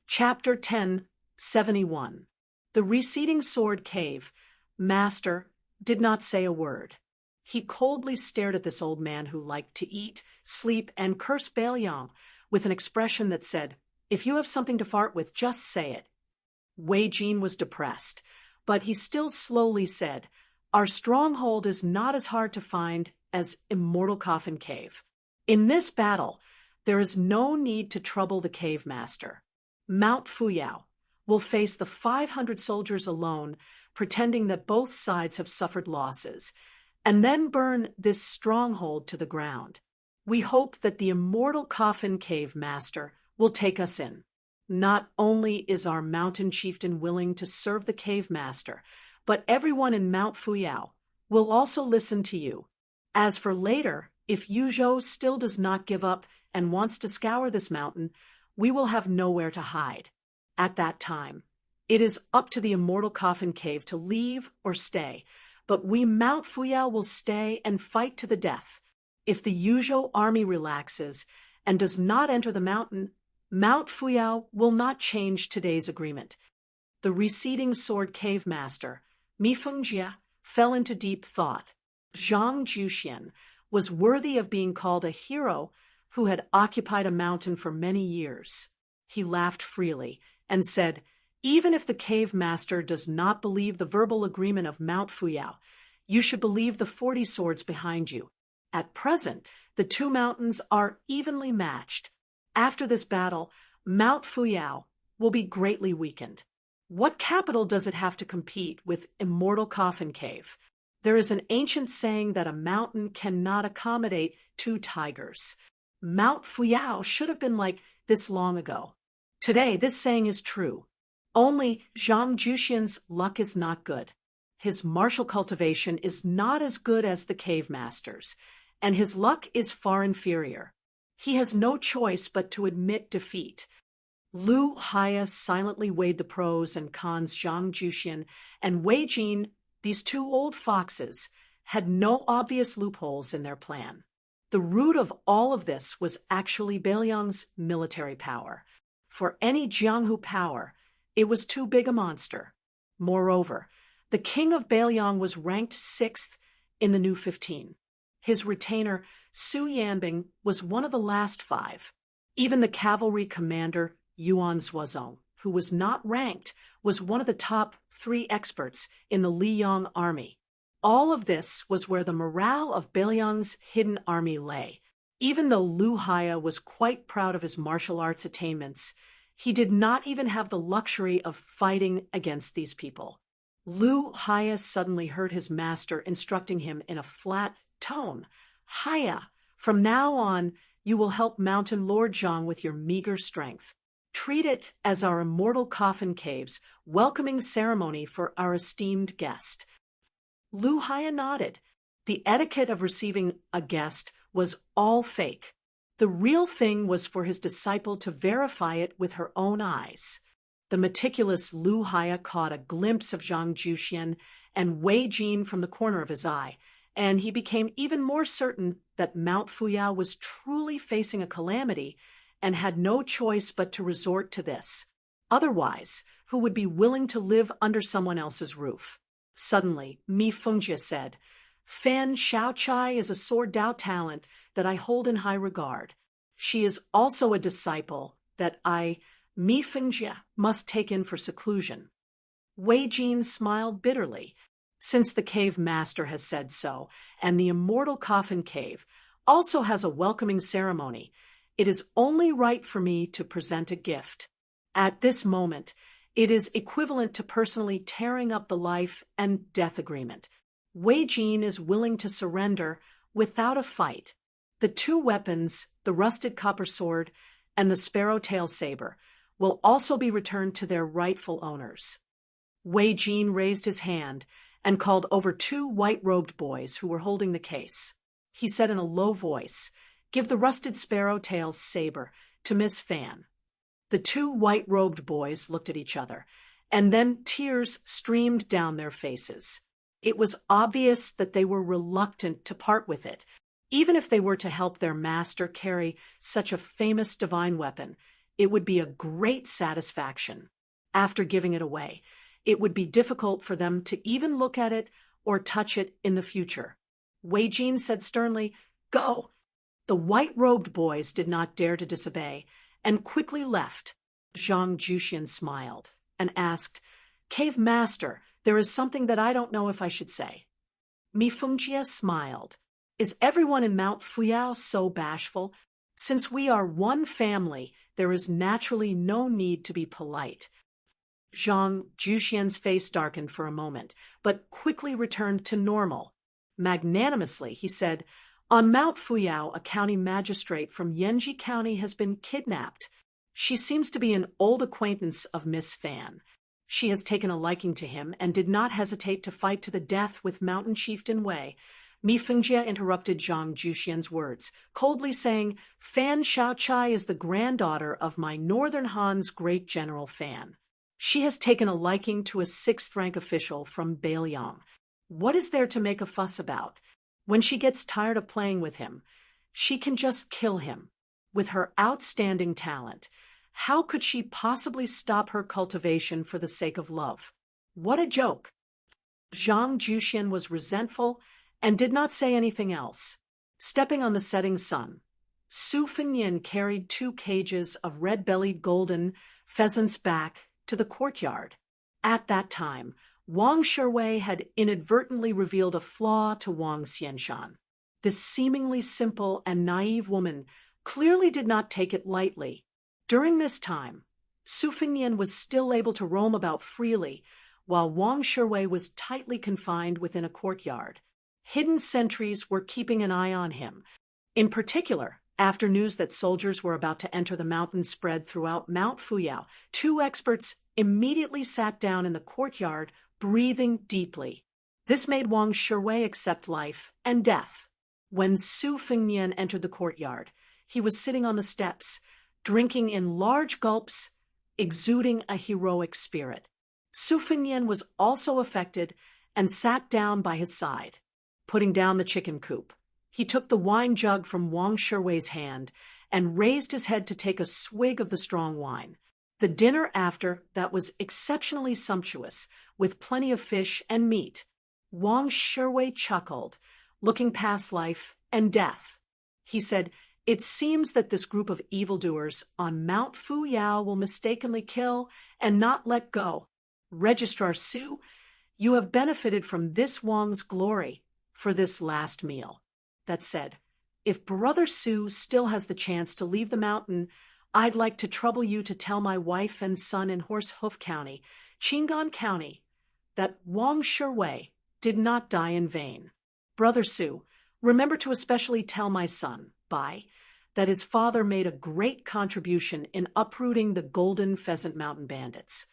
Chapter 1071. The receding sword cave. Master did not say a word. He coldly stared at this old man who liked to eat, sleep, and curse Baelyang with an expression that said, "If you have something to fart with, just say it." Wei Jin was depressed, but he still slowly said, "Our stronghold is not as hard to find as Immortal Coffin Cave. In this battle, there is no need to trouble the cave master. Mount Fuyao will face the 500 soldiers alone, pretending that both sides have suffered losses, and then burn this stronghold to the ground. We hope that the Immortal Coffin Cave master will take us in. Not only is our mountain chieftain willing to serve the cave master, but everyone in Mount Fuyao will also listen to you. As for later, if Yuzhou still does not give up and wants to scour this mountain, we will have nowhere to hide. At that time, it is up to the Immortal Coffin Cave to leave or stay, but we Mount Fuyao will stay and fight to the death. If the Yuzhou army relaxes and does not enter the mountain, Mount Fuyao will not change today's agreement." The receding sword cave master, Mi Fengjie, fell into deep thought. Zhang Juxian was worthy of being called a hero who had occupied a mountain for many years. He laughed freely and said, "Even if the cave master does not believe the verbal agreement of Mount Fuyao, you should believe the 40 swords behind you. At present, the two mountains are evenly matched. After this battle, Mount Fuyao will be greatly weakened. What capital does it have to compete with Immortal Coffin Cave? There is an ancient saying that a mountain cannot accommodate two tigers. Mount Fuyao should have been like this long ago. Today, this saying is true. Only Zhang Juxian's luck is not good. His martial cultivation is not as good as the cave master's, and his luck is far inferior. He has no choice but to admit defeat." Lu Haya silently weighed the pros and cons. Zhang Juxian and Wei Jin, these two old foxes, had no obvious loopholes in their plan. The root of all of this was actually Baelyang's military power. For any Jianghu power, it was too big a monster. Moreover, the king of Baelyang was ranked 6th in the new 15. His retainer, Su Yanbing, was one of the last 5. Even the cavalry commander, Yuan Zuozong, who was not ranked, was one of the top 3 experts in the Liyang army. All of this was where the morale of Baelyang's hidden army lay. Even though Lu Haya was quite proud of his martial arts attainments, he did not even have the luxury of fighting against these people. Lu Haya suddenly heard his master instructing him in a flat tone, "Haya, from now on, you will help Mountain Lord Zhang with your meager strength. Treat it as our Immortal Coffin Cave's welcoming ceremony for our esteemed guest." Lu Haya nodded. The etiquette of receiving a guest was all fake. The real thing was for his disciple to verify it with her own eyes. The meticulous Lu Haya caught a glimpse of Zhang Juxian and Wei Jin from the corner of his eye, and he became even more certain that Mount Fuyao was truly facing a calamity and had no choice but to resort to this. Otherwise, who would be willing to live under someone else's roof? Suddenly, Mi Fengjie said, "Fan Shaochai is a sword Dao talent that I hold in high regard. She is also a disciple that I, Mi Fengjie, must take in for seclusion." Wei Jin smiled bitterly. "Since the cave master has said so, and the Immortal Coffin Cave also has a welcoming ceremony, it is only right for me to present a gift. At this moment, it is equivalent to personally tearing up the life and death agreement. Wei Jin is willing to surrender without a fight. The 2 weapons, the rusted copper sword and the sparrow-tail saber, will also be returned to their rightful owners." Wei Jin raised his hand and called over 2 white-robed boys who were holding the case. He said in a low voice, "Give the rusted sparrow-tail saber to Miss Fan." The 2 white-robed boys looked at each other, and then tears streamed down their faces. It was obvious that they were reluctant to part with it. Even if they were to help their master carry such a famous divine weapon, it would be a great satisfaction. After giving it away, it would be difficult for them to even look at it or touch it in the future. Wei Jin said sternly, "Go!" The white-robed boys did not dare to disobey, and quickly left. Zhang Juxian smiled and asked, "Cave Master, there is something that I don't know if I should say." Mi Fengjie smiled. "Is everyone in Mount Fuyao so bashful? Since we are one family, there is naturally no need to be polite." Zhang Juxian's face darkened for a moment, but quickly returned to normal. Magnanimously, he said, "On Mount Fuyao, a county magistrate from Yanji County has been kidnapped. She seems to be an old acquaintance of Miss Fan. She has taken a liking to him and did not hesitate to fight to the death with Mountain Chieftain Wei." Mi Fengjie interrupted Zhang Juxian's words, coldly saying, "Fan Shaochai is the granddaughter of my Northern Han's great General Fan. She has taken a liking to a 6th-rank official from Beiliang. What is there to make a fuss about? When she gets tired of playing with him, she can just kill him. With her outstanding talent, how could she possibly stop her cultivation for the sake of love? What a joke!" Zhang Juxian was resentful and did not say anything else. Stepping on the setting sun, Su Fengnian carried 2 cages of red-bellied golden pheasants back to the courtyard. At that time, Wang Shiwei had inadvertently revealed a flaw to Wang Xianshan. This seemingly simple and naive woman clearly did not take it lightly. During this time, Su Fengnian was still able to roam about freely, while Wang Shiwei was tightly confined within a courtyard. Hidden sentries were keeping an eye on him. In particular, after news that soldiers were about to enter the mountain spread throughout Mount Fuyao, 2 experts immediately sat down in the courtyard, breathing deeply. This made Wang Shiwei accept life and death. When Su Fengnian entered the courtyard, he was sitting on the steps, drinking in large gulps, exuding a heroic spirit. Su Fengnian was also affected and sat down by his side. Putting down the chicken coop, he took the wine jug from Wang Shiwei's hand and raised his head to take a swig of the strong wine. The dinner after that was exceptionally sumptuous, with plenty of fish and meat. Wang Shiwei chuckled, looking past life and death. He said, "It seems that this group of evildoers on Mount Fuyao will mistakenly kill and not let go. Registrar Su, you have benefited from this Wang's glory for this last meal. That said, if Brother Su still has the chance to leave the mountain, I'd like to trouble you to tell my wife and son in Horsehoof County, Qingan County, that Wang Shiwei did not die in vain. Brother Su, remember to especially tell my son, Bai, that his father made a great contribution in uprooting the Golden Pheasant Mountain bandits."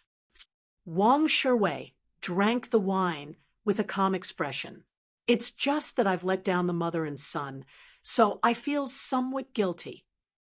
Wang Shiwei drank the wine with a calm expression. "It's just that I've let down the mother and son, so I feel somewhat guilty."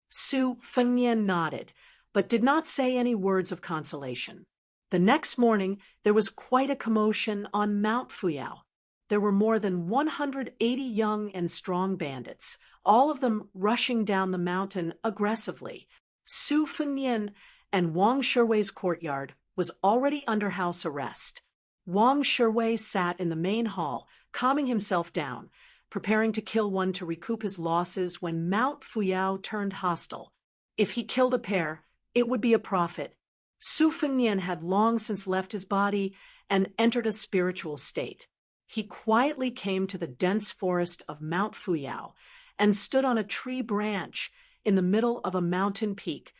Su Fengnian nodded, but did not say any words of consolation. The next morning, there was quite a commotion on Mount Fuyao. There were more than 180 young and strong bandits, all of them rushing down the mountain aggressively. Su Fengnian and Wang Shiwei's courtyard was already under house arrest. Wang Shiwei sat in the main hall, calming himself down, preparing to kill one to recoup his losses when Mount Fuyao turned hostile. If he killed a pair, it would be a profit. Su Fengnian had long since left his body and entered a spiritual state. He quietly came to the dense forest of Mount Fuyao and stood on a tree branch in the middle of a mountain peak,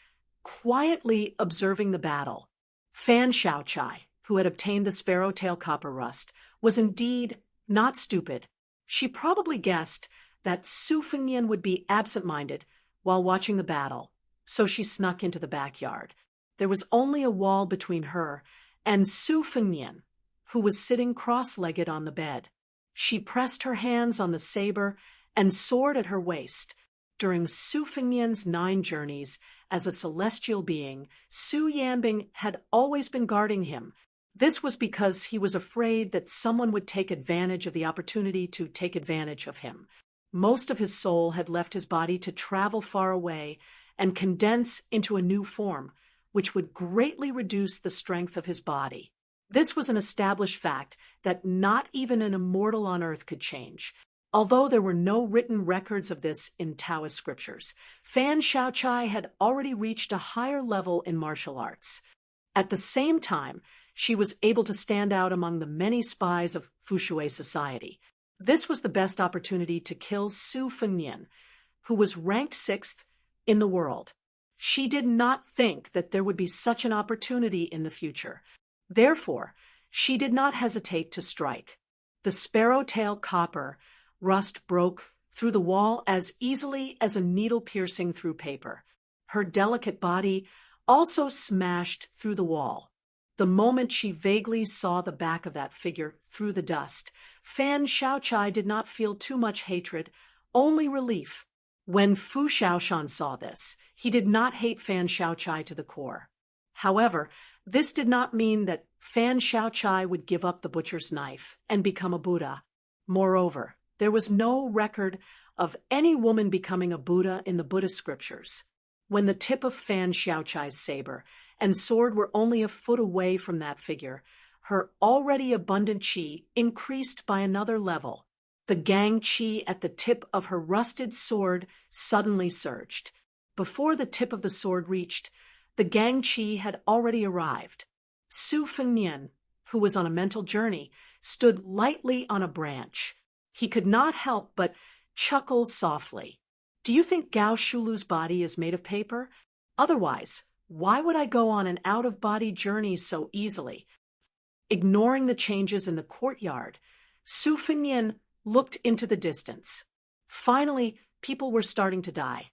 quietly observing the battle. Fan Shaochai, who had obtained the sparrowtail copper rust, was indeed not stupid. She probably guessed that Su Fengnian would be absent-minded while watching the battle, so she snuck into the backyard. There was only a wall between her and Su Fengnian, who was sitting cross-legged on the bed. She pressed her hands on the saber and sword at her waist. During Su Fengnian's 9 journeys as a celestial being, Su Yanbing had always been guarding him. This was because he was afraid that someone would take advantage of the opportunity to take advantage of him. Most of his soul had left his body to travel far away, and condense into a new form, which would greatly reduce the strength of his body. This was an established fact that not even an immortal on earth could change. Although there were no written records of this in Taoist scriptures, Fan Shaochai had already reached a higher level in martial arts. At the same time, she was able to stand out among the many spies of Fushui society. This was the best opportunity to kill Su Fengnian, who was ranked 6th in the world. She did not think that there would be such an opportunity in the future. Therefore, she did not hesitate to strike. The sparrow-tail copper rust broke through the wall as easily as a needle piercing through paper. Her delicate body also smashed through the wall. The moment she vaguely saw the back of that figure through the dust, Fan Shaochai did not feel too much hatred, only relief. When Fu Shaoshan saw this, he did not hate Fan Shaochai to the core. However, this did not mean that Fan Shaochai would give up the butcher's knife and become a Buddha. Moreover, there was no record of any woman becoming a Buddha in the Buddhist scriptures. When the tip of Fan Shaochai's saber and sword were only a foot away from that figure, her already abundant qi increased by another level. The gang qi at the tip of her rusted sword suddenly surged. Before the tip of the sword reached, the gang qi had already arrived. Su Fengnian, who was on a mental journey, stood lightly on a branch. He could not help but chuckle softly. Do you think Gao Shulu's body is made of paper? Otherwise, why would I go on an out-of-body journey so easily? Ignoring the changes in the courtyard, Su Fengnian looked into the distance. Finally, people were starting to die.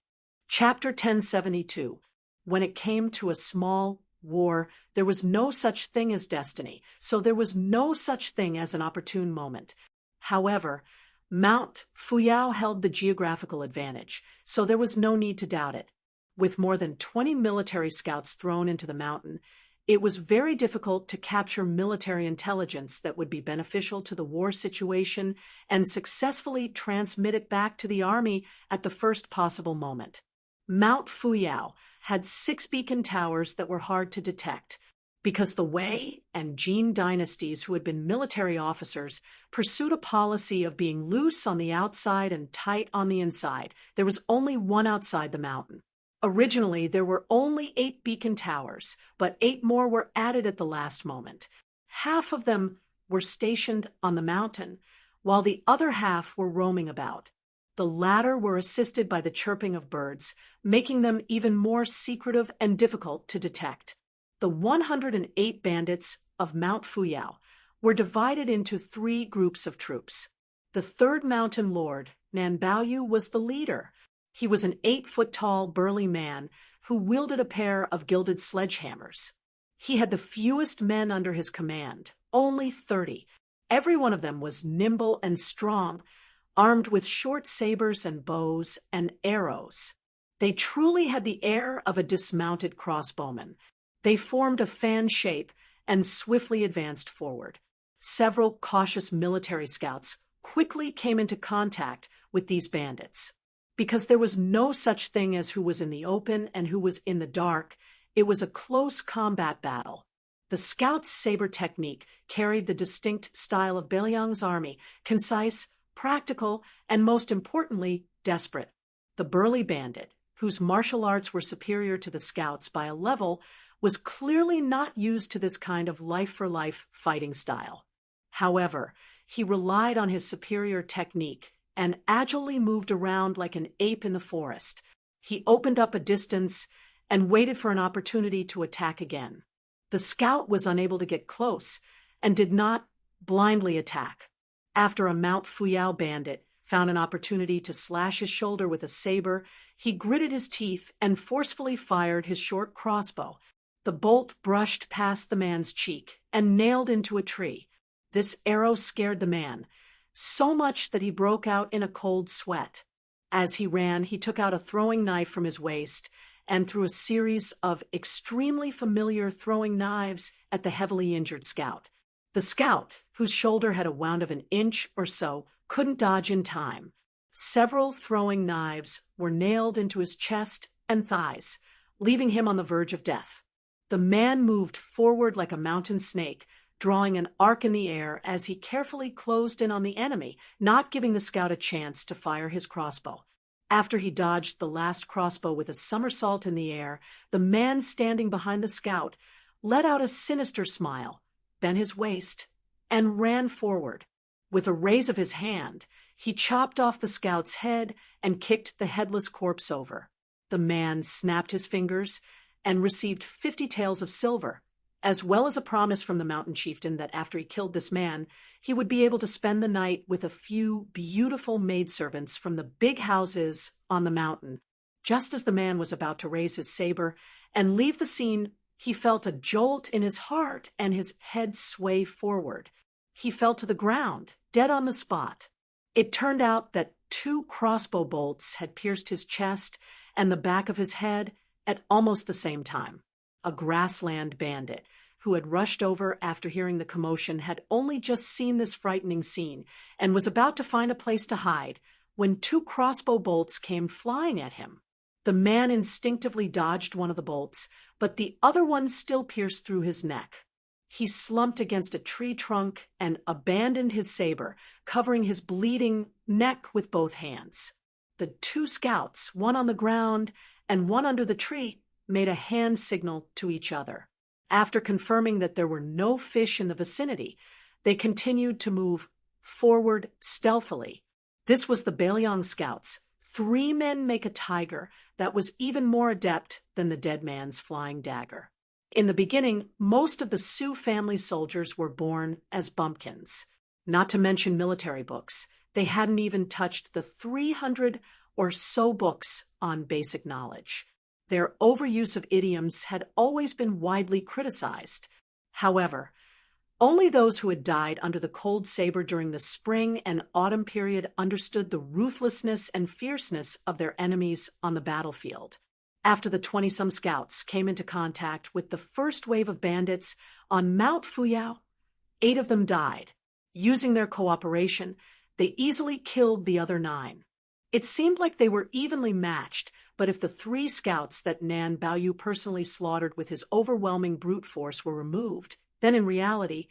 Chapter 1072. When it came to a small war, there was no such thing as destiny, so there was no such thing as an opportune moment. However, Mount Fuyao held the geographical advantage, so there was no need to doubt it. With more than 20 military scouts thrown into the mountain, it was very difficult to capture military intelligence that would be beneficial to the war situation and successfully transmit it back to the army at the first possible moment. Mount Fuyao had 6 beacon towers that were hard to detect, because the Wei and Jin dynasties, who had been military officers, pursued a policy of being loose on the outside and tight on the inside. There was only one outside the mountain. Originally, there were only 8 beacon towers, but 8 more were added at the last moment. Half of them were stationed on the mountain, while the other half were roaming about. The latter were assisted by the chirping of birds, making them even more secretive and difficult to detect. The 108 bandits of Mount Fuyao were divided into 3 groups of troops. The 3rd mountain lord, Nan Baoyu, was the leader. He was an 8-foot-tall, burly man who wielded a pair of gilded sledgehammers. He had the fewest men under his command, only 30. Every one of them was nimble and strong, armed with short sabers and bows and arrows. They truly had the air of a dismounted crossbowman. They formed a fan shape and swiftly advanced forward. Several cautious military scouts quickly came into contact with these bandits. Because there was no such thing as who was in the open and who was in the dark, it was a close combat battle. The scouts' saber technique carried the distinct style of Beiliang's army, concise, practical, and most importantly, desperate. The burly bandit, whose martial arts were superior to the scouts by a level, was clearly not used to this kind of life-for-life fighting style. However, he relied on his superior technique and agilely moved around like an ape in the forest. He opened up a distance and waited for an opportunity to attack again. The scout was unable to get close and did not blindly attack. After a Mount Fuyao bandit found an opportunity to slash his shoulder with a saber, he gritted his teeth and forcefully fired his short crossbow. The bolt brushed past the man's cheek and nailed into a tree. This arrow scared the man so much that he broke out in a cold sweat. As he ran, he took out a throwing knife from his waist and threw a series of extremely familiar throwing knives at the heavily injured scout. The scout, whose shoulder had a wound of an inch or so, couldn't dodge in time. Several throwing knives were nailed into his chest and thighs, leaving him on the verge of death. The man moved forward like a mountain snake, drawing an arc in the air as he carefully closed in on the enemy, not giving the scout a chance to fire his crossbow. After he dodged the last crossbow with a somersault in the air, the man standing behind the scout let out a sinister smile, bent his waist, and ran forward. With a raise of his hand, he chopped off the scout's head and kicked the headless corpse over. The man snapped his fingers and received 50 taels of silver, as well as a promise from the mountain chieftain that after he killed this man, he would be able to spend the night with a few beautiful maidservants from the big houses on the mountain. Just as the man was about to raise his saber and leave the scene, he felt a jolt in his heart and his head sway forward. He fell to the ground, dead on the spot. It turned out that 2 crossbow bolts had pierced his chest and the back of his head at almost the same time. A grassland bandit, who had rushed over after hearing the commotion, had only just seen this frightening scene and was about to find a place to hide when 2 crossbow bolts came flying at him. The man instinctively dodged one of the bolts, but the other one still pierced through his neck. He slumped against a tree trunk and abandoned his saber, covering his bleeding neck with both hands. The 2 scouts, one on the ground and one under the tree, made a hand signal to each other. After confirming that there were no fish in the vicinity, they continued to move forward stealthily. This was the Bailiang scouts. 3 men make a tiger that was even more adept than the dead man's flying dagger. In the beginning, most of the Sioux family soldiers were born as bumpkins. Not to mention military books. They hadn't even touched the 300 or so books on basic knowledge. Their overuse of idioms had always been widely criticized. However, only those who had died under the cold saber during the spring and autumn period understood the ruthlessness and fierceness of their enemies on the battlefield. After the 20-some scouts came into contact with the first wave of bandits on Mount Fuyao, 8 of them died. Using their cooperation, they easily killed the other 9. It seemed like they were evenly matched, but if the 3 scouts that Nan Baoyu personally slaughtered with his overwhelming brute force were removed, then in reality,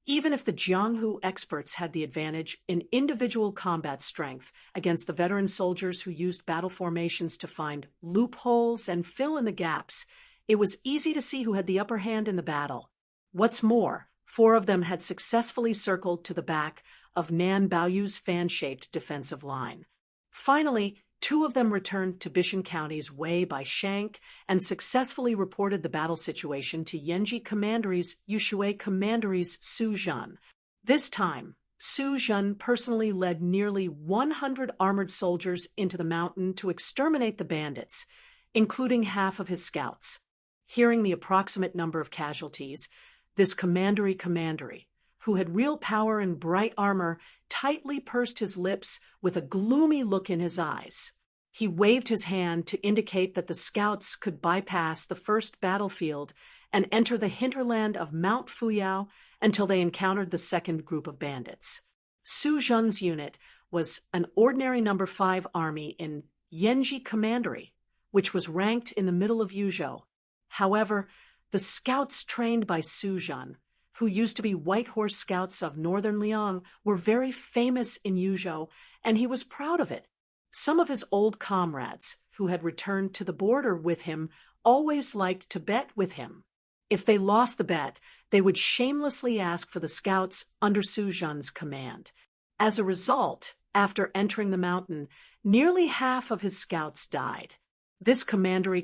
even if the Jianghu experts had the advantage in individual combat strength against the veteran soldiers who used battle formations to find loopholes and fill in the gaps, it was easy to see who had the upper hand in the battle. What's more, 4 of them had successfully circled to the back of Nan Baoyu's fan-shaped defensive line. Finally, 2 of them returned to Bishan County's Wei by Shank and successfully reported the battle situation to Yanji Commandery's Yushui Commandery's Su Zhen. This time, Su Zhen personally led nearly 100 armored soldiers into the mountain to exterminate the bandits, including half of his scouts. Hearing the approximate number of casualties, this commandery, who had real power and bright armor, tightly pursed his lips with a gloomy look in his eyes. He waved his hand to indicate that the scouts could bypass the first battlefield and enter the hinterland of Mount Fuyao until they encountered the second group of bandits. Su Zhen's unit was an ordinary number 5 army in Yanji Commandery, which was ranked in the middle of Yuzhou. However, the scouts trained by Su Zhen, who used to be White Horse Scouts of Northern Liang, were very famous in Yuzhou, and he was proud of it. Some of his old comrades, who had returned to the border with him, always liked to bet with him. If they lost the bet, they would shamelessly ask for the scouts under Su Zhen's command. As a result, after entering the mountain, nearly half of his scouts died. This commandery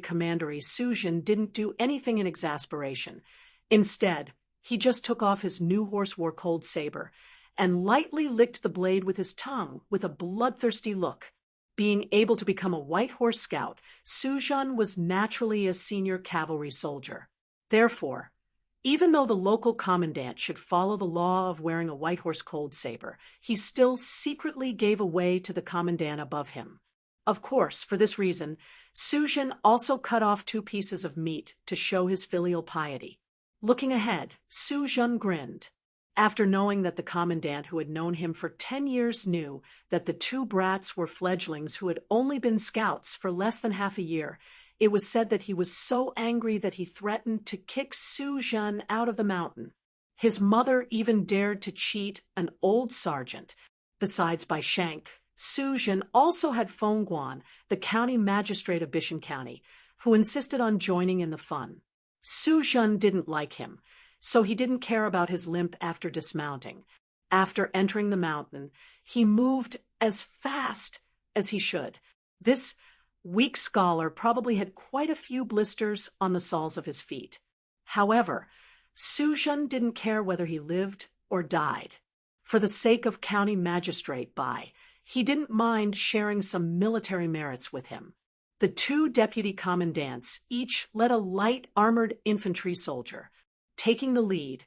Su Zhen didn't do anything in exasperation. Instead, he just took off his new horse war cold saber and lightly licked the blade with his tongue with a bloodthirsty look. Being able to become a White Horse Scout, Su Zhen was naturally a senior cavalry soldier. Therefore, even though the local commandant should follow the law of wearing a White Horse cold saber, he still secretly gave away to the commandant above him. Of course, for this reason, Su Zhen also cut off 2 pieces of meat to show his filial piety. Looking ahead, Su Zhen grinned. After knowing that the commandant who had known him for 10 years knew that the 2 brats were fledglings who had only been scouts for less than half a year, It was said that he was so angry that he threatened to kick Su Zhen out of the mountain. His mother even dared to cheat an old sergeant. Besides Bai Shank, Su Zhen also had Feng Guan, the county magistrate of Bishan County, who insisted on joining in the fun. Su Zhen didn't like him, so he didn't care about his limp after dismounting. After entering the mountain, he moved as fast as he should. This weak scholar probably had quite a few blisters on the soles of his feet. However, Su Zhen didn't care whether he lived or died. For the sake of county magistrate Bai, he didn't mind sharing some military merits with him. The two deputy commandants each led a light armored infantry soldier. Taking the lead,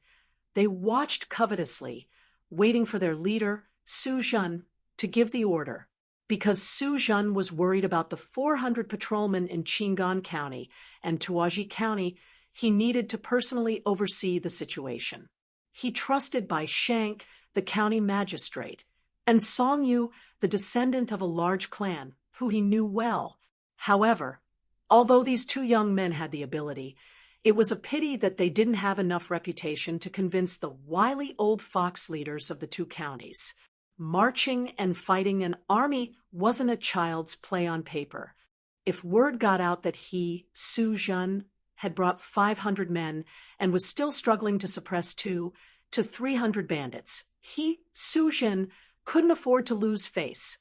they watched covetously, waiting for their leader, Su Zhen, to give the order. Because Su Zhen was worried about the 400 patrolmen in Qingan County and Tuaji County, he needed to personally oversee the situation. He trusted Bai Shank, the county magistrate, and Song Yu, the descendant of a large clan, who he knew well. However, although these two young men had the ability, it was a pity that they didn't have enough reputation to convince the wily old fox leaders of the two counties. Marching and fighting an army wasn't a child's play on paper. If word got out that he, Su Zhen, had brought 500 men and was still struggling to suppress 200 to 300 bandits, he, Su Zhen, couldn't afford to lose face.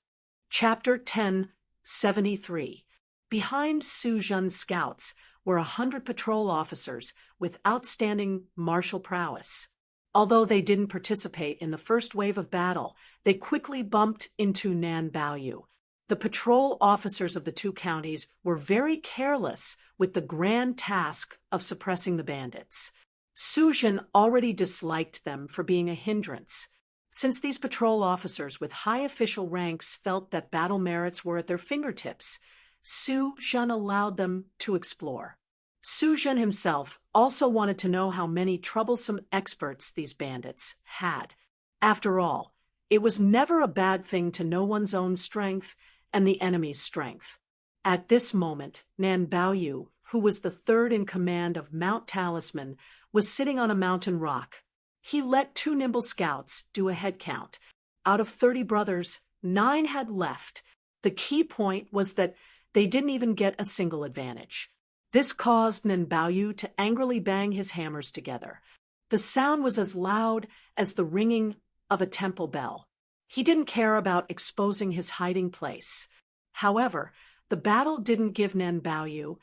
Chapter 1073. Behind Su Zhen's scouts were 100 patrol officers with outstanding martial prowess. Although they didn't participate in the first wave of battle, they quickly bumped into Nan Baoyu. The patrol officers of the two counties were very careless with the grand task of suppressing the bandits. Su Zhen already disliked them for being a hindrance. Since these patrol officers with high official ranks felt that battle merits were at their fingertips, Su Zhen allowed them to explore. Su Zhen himself also wanted to know how many troublesome experts these bandits had. After all, it was never a bad thing to know one's own strength and the enemy's strength. At this moment, Nan Baoyu, who was the third in command of Mount Talisman, was sitting on a mountain rock. He let 2 nimble scouts do a head count. Out of 30 brothers, 9 had left. The key point was that they didn't even get a single advantage. This caused Nan Baoyu to angrily bang his hammers together. The sound was as loud as the ringing of a temple bell. He didn't care about exposing his hiding place. However, the battle didn't give Nan Baoyu,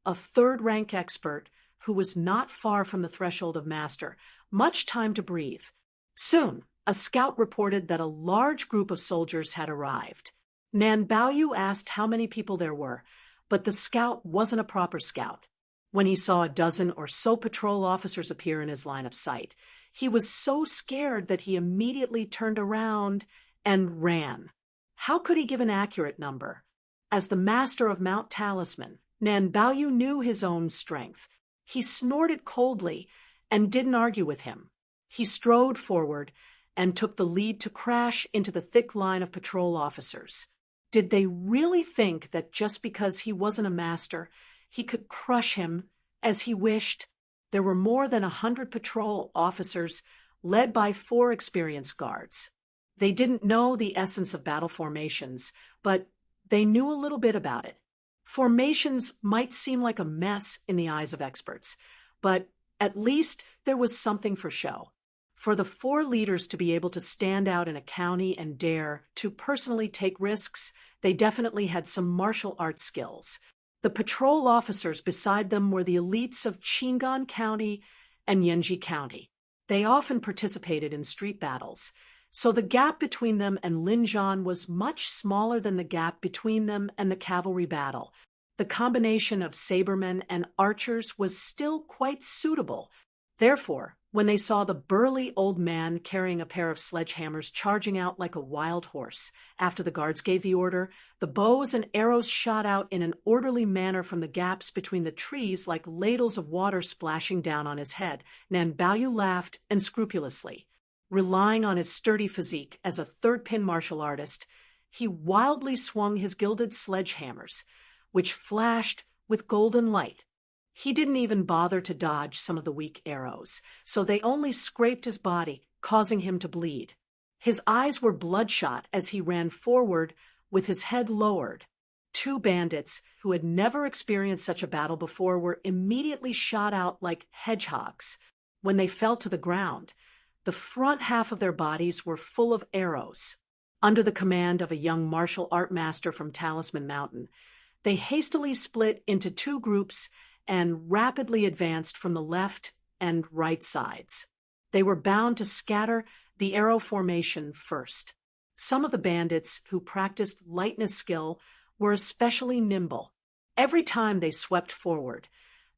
a third-rank expert who was not far from the threshold of master, much time to breathe. Soon, a scout reported that a large group of soldiers had arrived. Nan Baoyu asked how many people there were, but the scout wasn't a proper scout. When he saw a dozen or so patrol officers appear in his line of sight, he was so scared that he immediately turned around and ran. How could he give an accurate number? As the master of Mount Talisman, Nan Baoyu knew his own strength. He snorted coldly and didn't argue with him. He strode forward and took the lead to crash into the thick line of patrol officers. Did they really think that just because he wasn't a master, he could crush him as he wished? There were more than 100 patrol officers, led by 4 experienced guards. They didn't know the essence of battle formations, but they knew a little bit about it. Formations might seem like a mess in the eyes of experts, but at least there was something for show. For the 4 leaders to be able to stand out in a county and dare to personally take risks, they definitely had some martial arts skills. The patrol officers beside them were the elites of Qingan County and Yanji County. They often participated in street battles, so the gap between them and Linzhan was much smaller than the gap between them and the cavalry battle. The combination of sabermen and archers was still quite suitable. Therefore, when they saw the burly old man carrying a pair of sledgehammers charging out like a wild horse, after the guards gave the order, the bows and arrows shot out in an orderly manner from the gaps between the trees like ladles of water splashing down on his head. Nan Baoyu laughed unscrupulously. Relying on his sturdy physique as a third-pin martial artist, he wildly swung his gilded sledgehammers, which flashed with golden light. He didn't even bother to dodge some of the weak arrows, so they only scraped his body, causing him to bleed. His eyes were bloodshot as he ran forward with his head lowered. Two bandits, who had never experienced such a battle before, were immediately shot out like hedgehogs. When they fell to the ground, the front half of their bodies were full of arrows. Under the command of a young martial art master from Talisman Mountain, they hastily split into two groups and rapidly advanced from the left and right sides. They were bound to scatter the arrow formation first. Some of the bandits who practiced lightness skill were especially nimble. Every time they swept forward,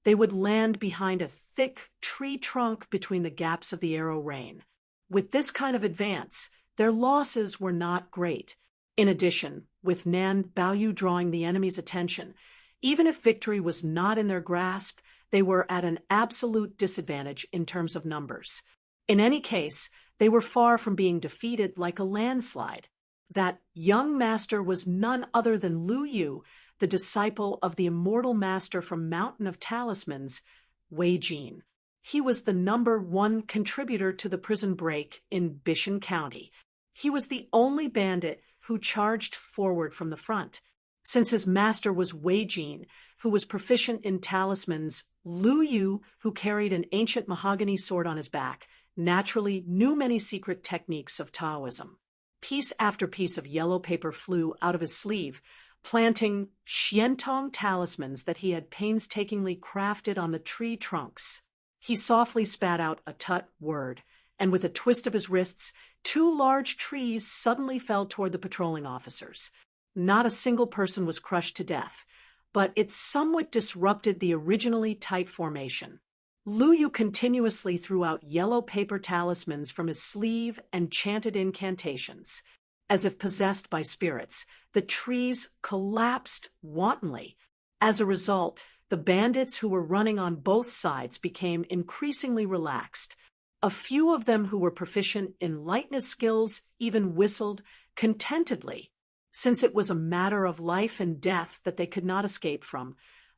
they would land behind a thick tree trunk between the gaps of the arrow rain. With this kind of advance, their losses were not great. In addition, with Nan Baoyu drawing the enemy's attention, even if victory was not in their grasp, they were at an absolute disadvantage in terms of numbers. In any case, they were far from being defeated like a landslide. That young master was none other than Lu Yu, the disciple of the immortal master from Mountain of Talismans, Wei Jin. He was the #1 contributor to the prison break in Bishan County. He was the only bandit who charged forward from the front. Since his master was Wei Jin, who was proficient in talismans, Lu Yu, who carried an ancient mahogany sword on his back, naturally knew many secret techniques of Taoism. Piece after piece of yellow paper flew out of his sleeve, planting Xiantong talismans that he had painstakingly crafted on the tree trunks. He softly spat out a tut word, and with a twist of his wrists, two large trees suddenly fell toward the patrolling officers. Not a single person was crushed to death, but it somewhat disrupted the originally tight formation. Lu Yu continuously threw out yellow paper talismans from his sleeve and chanted incantations. As if possessed by spirits, the trees collapsed wantonly. As a result, the bandits who were running on both sides became increasingly relaxed. A few of them who were proficient in lightness skills even whistled contentedly, since it was a matter of life and death that they could not escape from.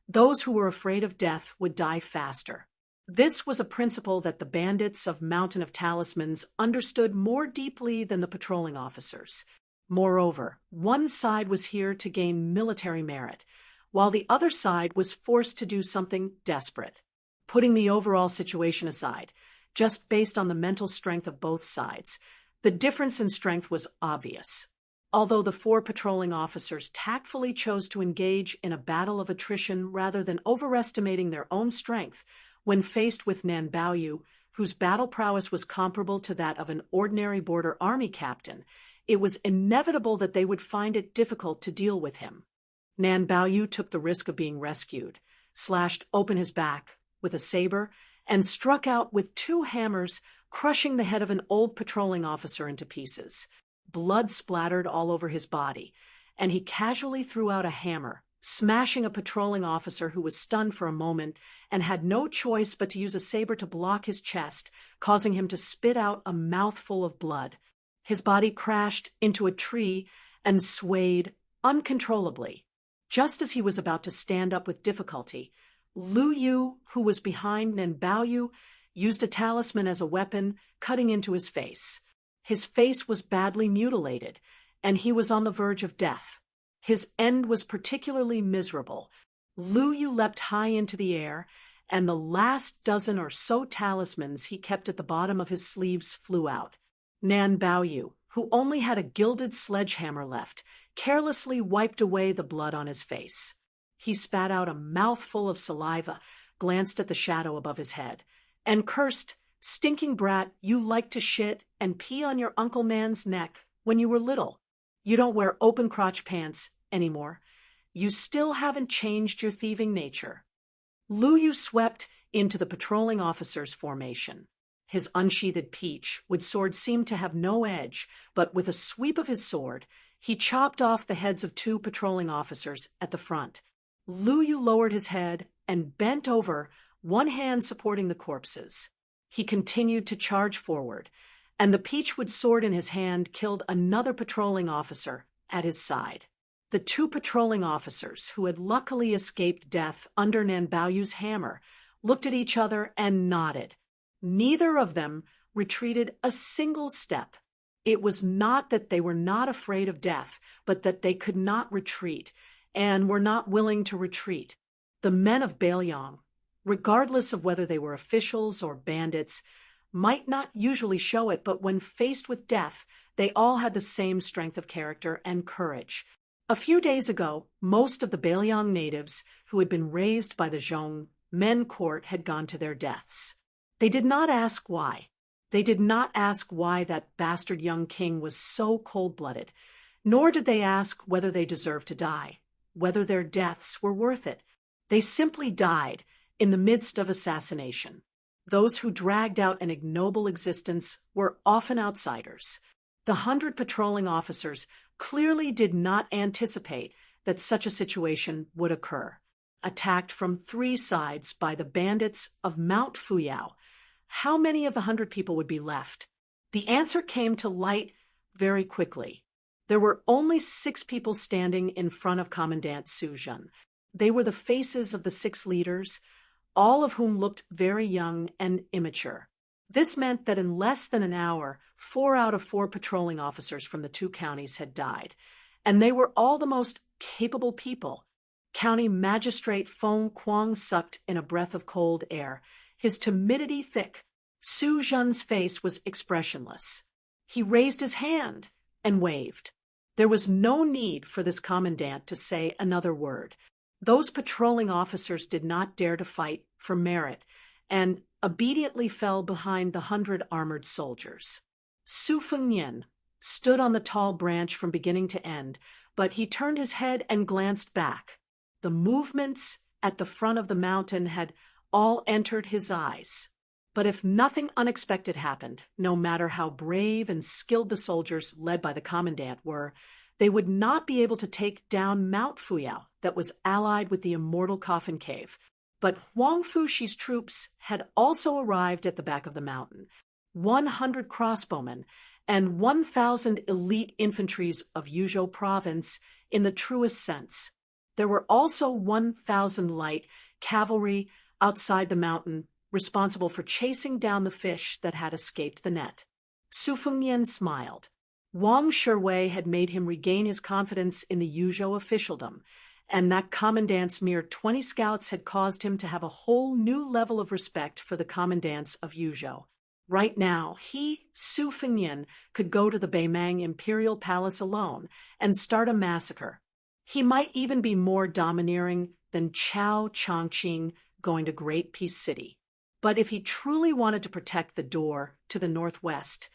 Those who were afraid of death would die faster. This was a principle that the bandits of Mountain of Talismans understood more deeply than the patrolling officers. Moreover, one side was here to gain military merit, while the other side was forced to do something desperate. Putting the overall situation aside, just based on the mental strength of both sides, the difference in strength was obvious. Although the 4 patrolling officers tactfully chose to engage in a battle of attrition rather than overestimating their own strength, when faced with Nan Baoyu, whose battle prowess was comparable to that of an ordinary border army captain, it was inevitable that they would find it difficult to deal with him. Nan Baoyu took the risk of being rescued, slashed open his back with a saber, and struck out with 2 hammers, crushing the head of an old patrolling officer into pieces. Blood splattered all over his body, and he casually threw out a hammer, smashing a patrolling officer who was stunned for a moment and had no choice but to use a saber to block his chest, causing him to spit out a mouthful of blood. His body crashed into a tree and swayed uncontrollably. Just as he was about to stand up with difficulty, Lu Yu, who was behind Nan Baoyu, used a talisman as a weapon, cutting into his face. His face was badly mutilated, and he was on the verge of death. His end was particularly miserable. Lu Yu leapt high into the air, and the last dozen or so talismans he kept at the bottom of his sleeves flew out. Nan Baoyu, who only had a gilded sledgehammer left, carelessly wiped away the blood on his face. He spat out a mouthful of saliva, glanced at the shadow above his head, and cursed, "Stinking brat, you like to shit and pee on your Uncle Nan's neck when you were little. You don't wear open-crotch pants anymore. You still haven't changed your thieving nature." Lu Yu swept into the patrolling officer's formation. His unsheathed peach wood sword seemed to have no edge, but with a sweep of his sword, he chopped off the heads of 2 patrolling officers at the front. Lu Yu lowered his head and bent over, one hand supporting the corpses. He continued to charge forward, and the peachwood sword in his hand killed another patrolling officer at his side. The two patrolling officers, who had luckily escaped death under Nanbao's hammer, looked at each other and nodded. Neither of them retreated a single step. It was not that they were not afraid of death, but that they could not retreat, and were not willing to retreat. The men of Bailiang, regardless of whether they were officials or bandits, might not usually show it, but when faced with death, they all had the same strength of character and courage. A few days ago, most of the Bailiang natives who had been raised by the Zhong men court had gone to their deaths. They did not ask why. They did not ask why that bastard young king was so cold-blooded, nor did they ask whether they deserved to die, whether their deaths were worth it. They simply died in the midst of assassination. Those who dragged out an ignoble existence were often outsiders. The 100 patrolling officers clearly did not anticipate that such a situation would occur. Attacked from 3 sides by the bandits of Mount Fuyao, how many of the 100 people would be left? The answer came to light very quickly. There were only 6 people standing in front of Commandant Su Jun. They were the faces of the 6 leaders, all of whom looked very young and immature. This meant that in less than an hour, 4 out of 4 patrolling officers from the 2 counties had died, and they were all the most capable people. County Magistrate Feng Quang sucked in a breath of cold air, his timidity thick. Su Jun's face was expressionless. He raised his hand and waved. There was no need for this commandant to say another word. Those patrolling officers did not dare to fight for merit, and obediently fell behind the 100 armored soldiers. Su Fengnian stood on the tall branch from beginning to end, but he turned his head and glanced back. The movements at the front of the mountain had all entered his eyes. But if nothing unexpected happened, no matter how brave and skilled the soldiers led by the commandant were, they would not be able to take down Mount Fuyao that was allied with the immortal coffin cave. But Huang Fuxi's troops had also arrived at the back of the mountain. 100 crossbowmen and 1,000 elite infantries of Yuzhou province in the truest sense. There were also 1,000 light cavalry outside the mountain, responsible for chasing down the fish that had escaped the net. Su Fengnian smiled. Wang Shiwei had made him regain his confidence in the Yuzhou officialdom, and that commandant's mere 20 scouts had caused him to have a whole new level of respect for the commandants of Yuzhou. Right now, he, Su Fengnian, could go to the Beimang Imperial Palace alone and start a massacre. He might even be more domineering than Chao Chongqing going to Great Peace City. But if he truly wanted to protect the door to the northwest,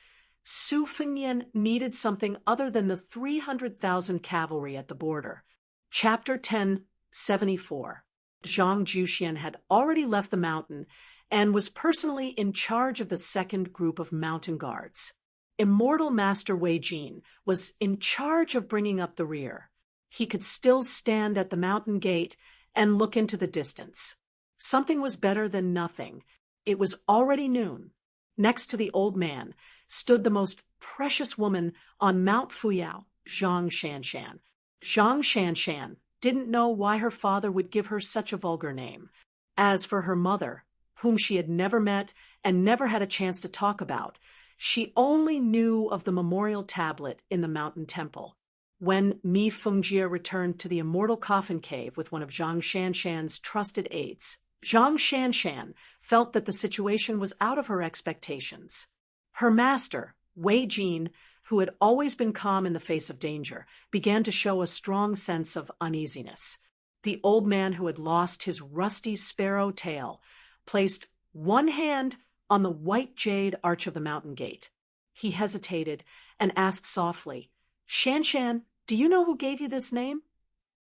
Su Fengnian needed something other than the 300,000 cavalry at the border. Chapter 1074. Zhang Juxian had already left the mountain and was personally in charge of the 2nd group of mountain guards. Immortal Master Wei Jin was in charge of bringing up the rear. He could still stand at the mountain gate and look into the distance. Something was better than nothing. It was already noon. Next to the old man stood the most precious woman on Mount Fuyao, Zhang Shanshan. Zhang Shanshan didn't know why her father would give her such a vulgar name. As for her mother, whom she had never met and never had a chance to talk about, she only knew of the memorial tablet in the mountain temple. When Mi Fengjie returned to the immortal coffin cave with one of Zhang Shanshan's trusted aides, Zhang Shanshan felt that the situation was out of her expectations. Her master, Wei Jin, who had always been calm in the face of danger, began to show a strong sense of uneasiness. The old man, who had lost his rusty sparrow tail, placed one hand on the white jade arch of the mountain gate. He hesitated and asked softly, "Shanshan, do you know who gave you this name?"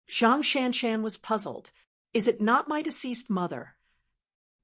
Zhang Shanshan was puzzled. "Is it not my deceased mother?"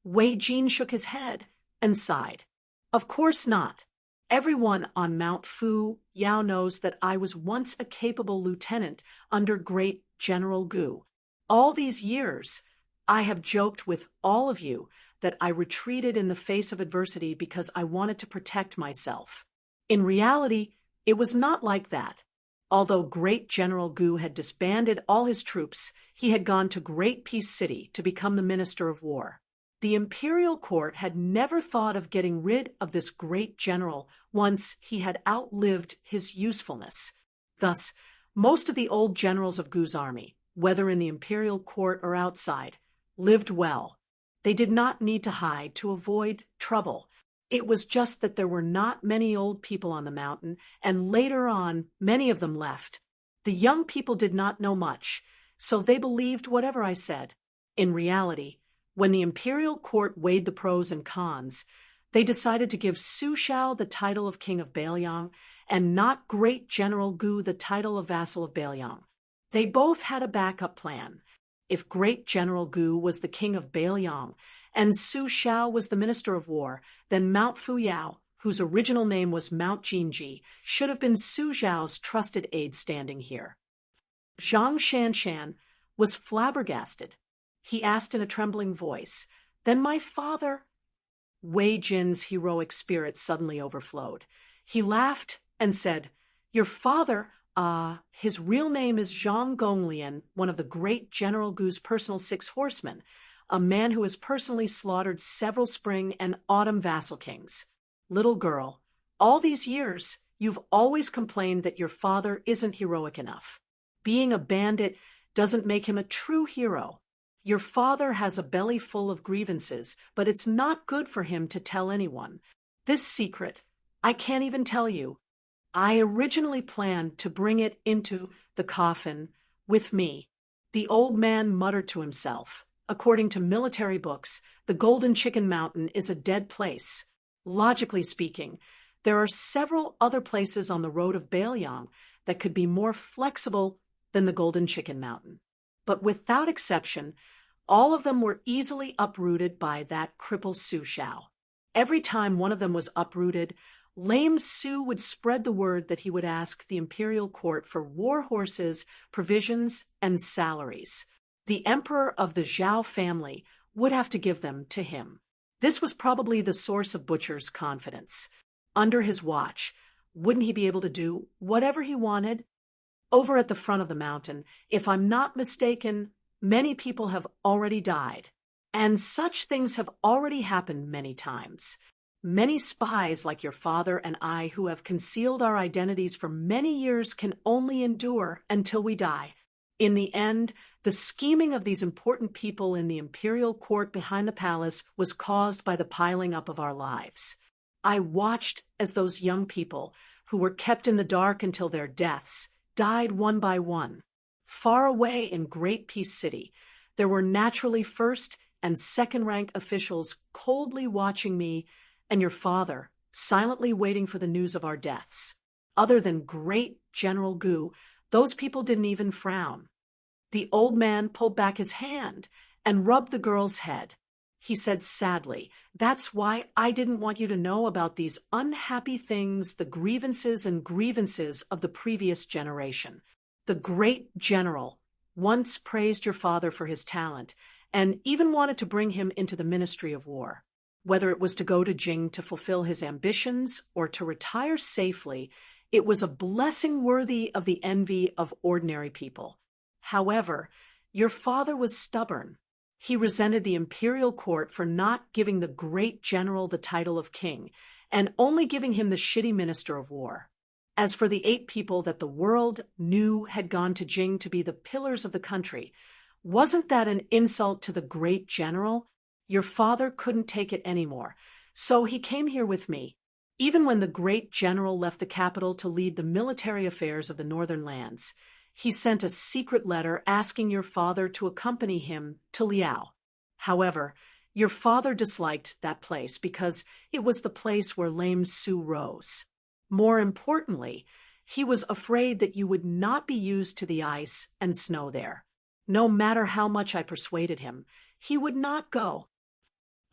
Wei Jin shook his head and sighed. "Of course not. Everyone on Mount Fu Yao knows that I was once a capable lieutenant under great General Gu. All these years, I have joked with all of you that I retreated in the face of adversity because I wanted to protect myself. In reality, it was not like that. Although Great General Gu had disbanded all his troops, he had gone to Great Peace City to become the Minister of War. The imperial court had never thought of getting rid of this great general once he had outlived his usefulness. Thus, most of the old generals of Gu's army, whether in the imperial court or outside, lived well. They did not need to hide to avoid trouble. It was just that there were not many old people on the mountain, and later on, many of them left. The young people did not know much, so they believed whatever I said. In reality, when the imperial court weighed the pros and cons, they decided to give Su Shao the title of King of Bailiang and not Great General Gu the title of vassal of Bailiang. They both had a backup plan. If Great General Gu was the King of Bailiang and Su Shao was the Minister of War, then Mount Fuyao, whose original name was Mount Jinji, should have been Su Zhao's trusted aide standing here. Zhang Shanshan was flabbergasted. He asked in a trembling voice, "Then my father—" Wei Jin's heroic spirit suddenly overflowed. He laughed and said, "Your father, his real name is Zhang Gonglian, one of the great General Gu's personal 6 horsemen, a man who has personally slaughtered several spring and autumn vassal kings. Little girl, all these years, you've always complained that your father isn't heroic enough. Being a bandit doesn't make him a true hero. Your father has a belly full of grievances, but it's not good for him to tell anyone. This secret, I can't even tell you. I originally planned to bring it into the coffin with me." The old man muttered to himself. According to military books, the Golden Chicken Mountain is a dead place. Logically speaking, there are several other places on the road of Bailiang that could be more flexible than the Golden Chicken Mountain. But without exception, all of them were easily uprooted by that cripple Su Shao. Every time one of them was uprooted, lame Su would spread the word that he would ask the imperial court for war horses, provisions, and salaries. The emperor of the Zhao family would have to give them to him. This was probably the source of Butcher's confidence. Under his watch, wouldn't he be able to do whatever he wanted? Over at the front of the mountain, if I'm not mistaken, many people have already died. And such things have already happened many times. Many spies like your father and I who have concealed our identities for many years can only endure until we die. In the end, the scheming of these important people in the imperial court behind the palace was caused by the piling up of our lives. I watched as those young people, who were kept in the dark until their deaths, died one by one. Far away in Great Peace City, there were naturally first and second-rank officials coldly watching me and your father, silently waiting for the news of our deaths. Other than Great General Gu, those people didn't even frown. The old man pulled back his hand and rubbed the girl's head. He said sadly, "That's why I didn't want you to know about these unhappy things, the grievances and grievances of the previous generation. The great general once praised your father for his talent and even wanted to bring him into the Ministry of War. Whether it was to go to Jing to fulfill his ambitions or to retire safely, it was a blessing worthy of the envy of ordinary people. However, your father was stubborn. He resented the imperial court for not giving the great general the title of king and only giving him the shitty minister of war. As for the 8 people that the world knew had gone to Jing to be the pillars of the country, wasn't that an insult to the great general? Your father couldn't take it anymore, so he came here with me. Even when the great general left the capital to lead the military affairs of the northern lands, he sent a secret letter asking your father to accompany him to Liao. However, your father disliked that place because it was the place where lame Su rose. More importantly, he was afraid that you would not be used to the ice and snow there. No matter how much I persuaded him, he would not go.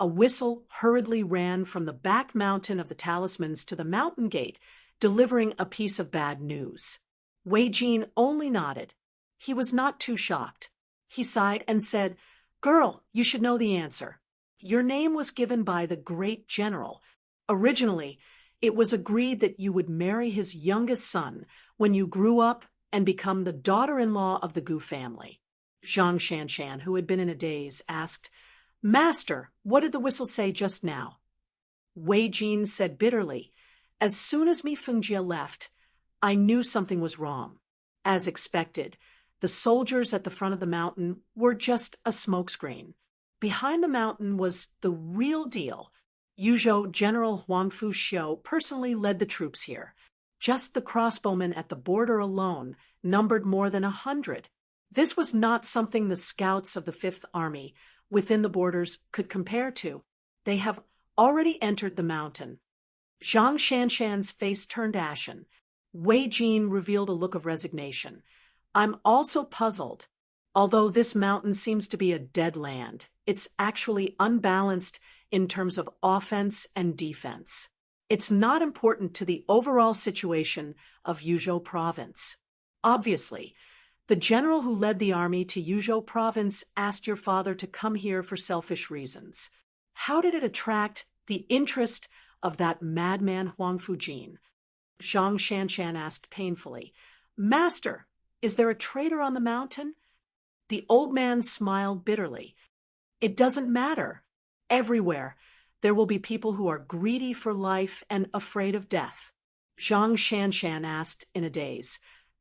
A whistle hurriedly ran from the back mountain of the talismans to the mountain gate, delivering a piece of bad news. Wei Jin only nodded. He was not too shocked. He sighed and said, "Girl, you should know the answer. Your name was given by the great general. Originally, It was agreed that you would marry his youngest son when you grew up and become the daughter-in-law of the Gu family. Zhang Shanshan, who had been in a daze, asked, "Master, what did the whistle say just now?" Wei Jin said bitterly, "As soon as Mi Fengjie left, I knew something was wrong." As expected, the soldiers at the front of the mountain were just a smokescreen. Behind the mountain was the real deal. Yuzhou General Huangfu Xiu personally led the troops here. Just the crossbowmen at the border alone numbered more than 100. This was not something the scouts of the Fifth Army within the borders could compare to. They have already entered the mountain. Zhang Shanshan's face turned ashen. Wei Jin revealed a look of resignation. "I'm also puzzled. Although this mountain seems to be a dead land, it's actually unbalanced in terms of offense and defense. It's not important to the overall situation of Yuzhou province. Obviously, the general who led the army to Yuzhou province asked your father to come here for selfish reasons. How did it attract the interest of that madman Huang Fujin?" Zhang Shanshan asked painfully. "Master, is there a traitor on the mountain?" The old man smiled bitterly. "It doesn't matter. Everywhere, there will be people who are greedy for life and afraid of death." Zhang Shanshan asked in a daze,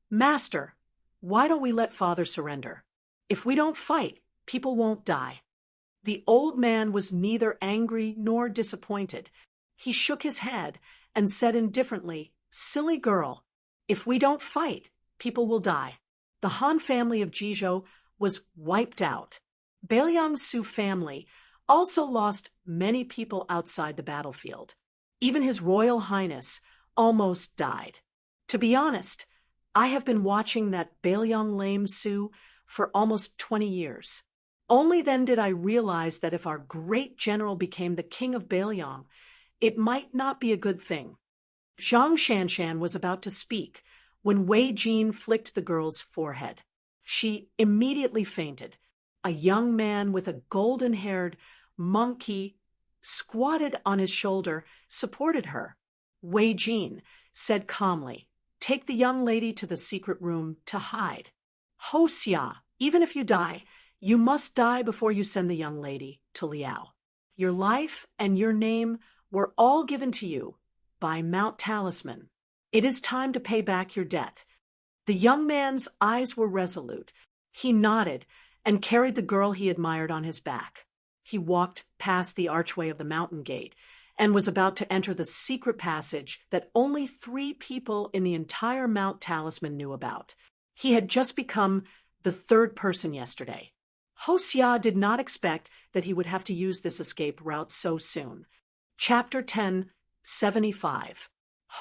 "Master, why don't we let father surrender? If we don't fight, people won't die." The old man was neither angry nor disappointed. He shook his head and said indifferently, "Silly girl, if we don't fight, people will die." The Han family of Jizhou was wiped out. Bailiang Su family also lost many people outside the battlefield. Even His Royal Highness almost died. To be honest, I have been watching that Bailiang Lame Su for almost 20 years. Only then did I realize that if our great general became the king of Bailiang, it might not be a good thing. Zhang Shanshan was about to speak when Wei Jin flicked the girl's forehead. She immediately fainted. A young man with a golden-haired monkey squatted on his shoulder, supported her. Wei Jin said calmly, "Take the young lady to the secret room to hide. Ho Xia, even if you die, you must die before you send the young lady to Liao. Your life and your name were all given to you by Mount Talisman. It is time to pay back your debt." The young man's eyes were resolute. He nodded and carried the girl he admired on his back. He walked past the archway of the mountain gate and was about to enter the secret passage that only 3 people in the entire Mount Talisman knew about. He had just become the 3rd person yesterday. Ho Xia did not expect that he would have to use this escape route so soon. Chapter 10, 75.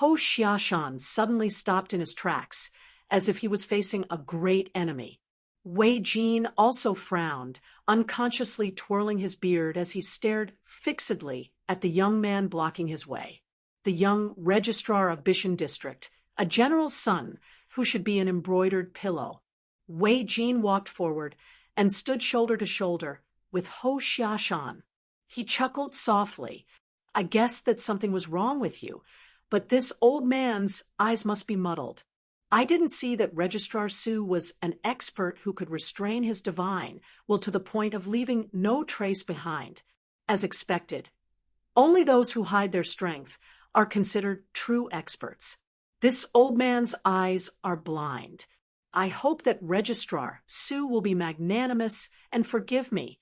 Ho Xiashan suddenly stopped in his tracks, as if he was facing a great enemy. Wei Jin also frowned, unconsciously twirling his beard as he stared fixedly at the young man blocking his way. The young registrar of Bishan district, a general's son who should be an embroidered pillow. Wei Jin walked forward and stood shoulder to shoulder with Ho Xiashan. He chuckled softly. "I guessed that something was wrong with you, but this old man's eyes must be muddled. I didn't see that Registrar Su was an expert who could restrain his divine, well, to the point of leaving no trace behind. As expected, only those who hide their strength are considered true experts. This old man's eyes are blind. I hope that Registrar Su will be magnanimous and forgive me."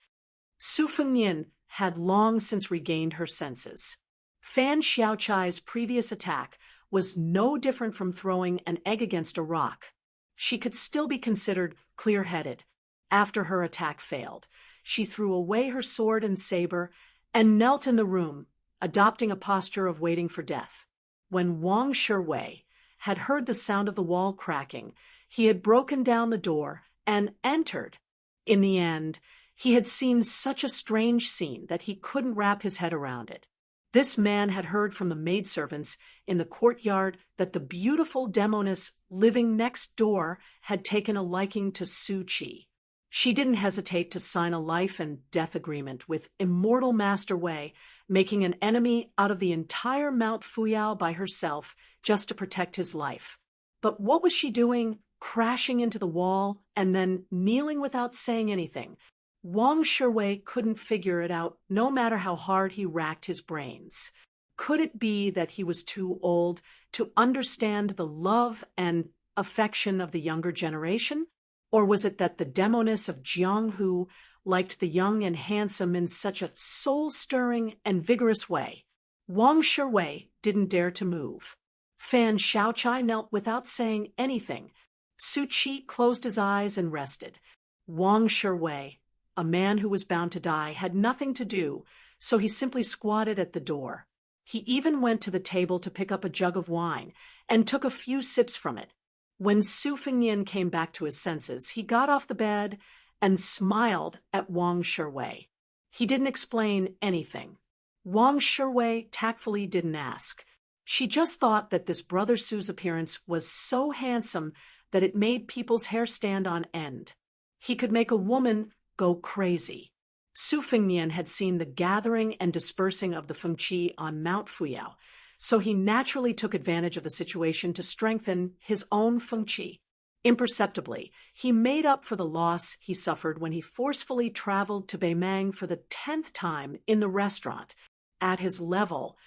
Su Fengnian had long since regained her senses. Fan Xiaochai's previous attack was no different from throwing an egg against a rock. She could still be considered clear-headed. After her attack failed, she threw away her sword and saber and knelt in the room, adopting a posture of waiting for death. When Wang Shiwei had heard the sound of the wall cracking, he had broken down the door and entered. In the end, he had seen such a strange scene that he couldn't wrap his head around it. This man had heard from the maidservants in the courtyard that the beautiful demoness living next door had taken a liking to Su Qi. She didn't hesitate to sign a life and death agreement with immortal Master Wei making an enemy out of the entire Mount Fuyao by herself just to protect his life. But what was she doing, crashing into the wall and then kneeling without saying anything? Wang Shiwei couldn't figure it out, no matter how hard he racked his brains. Could it be that he was too old to understand the love and affection of the younger generation? Or was it that the demoness of Jianghu liked the young and handsome in such a soul-stirring and vigorous way? Wang Shiwei didn't dare to move. Fan Xiaochai knelt without saying anything. Su Qi closed his eyes and rested. Wang Shiwei, a man who was bound to die, had nothing to do, so he simply squatted at the door. He even went to the table to pick up a jug of wine and took a few sips from it. When Su Fengnian came back to his senses, he got off the bed and smiled at Wang Shiwei. He didn't explain anything. Wang Shiwei tactfully didn't ask. She just thought that this Brother Su's appearance was so handsome that it made people's hair stand on end. He could make a woman go crazy. Su Fengnian had seen the gathering and dispersing of the Fengqi on Mount Fuyao, so he naturally took advantage of the situation to strengthen his own Fengqi. Imperceptibly, he made up for the loss he suffered when he forcefully traveled to Beimang for the 10th time in the restaurant. At his level,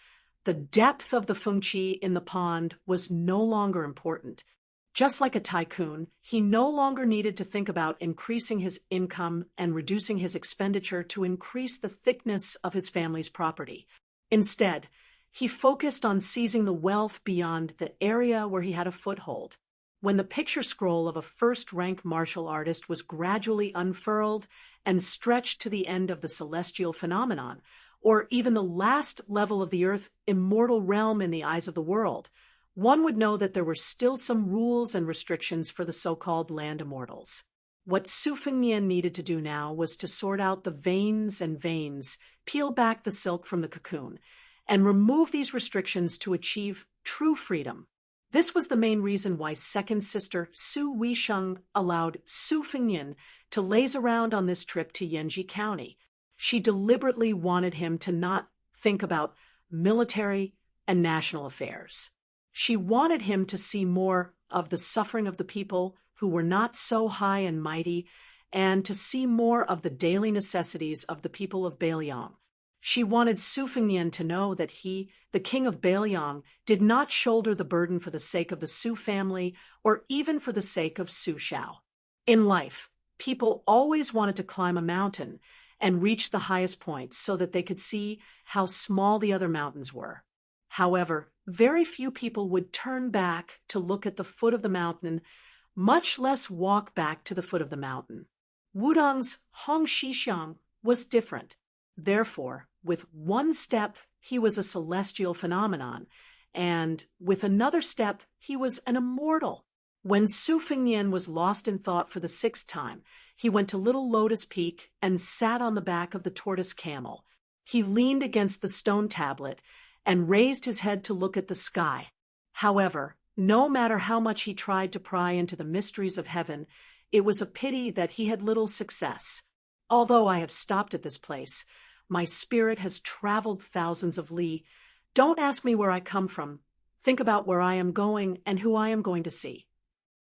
the depth of the Fengqi in the pond was no longer important. Just like a tycoon, he no longer needed to think about increasing his income and reducing his expenditure to increase the thickness of his family's property. Instead, he focused on seizing the wealth beyond the area where he had a foothold. When the picture scroll of a first-rank martial artist was gradually unfurled and stretched to the end of the celestial phenomenon, or even the last level of the Earth's immortal realm in the eyes of the world, one would know that there were still some rules and restrictions for the so-called land immortals. What Su Fengnian needed to do now was to sort out the veins and veins, peel back the silk from the cocoon, and remove these restrictions to achieve true freedom. This was the main reason why second sister Su Weisheng allowed Su Fengnian to laze around on this trip to Yanji County. She deliberately wanted him to not think about military and national affairs. She wanted him to see more of the suffering of the people who were not so high and mighty, and to see more of the daily necessities of the people of Beiliang. She wanted Su Fengnian to know that he, the king of Beiliang, did not shoulder the burden for the sake of the Su family or even for the sake of Su Shao. In life, people always wanted to climb a mountain and reach the highest point so that they could see how small the other mountains were. However, very few people would turn back to look at the foot of the mountain, much less walk back to the foot of the mountain. Wudong's Hong Shixiang was different. Therefore, with one step, he was a celestial phenomenon, and with another step, he was an immortal. When Su Fengnian was lost in thought for the 6th time, he went to Little Lotus Peak and sat on the back of the tortoise camel. He leaned against the stone tablet and raised his head to look at the sky. However, no matter how much he tried to pry into the mysteries of heaven, it was a pity that he had little success. Although I have stopped at this place, my spirit has traveled thousands of li. Don't ask me where I come from. Think about where I am going and who I am going to see.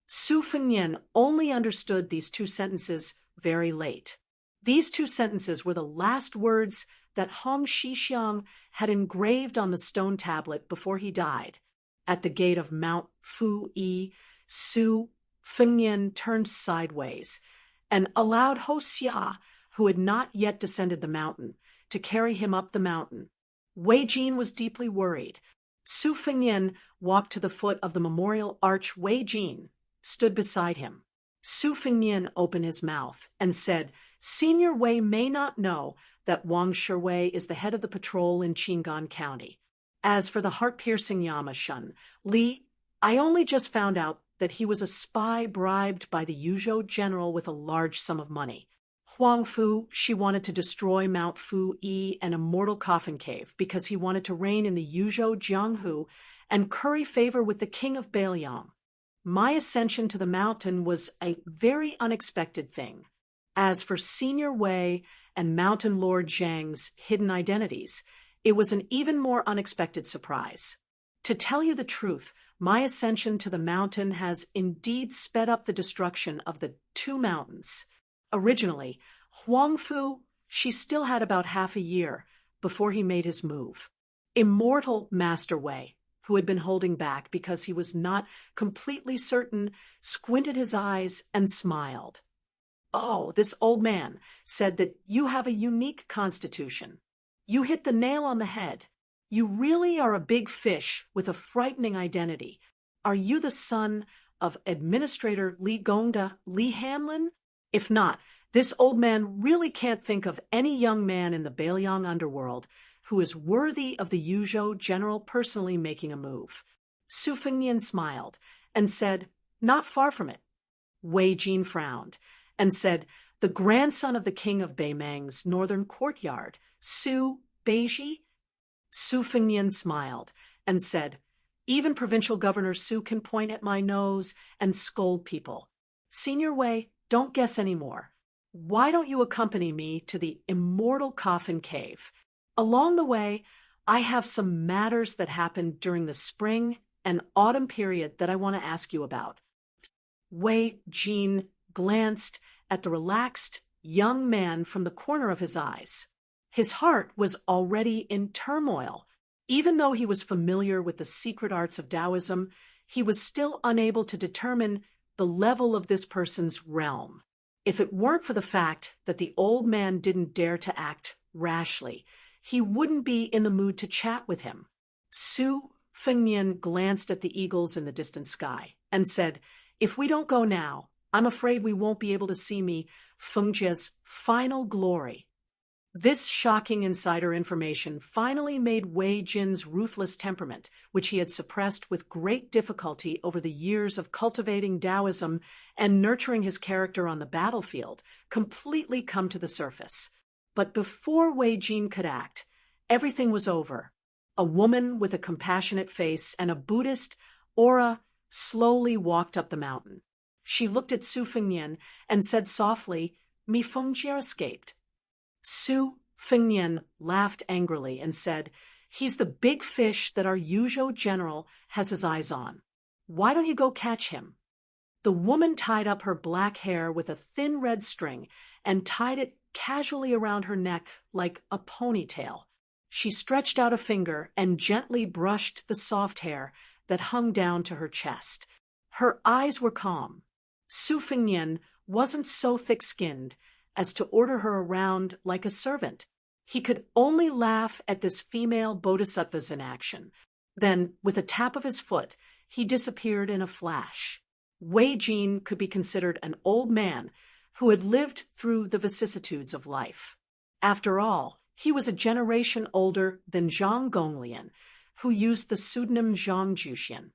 Su Fengnian only understood these 2 sentences very late. These 2 sentences were the last words that Hong Shixiang had engraved on the stone tablet before he died. At the gate of Mount Fu-yi, Su Fengnian turned sideways and allowed Ho Xia, who had not yet descended the mountain, to carry him up the mountain. Wei Jin was deeply worried. Su Fengnian walked to the foot of the memorial arch. Wei Jin stood beside him. Su Fengnian opened his mouth and said, "Senior Wei may not know that Wang Shiwei is the head of the patrol in Qingan County. As for the heart-piercing Yama Shun Li, I only just found out that he was a spy bribed by the Yuzhou general with a large sum of money. Huang Fu, she wanted to destroy Mount Fu-yi, an immortal coffin cave, because he wanted to reign in the Yuzhou Jianghu and curry favor with the king of Beiliang. My ascension to the mountain was a very unexpected thing. As for Senior Wei and Mountain Lord Zhang's hidden identities, it was an even more unexpected surprise. To tell you the truth, my ascension to the mountain has indeed sped up the destruction of the two mountains. Originally, Huangfu, she still had about half a year before he made his move. Immortal Master Wei, who had been holding back because he was not completely certain, squinted his eyes and smiled. "Oh, this old man said that you have a unique constitution. You hit the nail on the head. You really are a big fish with a frightening identity. Are you the son of Administrator Li Gongda Li Hanlin? If not, this old man really can't think of any young man in the Bailiang underworld who is worthy of the Yuzhou general personally making a move." Su Fengnian smiled and said, "Not far from it." Wei Jin frowned and said, "The grandson of the king of Beimang's northern courtyard, Su Beiji?" Su Fengnian smiled and said, "Even Provincial Governor Su can point at my nose and scold people. Senior Wei, don't guess any more. Why don't you accompany me to the Immortal Coffin Cave? Along the way, I have some matters that happened during the spring and autumn period that I want to ask you about." Wei Jin glanced at the relaxed young man from the corner of his eyes. His heart was already in turmoil. Even though he was familiar with the secret arts of Taoism, he was still unable to determine the level of this person's realm. If it weren't for the fact that the old man didn't dare to act rashly, he wouldn't be in the mood to chat with him. Su Fengnian glanced at the eagles in the distant sky and said, "If we don't go now, I'm afraid we won't be able to see Mi Fengjia's final glory." This shocking insider information finally made Wei Jin's ruthless temperament, which he had suppressed with great difficulty over the years of cultivating Taoism and nurturing his character on the battlefield, completely come to the surface. But before Wei Jin could act, everything was over. A woman with a compassionate face and a Buddhist aura slowly walked up the mountain. She looked at Su Fengnian and said softly, "Mi Fengjie escaped." Su Fengnian laughed angrily and said, "He's the big fish that our Yuzhou general has his eyes on. Why don't you go catch him?" The woman tied up her black hair with a thin red string and tied it casually around her neck like a ponytail. She stretched out a finger and gently brushed the soft hair that hung down to her chest. Her eyes were calm. Su Fengnian wasn't so thick-skinned as to order her around like a servant. He could only laugh at this female bodhisattva's inaction. Then, with a tap of his foot, he disappeared in a flash. Wei Jin could be considered an old man who had lived through the vicissitudes of life. After all, he was a generation older than Zhang Gonglian, who used the pseudonym Zhang Juxian.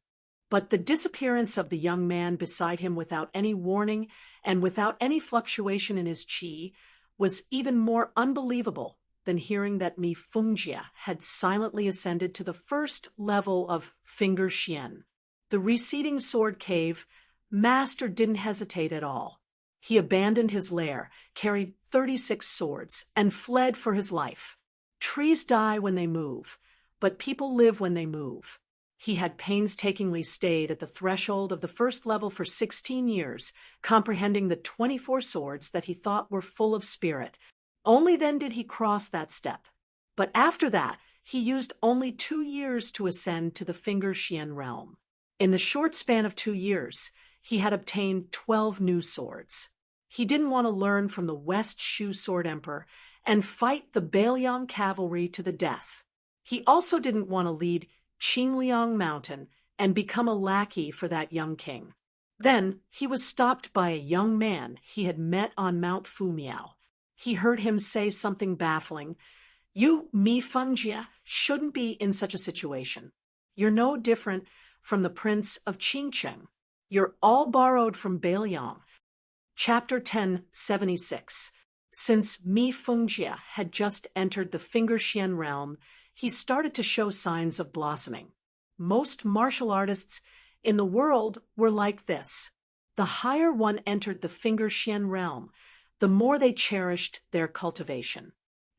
But the disappearance of the young man beside him without any warning and without any fluctuation in his qi was even more unbelievable than hearing that Mi Fengjie had silently ascended to the first level of Finger Xian. The receding sword cave, Master didn't hesitate at all. He abandoned his lair, carried 36 swords, and fled for his life. Trees die when they move, but people live when they move. He had painstakingly stayed at the threshold of the first level for 16 years, comprehending the 24 swords that he thought were full of spirit. Only then did he cross that step. But after that, he used only 2 years to ascend to the Finger Xian realm. In the short span of 2 years, he had obtained 12 new swords. He didn't want to learn from the West Shu Sword Emperor and fight the Bailiang cavalry to the death. He also didn't want to lead Qingliang Mountain and become a lackey for that young king. Then he was stopped by a young man he had met on Mount Fumiao. He heard him say something baffling. "You, Mi Fengjie, shouldn't be in such a situation. You're no different from the Prince of Qingcheng. You're all borrowed from Bailiang." Chapter 1076. Since Mi Fengjie had just entered the Finger Xian realm, he started to show signs of blossoming. Most martial artists in the world were like this. The higher one entered the Finger Xian realm, the more they cherished their cultivation.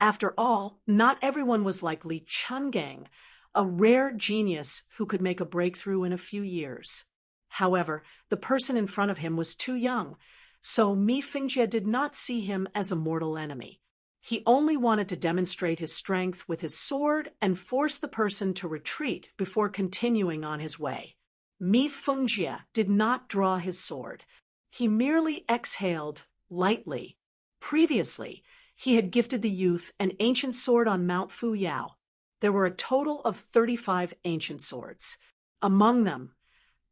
After all, not everyone was like Li Chungang, a rare genius who could make a breakthrough in a few years. However, the person in front of him was too young, so Mi Fengjie did not see him as a mortal enemy. He only wanted to demonstrate his strength with his sword and force the person to retreat before continuing on his way. Mi Fengjie did not draw his sword. He merely exhaled lightly. Previously, he had gifted the youth an ancient sword on Mount Fuyao. There were a total of 35 ancient swords. Among them,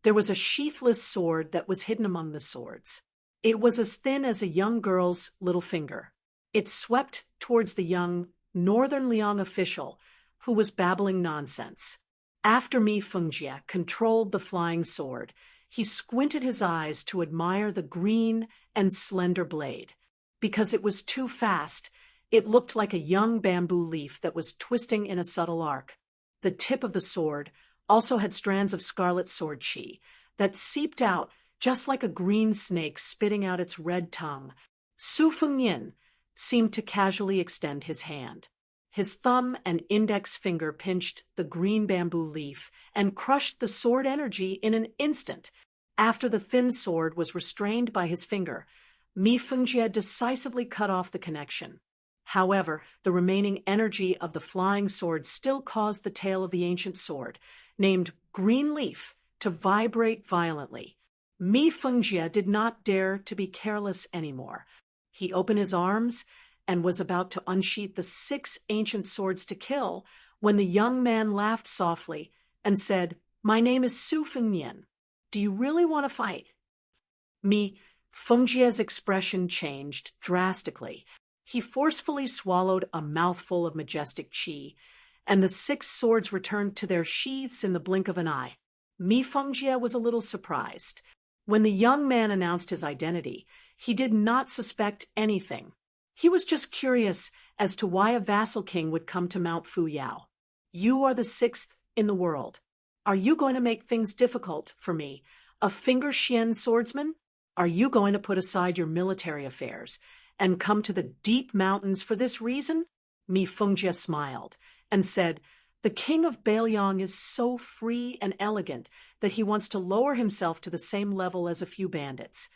there was a sheathless sword that was hidden among the swords. It was as thin as a young girl's little finger. It swept towards the young Northern Liang official, who was babbling nonsense. After Mi Fengjie controlled the flying sword, he squinted his eyes to admire the green and slender blade. Because it was too fast, it looked like a young bamboo leaf that was twisting in a subtle arc. The tip of the sword also had strands of scarlet sword chi that seeped out just like a green snake spitting out its red tongue. Su Fengyin seemed to casually extend his hand. His thumb and index finger pinched the green bamboo leaf and crushed the sword energy in an instant. After the thin sword was restrained by his finger, Mi Fengjie decisively cut off the connection. However, the remaining energy of the flying sword still caused the tail of the ancient sword, named Green Leaf, to vibrate violently. Mi Fengjie did not dare to be careless anymore. He opened his arms and was about to unsheath the 6 ancient swords to kill when the young man laughed softly and said, "My name is Su Fengyin. Do you really want to fight?" Mi Fengjie's expression changed drastically. He forcefully swallowed a mouthful of majestic qi, and the 6 swords returned to their sheaths in the blink of an eye. Mi Fengjie was a little surprised. When the young man announced his identity, he did not suspect anything. He was just curious as to why a vassal king would come to Mount Fuyao. "You are the 6th in the world. Are you going to make things difficult for me, a finger Xian swordsman? Are you going to put aside your military affairs and come to the deep mountains for this reason?" Mi Fengjie smiled and said, "The king of Bailiang is so free and elegant that he wants to lower himself to the same level as a few bandits."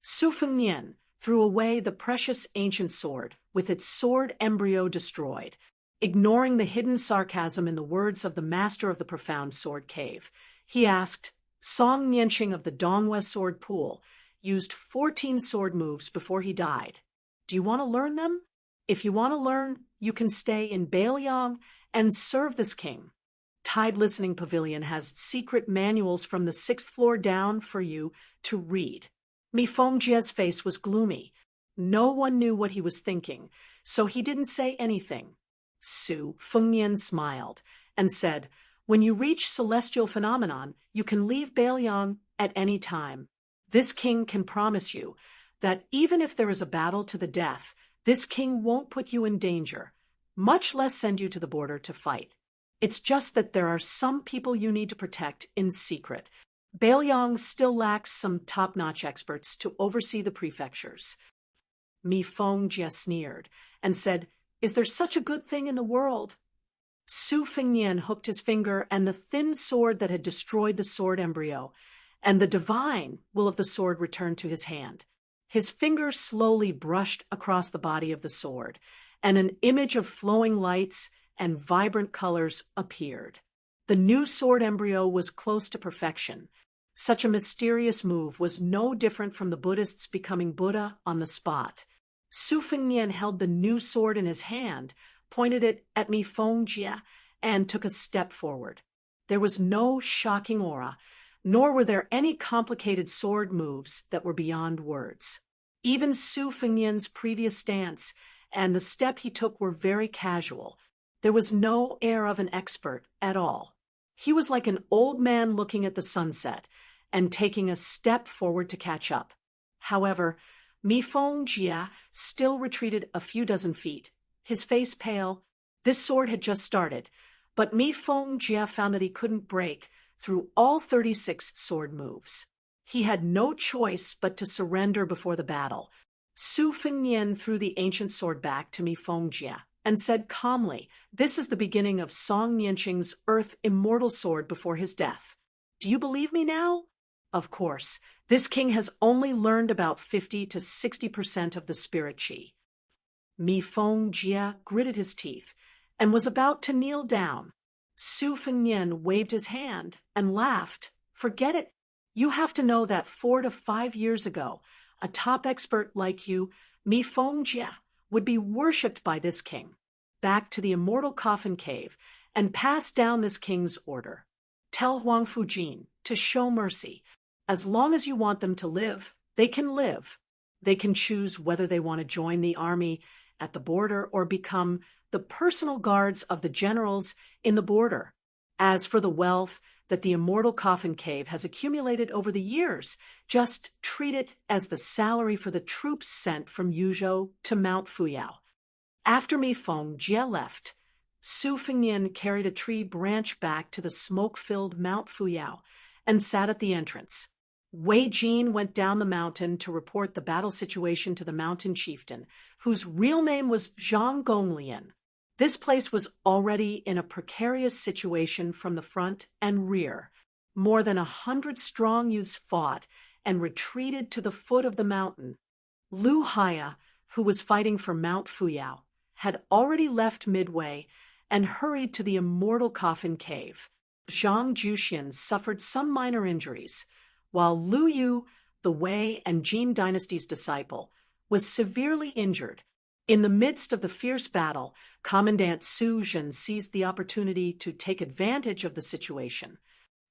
Su Fengyin threw away the precious ancient sword, with its sword embryo destroyed. Ignoring the hidden sarcasm in the words of the master of the profound sword cave, he asked, "Song Nianqing of the Dongwei sword pool used 14 sword moves before he died. Do you want to learn them? If you want to learn, you can stay in Bailiang and serve this king. Tide Listening Pavilion has secret manuals from the 6th floor down for you to read." Mi Fengjie's face was gloomy. No one knew what he was thinking, so he didn't say anything. Su Fengyin smiled and said, "When you reach Celestial Phenomenon, you can leave Bailiang at any time. This king can promise you that even if there is a battle to the death, this king won't put you in danger, much less send you to the border to fight. It's just that there are some people you need to protect in secret. Bailiang still lacks some top-notch experts to oversee the prefectures." Mi Fengjie sneered and said, "Is there such a good thing in the world?" Su Fengyin hooked his finger and the thin sword that had destroyed the sword embryo, and the divine will of the sword returned to his hand. His finger slowly brushed across the body of the sword, and an image of flowing lights and vibrant colors appeared. The new sword embryo was close to perfection. Such a mysterious move was no different from the Buddhists becoming Buddha on the spot. Su Fengyin held the new sword in his hand, pointed it at Mi Fengjie, and took a step forward. There was no shocking aura, nor were there any complicated sword moves that were beyond words. Even Su Fengyin's previous stance and the step he took were very casual. There was no air of an expert at all. He was like an old man looking at the sunset and taking a step forward to catch up. However, Mi Fengjie still retreated a few dozen feet, his face pale. This sword had just started, but Mi Fengjie found that he couldn't break through all 36 sword moves. He had no choice but to surrender before the battle. Su Fengyin threw the ancient sword back to Mi Fengjie and said calmly, "This is the beginning of Song Nianqing's Earth Immortal Sword before his death. Do you believe me now?" Of course, this king has only learned about 50 to 60% of the spirit qi. Mi Feng Jie gritted his teeth and was about to kneel down. Su Fengnian waved his hand and laughed. "Forget it. You have to know that 4 to 5 years ago, a top expert like you, Mi Feng Jie, would be worshipped by this king. Back to the immortal coffin cave and pass down this king's order. Tell Huang Fujin to show mercy. As long as you want them to live, they can live. They can choose whether they want to join the army at the border or become the personal guards of the generals in the border. As for the wealth that the immortal coffin cave has accumulated over the years, just treat it as the salary for the troops sent from Yuzhou to Mount Fuyao." After Mi Feng Jie left, Su Fengnian carried a tree branch back to the smoke-filled Mount Fuyao and sat at the entrance. Wei Jin went down the mountain to report the battle situation to the mountain chieftain, whose real name was Zhang Gonglian. This place was already in a precarious situation from the front and rear. More than 100 strong youths fought and retreated to the foot of the mountain. Lu Haya, who was fighting for Mount Fuyao, had already left midway and hurried to the immortal coffin cave. Zhang Juxian suffered some minor injuries, while Lu Yu, the Wei and Jin dynasty's disciple, was severely injured. In the midst of the fierce battle, Commandant Su Zhen seized the opportunity to take advantage of the situation.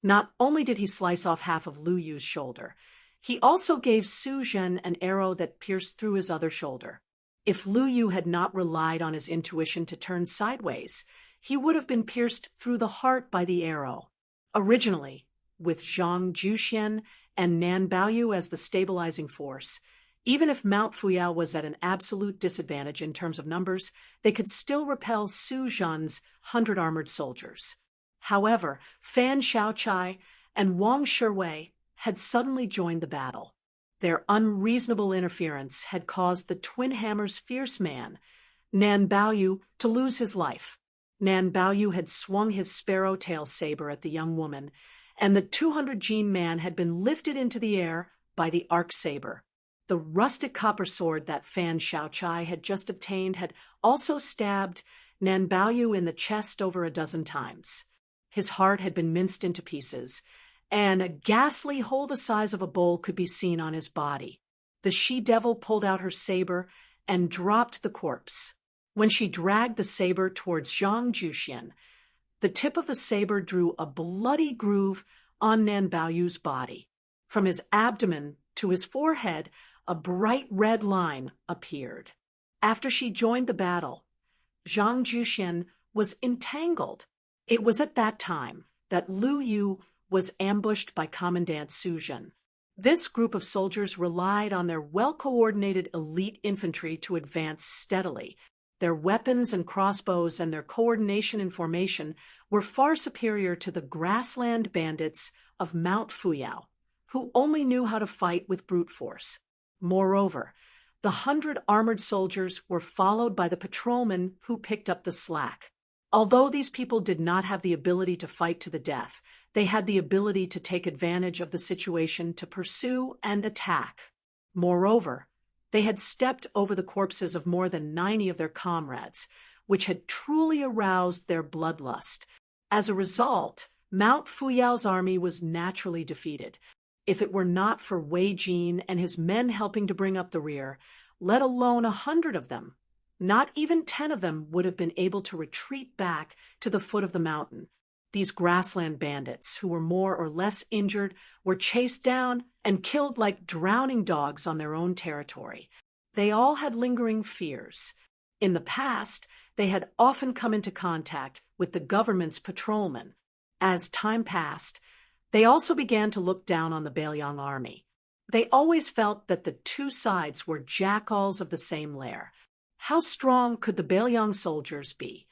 Not only did he slice off half of Lu Yu's shoulder, he also gave Su Zhen an arrow that pierced through his other shoulder. If Lu Yu had not relied on his intuition to turn sideways, he would have been pierced through the heart by the arrow. Originally, with Zhang Juxian and Nan Baoyu as the stabilizing force, even if Mount Fuyao was at an absolute disadvantage in terms of numbers, they could still repel Su Zhen's 100 armored soldiers. However, Fan Xiaochai and Wang Shiwei had suddenly joined the battle. Their unreasonable interference had caused the Twin Hammer's fierce man, Nan Baoyu, to lose his life. Nan Baoyu had swung his sparrow-tail saber at the young woman, and the 200-gene man had been lifted into the air by the arc saber. The rustic copper sword that Fan Xiaochai had just obtained had also stabbed Nan Baoyu in the chest over a dozen times. His heart had been minced into pieces, and a ghastly hole the size of a bowl could be seen on his body. The she-devil pulled out her saber and dropped the corpse. When she dragged the saber towards Zhang Juxian, the tip of the saber drew a bloody groove on Nan Baoyu's body. From his abdomen to his forehead, a bright red line appeared. After she joined the battle, Zhang Juxian was entangled. It was at that time that Lu Yu was ambushed by Commandant Su Zhen. This group of soldiers relied on their well-coordinated elite infantry to advance steadily. Their weapons and crossbows and their coordination in formation were far superior to the grassland bandits of Mount Fuyao, who only knew how to fight with brute force. Moreover, the 100 armored soldiers were followed by the patrolmen who picked up the slack. Although these people did not have the ability to fight to the death, they had the ability to take advantage of the situation to pursue and attack. Moreover, they had stepped over the corpses of more than 90 of their comrades, which had truly aroused their bloodlust. As a result, Mount Fuyao's army was naturally defeated. If it were not for Wei Jin and his men helping to bring up the rear, let alone 100 of them, not even 10 of them would have been able to retreat back to the foot of the mountain. These grassland bandits, who were more or less injured, were chased down and killed like drowning dogs on their own territory. They all had lingering fears. In the past, they had often come into contact with the government's patrolmen. As time passed, they also began to look down on the Bailiang army. They always felt that the two sides were jackals of the same lair. How strong could the Bailiang soldiers be?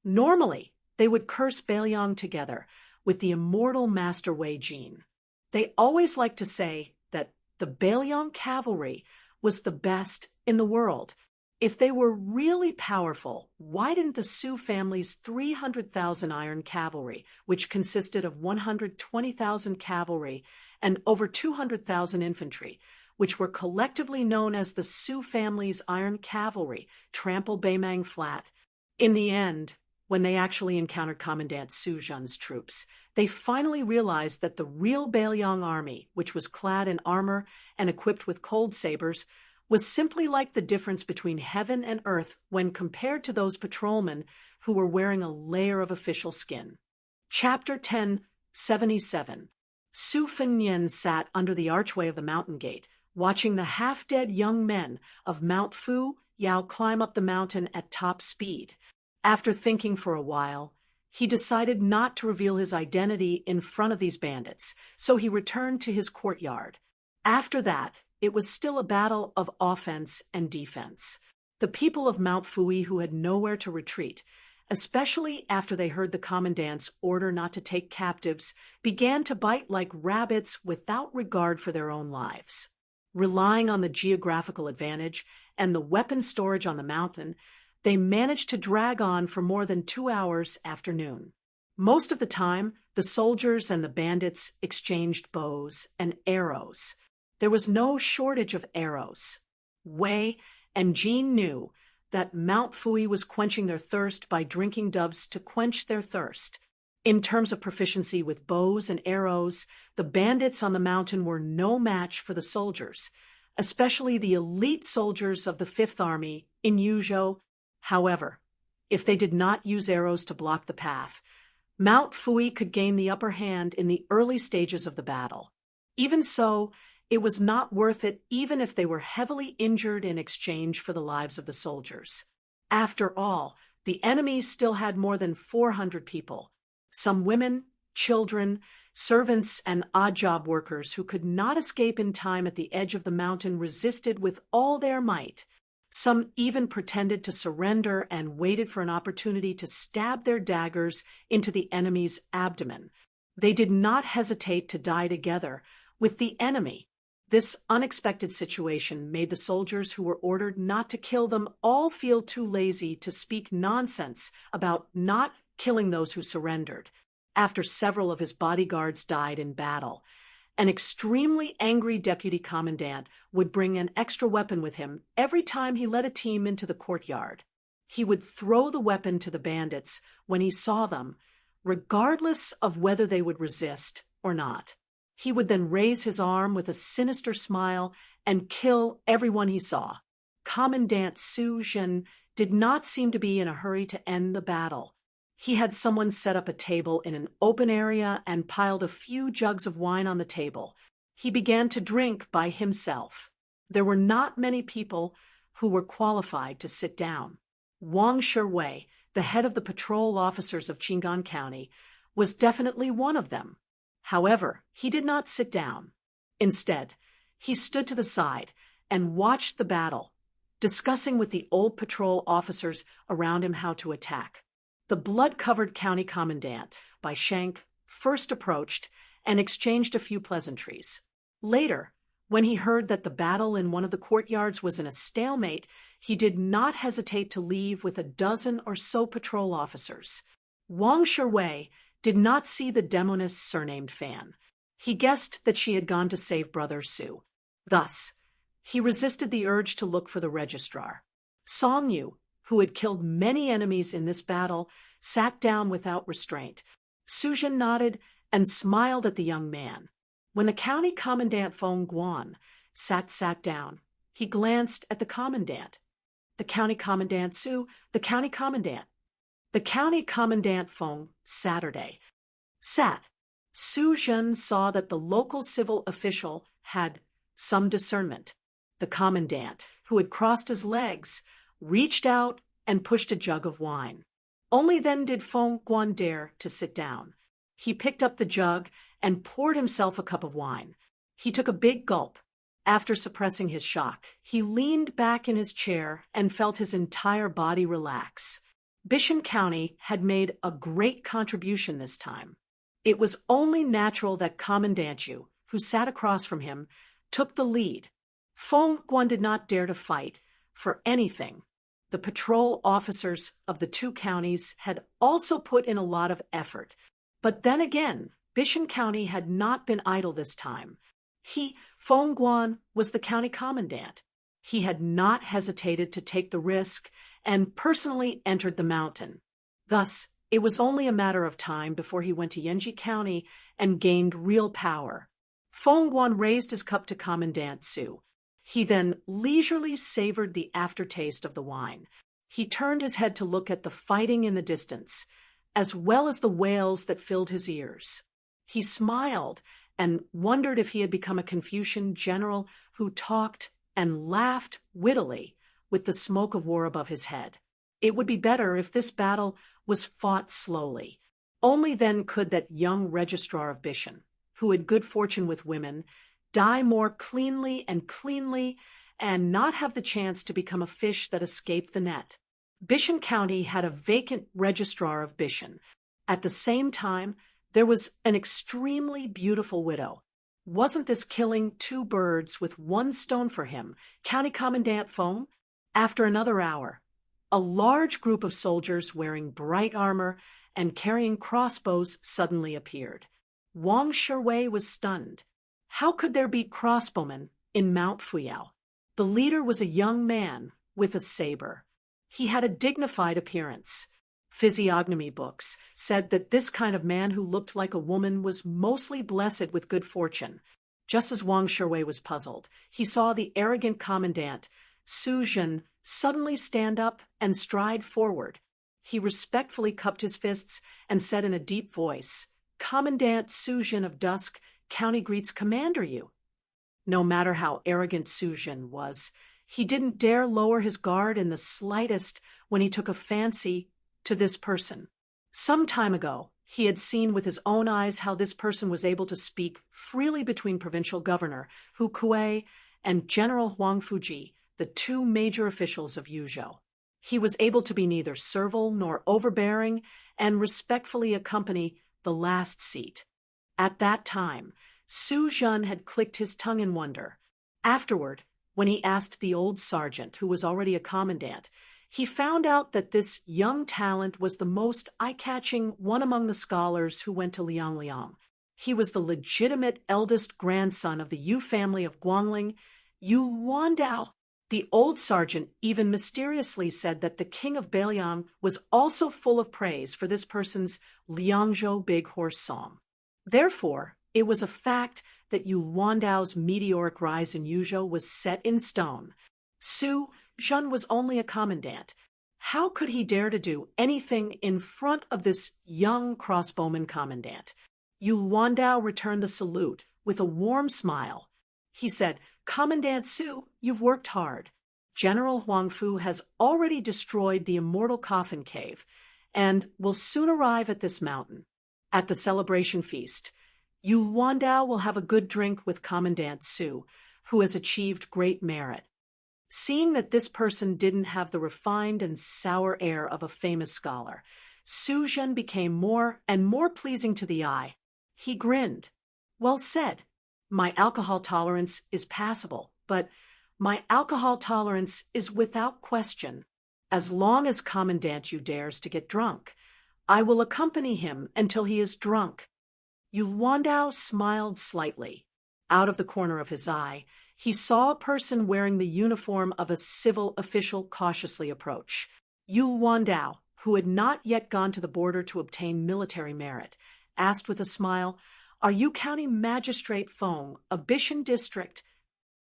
Normally, they would curse Bailiang together with the immortal Master Wei Jin. They always liked to say that the Bailiang cavalry was the best in the world. If they were really powerful, why didn't the Sioux family's 300,000 iron cavalry, which consisted of 120,000 cavalry and over 200,000 infantry, which were collectively known as the Sioux family's iron cavalry, trample Baimang Flat? In the end, when they actually encountered Commandant Su Jun's troops, they finally realized that the real Bailiang army, which was clad in armor and equipped with cold sabers, was simply like the difference between heaven and earth when compared to those patrolmen who were wearing a layer of official skin. Chapter 1077. Su Fengnian sat under the archway of the mountain gate, watching the half-dead young men of Mount Fu Yao climb up the mountain at top speed. After thinking for a while, he decided not to reveal his identity in front of these bandits, so he returned to his courtyard. After that, it was still a battle of offense and defense. The people of Mount Fui, who had nowhere to retreat, especially after they heard the commandant's order not to take captives, began to bite like rabbits without regard for their own lives. Relying on the geographical advantage and the weapon storage on the mountain, they managed to drag on for more than 2 hours after noon. Most of the time, the soldiers and the bandits exchanged bows and arrows. There was no shortage of arrows. Wei and Jean knew that Mount Fui was quenching their thirst by drinking doves to quench their thirst. In terms of proficiency with bows and arrows, the bandits on the mountain were no match for the soldiers, especially the elite soldiers of the Fifth Army in Yuzhou. However, if they did not use arrows to block the path, Mount Fui could gain the upper hand in the early stages of the battle. Even so, it was not worth it even if they were heavily injured in exchange for the lives of the soldiers. After all, the enemy still had more than 400 people, some women, children, servants, and odd-job workers who could not escape in time at the edge of the mountain resisted with all their might. Some even pretended to surrender and waited for an opportunity to stab their daggers into the enemy's abdomen. They did not hesitate to die together with the enemy. This unexpected situation made the soldiers who were ordered not to kill them all feel too lazy to speak nonsense about not killing those who surrendered. After several of his bodyguards died in battle, an extremely angry deputy commandant would bring an extra weapon with him every time he led a team into the courtyard. He would throw the weapon to the bandits when he saw them, regardless of whether they would resist or not. He would then raise his arm with a sinister smile and kill everyone he saw. Commandant Su Jin did not seem to be in a hurry to end the battle. He had someone set up a table in an open area and piled a few jugs of wine on the table. He began to drink by himself. There were not many people who were qualified to sit down. Wang Shiwei, the head of the patrol officers of Qingan County, was definitely one of them. However, he did not sit down. Instead, he stood to the side and watched the battle, discussing with the old patrol officers around him how to attack. The blood-covered county commandant, Bai Shank, first approached and exchanged a few pleasantries. Later, when he heard that the battle in one of the courtyards was in a stalemate, he did not hesitate to leave with a dozen or so patrol officers. Wang Shiwei did not see the demoness surnamed Fan. He guessed that she had gone to save Brother Su. Thus, he resisted the urge to look for the registrar. Song Yu, who had killed many enemies in this battle, sat down without restraint. Su Jin nodded and smiled at the young man. When the county commandant Feng Guan sat down, he glanced at the commandant. The county commandant Su, the county commandant. The county commandant Feng, Saturday, sat. Su Jin saw that the local civil official had some discernment. The commandant, who had crossed his legs, reached out and pushed a jug of wine. Only then did Feng Guan dare to sit down. He picked up the jug and poured himself a cup of wine. He took a big gulp. After suppressing his shock, he leaned back in his chair and felt his entire body relax. Bishan County had made a great contribution this time. It was only natural that Commandant Yu, who sat across from him, took the lead. Feng Guan did not dare to fight, for anything. The patrol officers of the two counties had also put in a lot of effort. But then again, Bishan County had not been idle this time. Feng Guan, was the county commandant. He had not hesitated to take the risk and personally entered the mountain. Thus, it was only a matter of time before he went to Yenji County and gained real power. Feng Guan raised his cup to Commandant Su. He then leisurely savored the aftertaste of the wine. He turned his head to look at the fighting in the distance, as well as the wails that filled his ears. He smiled and wondered if he had become a Confucian general who talked and laughed wittily with the smoke of war above his head. It would be better if this battle was fought slowly. Only then could that young registrar of Bishan, who had good fortune with women, die more cleanly and not have the chance to become a fish that escaped the net. Bishan County had a vacant registrar of Bishan. At the same time, there was an extremely beautiful widow. Wasn't this killing two birds with one stone for him, County Commandant Feng? After another hour, a large group of soldiers wearing bright armor and carrying crossbows suddenly appeared. Wang Shiwei was stunned. How could there be crossbowmen in Mount Fuyao? The leader was a young man with a saber. He had a dignified appearance. Physiognomy books said that this kind of man who looked like a woman was mostly blessed with good fortune. Just as Wang Shiwei was puzzled, he saw the arrogant commandant, Su Zhen, suddenly stand up and stride forward. He respectfully cupped his fists and said in a deep voice, "Commandant Su Zhen of Dusk County greets Commander you." No matter how arrogant Su Zhen was, he didn't dare lower his guard in the slightest when he took a fancy to this person. Some time ago, he had seen with his own eyes how this person was able to speak freely between Provincial Governor Hu Kuei and General Huang Fuji, the two major officials of Yuzhou. He was able to be neither servile nor overbearing and respectfully accompany the last seat. At that time, Su Zhen had clicked his tongue in wonder. Afterward, when he asked the old sergeant, who was already a commandant, he found out that this young talent was the most eye-catching one among the scholars who went to Liangliang. He was the legitimate eldest grandson of the Yu family of Guangling, Yu Wandao. The old sergeant even mysteriously said that the king of Beiliang was also full of praise for this person's Liangzhou Big Horse song. Therefore, it was a fact that Yu Wandao's meteoric rise in Yuzhou was set in stone. Su Zhen was only a commandant. How could he dare to do anything in front of this young crossbowman commandant? Yu Wandao returned the salute with a warm smile. He said, "Commandant Su, you've worked hard. General Huangfu has already destroyed the immortal coffin cave and will soon arrive at this mountain. At the celebration feast, Yu Wandao will have a good drink with Commandant Su, who has achieved great merit." Seeing that this person didn't have the refined and sour air of a famous scholar, Su Zhen became more and more pleasing to the eye. He grinned. "Well said. My alcohol tolerance is passable, but my alcohol tolerance is without question. As long as Commandant Yu dares to get drunk, I will accompany him until he is drunk." Yu Wandao smiled slightly. Out of the corner of his eye, he saw a person wearing the uniform of a civil official cautiously approach. Yu Wandao, who had not yet gone to the border to obtain military merit, asked with a smile, "Are you County Magistrate Feng of Bishan District?"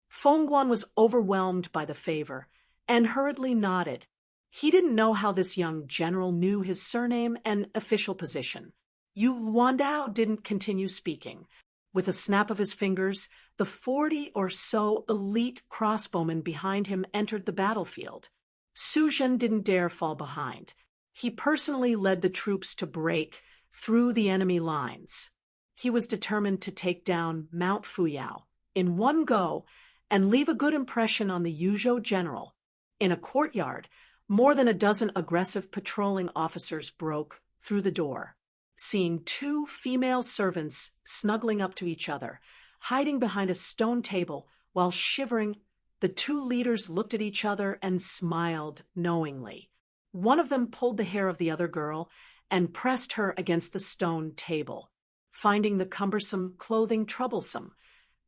Feng Guan was overwhelmed by the favor and hurriedly nodded. He didn't know how this young general knew his surname and official position. Yu Wandao didn't continue speaking. With a snap of his fingers, the 40 or so elite crossbowmen behind him entered the battlefield. Su Zhen didn't dare fall behind. He personally led the troops to break through the enemy lines. He was determined to take down Mount Fuyao in one go and leave a good impression on the Yuzhou general. In a courtyard, more than a dozen aggressive patrolling officers broke through the door. Seeing two female servants snuggling up to each other, hiding behind a stone table while shivering, The two leaders looked at each other and smiled knowingly. One of them pulled the hair of the other girl and pressed her against the stone table. Finding the cumbersome clothing troublesome,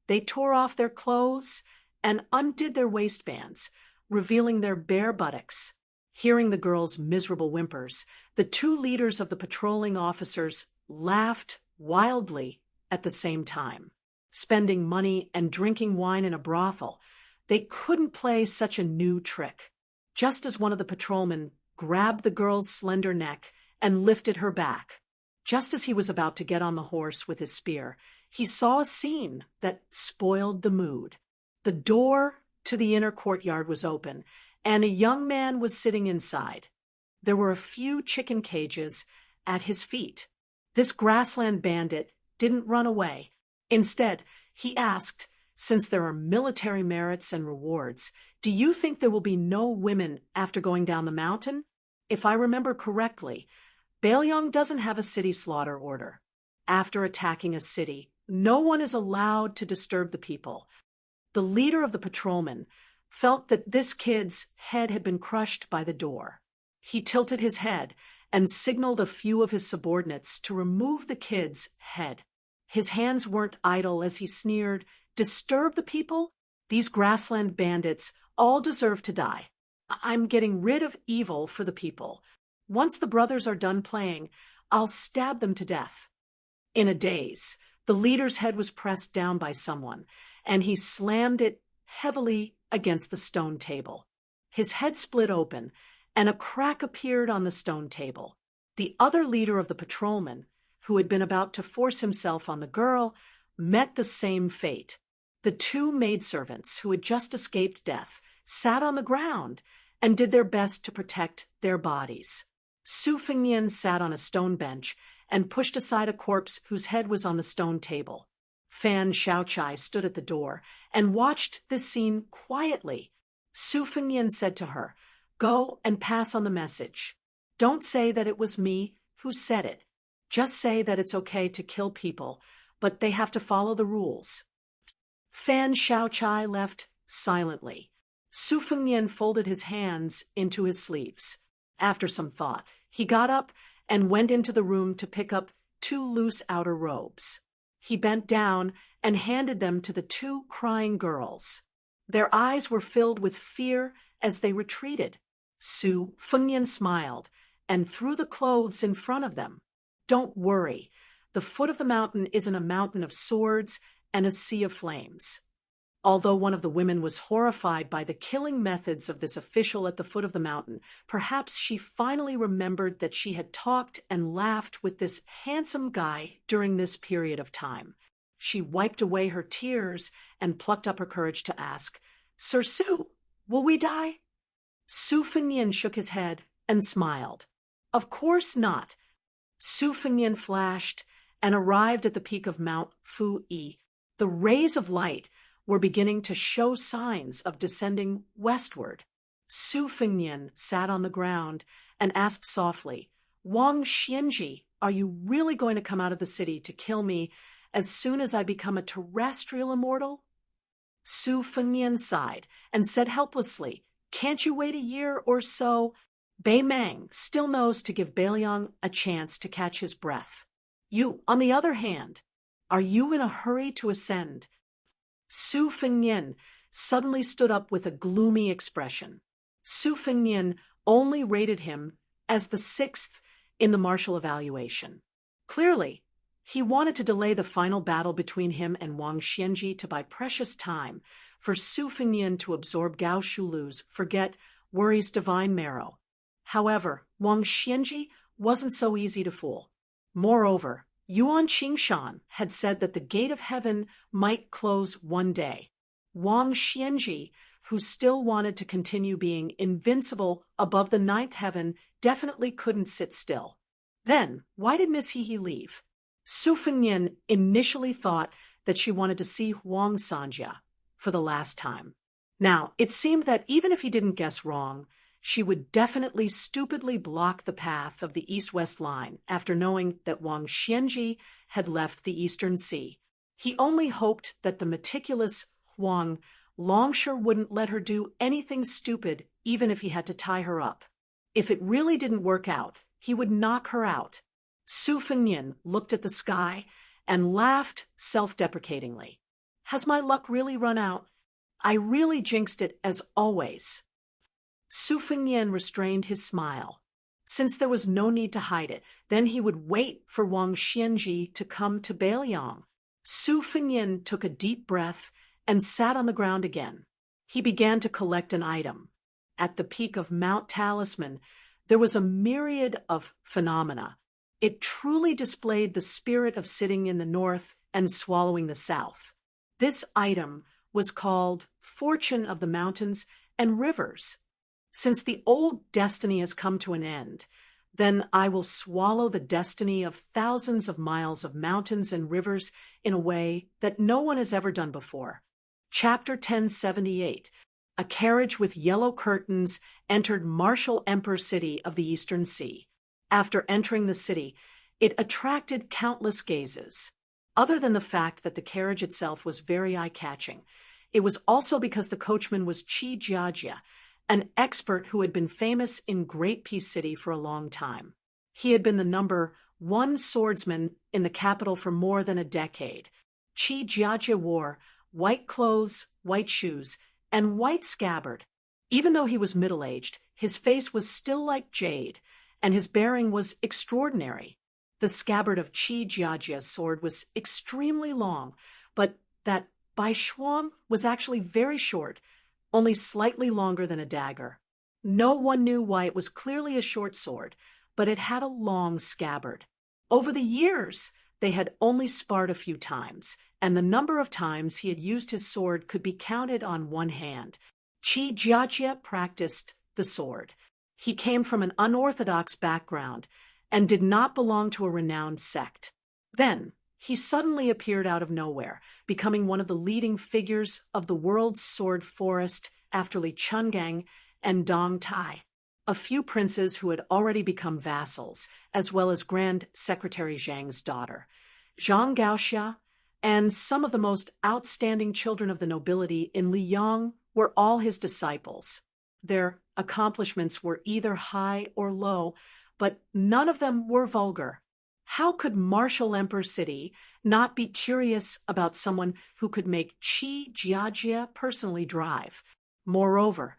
they tore off their clothes and undid their waistbands, revealing their bare buttocks. Hearing the girl's miserable whimpers, the two leaders of the patrolling officers laughed wildly at the same time. Spending money and drinking wine in a brothel, they couldn't play such a new trick. Just as one of the patrolmen grabbed the girl's slender neck and lifted her back, just as he was about to get on the horse with his spear, he saw a scene that spoiled the mood. The door to the inner courtyard was open, and a young man was sitting inside. There were a few chicken cages at his feet. This grassland bandit didn't run away. Instead, he asked, since there are military merits and rewards, do you think there will be no women after going down the mountain? If I remember correctly, Baelyong doesn't have a city slaughter order. After attacking a city, no one is allowed to disturb the people. The leader of the patrolmen felt that this kid's head had been crushed by the door. He tilted his head and signaled a few of his subordinates to remove the kid's head. His hands weren't idle as he sneered, "Disturb the people? These grassland bandits all deserve to die. I'm getting rid of evil for the people. Once the brothers are done playing, I'll stab them to death." In a daze, the leader's head was pressed down by someone, and he slammed it heavily against the stone table. His head split open, and a crack appeared on the stone table. The other leader of the patrolmen, who had been about to force himself on the girl, met the same fate. The two maidservants, who had just escaped death, sat on the ground and did their best to protect their bodies. Su Fengnian sat on a stone bench and pushed aside a corpse whose head was on the stone table. Fan Shaochai stood at the door and watched this scene quietly. Su Fengnian said to her, "Go and pass on the message. Don't say that it was me who said it. Just say that it's okay to kill people, but they have to follow the rules." Fan Shaochai left silently. Su Fengnian folded his hands into his sleeves. After some thought, he got up and went into the room to pick up 2 loose outer robes. He bent down and handed them to the 2 crying girls. Their eyes were filled with fear as they retreated. Su Fengnian smiled and threw the clothes in front of them. "Don't worry. The foot of the mountain isn't a mountain of swords and a sea of flames." Although one of the women was horrified by the killing methods of this official at the foot of the mountain, perhaps she finally remembered that she had talked and laughed with this handsome guy during this period of time. She wiped away her tears and plucked up her courage to ask, "Sir Su, will we die?" Su Fengnian shook his head and smiled. "Of course not." Su Fengnian flashed and arrived at the peak of Mount Fu Yi. The rays of light were beginning to show signs of descending westward. Su Fengnian sat on the ground and asked softly, "Wang Xianji, are you really going to come out of the city to kill me as soon as I become a terrestrial immortal?" Su Fengnian sighed and said helplessly, "Can't you wait a year or so?" Bei Mang still knows to give Baelyong a chance to catch his breath. You, on the other hand, are you in a hurry to ascend? Su Fengnian suddenly stood up with a gloomy expression. Su Fengnian only rated him as the 6th in the martial evaluation. Clearly, he wanted to delay the final battle between him and Wang Xianji to buy precious time for Su Fengnian to absorb Gao Shulu's forget worry's divine marrow. However, Wang Xianji wasn't so easy to fool. Moreover, Yuan Qingshan had said that the gate of heaven might close one day. Wang Xianji, who still wanted to continue being invincible above the 9th heaven, definitely couldn't sit still. Then, why did Miss Hehe leave? Su Fengnian initially thought that she wanted to see Huang Sanjia for the last time. Now, it seemed that even if he didn't guess wrong, she would definitely stupidly block the path of the east-west line after knowing that Wang Xianji had left the Eastern Sea. He only hoped that the meticulous Huang Longshore wouldn't let her do anything stupid, even if he had to tie her up. If it really didn't work out, he would knock her out. Su Fengnian looked at the sky and laughed self-deprecatingly. Has my luck really run out? I really jinxed it as always. Su Fengnian restrained his smile. Since there was no need to hide it, then he would wait for Wang Xianji to come to Beiliang. Su Fengnian took a deep breath and sat on the ground again. He began to collect an item. At the peak of Mount Talisman, there was a myriad of phenomena. It truly displayed the spirit of sitting in the north and swallowing the south. This item was called Fortune of the Mountains and Rivers. Since the old destiny has come to an end, then I will swallow the destiny of thousands of miles of mountains and rivers in a way that no one has ever done before. Chapter 1078. A carriage with yellow curtains entered Martial Emperor City of the Eastern Sea. After entering the city, it attracted countless gazes. Other than the fact that the carriage itself was very eye-catching, it was also because the coachman was Qi Jiajia, an expert who had been famous in Great Peace City for a long time. He had been the #1 swordsman in the capital for more than a decade. Qi Jiajia wore white clothes, white shoes, and white scabbard. Even though he was middle-aged, his face was still like jade, and his bearing was extraordinary. The scabbard of Qi Jiajia's sword was extremely long, but that baishuang was actually very short, only slightly longer than a dagger. No one knew why it was clearly a short sword, but it had a long scabbard. Over the years, they had only sparred a few times, and the number of times he had used his sword could be counted on one hand. Qi Jiajia practiced the sword. He came from an unorthodox background and did not belong to a renowned sect. Then, he suddenly appeared out of nowhere, becoming one of the leading figures of the world's sword forest after Li Chungang and Dong Tai, a few princes who had already become vassals, as well as Grand Secretary Zhang's daughter. Zhang Gaoxia and some of the most outstanding children of the nobility in Liyang were all his disciples. Their accomplishments were either high or low, but none of them were vulgar. How could Martial Emperor City not be curious about someone who could make Qi Jiajia personally drive? Moreover,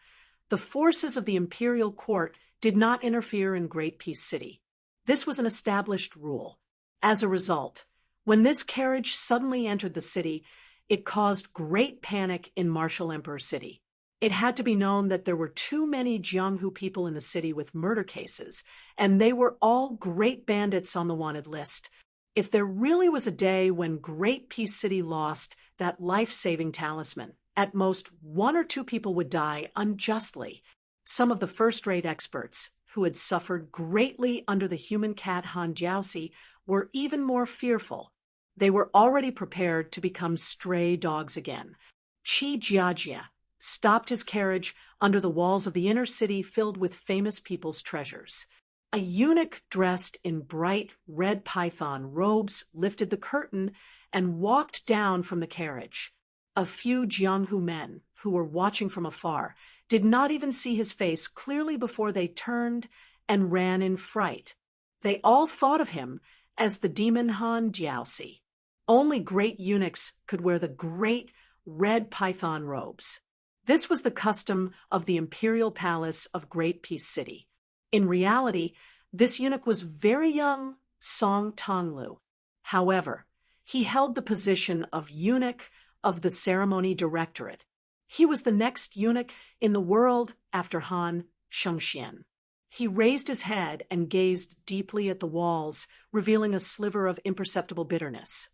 the forces of the imperial court did not interfere in Great Peace City. This was an established rule. As a result, when this carriage suddenly entered the city, it caused great panic in Martial Emperor City. It had to be known that there were too many Jianghu people in the city with murder cases, and they were all great bandits on the wanted list. If there really was a day when Great Peace City lost that life-saving talisman, at most 1 or 2 people would die unjustly. Some of the first-rate experts, who had suffered greatly under the human cat Han Jiaoxi, were even more fearful. They were already prepared to become stray dogs again. Qi Jiajia stopped his carriage under the walls of the inner city filled with famous people's treasures. A eunuch dressed in bright red python robes lifted the curtain and walked down from the carriage. A few Jianghu men, who were watching from afar, did not even see his face clearly before they turned and ran in fright. They all thought of him as the demon Han Jiaoxi. Only great eunuchs could wear the great red python robes. This was the custom of the imperial palace of Great Peace City. In reality, this eunuch was very young Song Tonglu. However, he held the position of eunuch of the ceremony directorate. He was the next eunuch in the world after Han Shengxian. He raised his head and gazed deeply at the walls, revealing a sliver of imperceptible bitterness.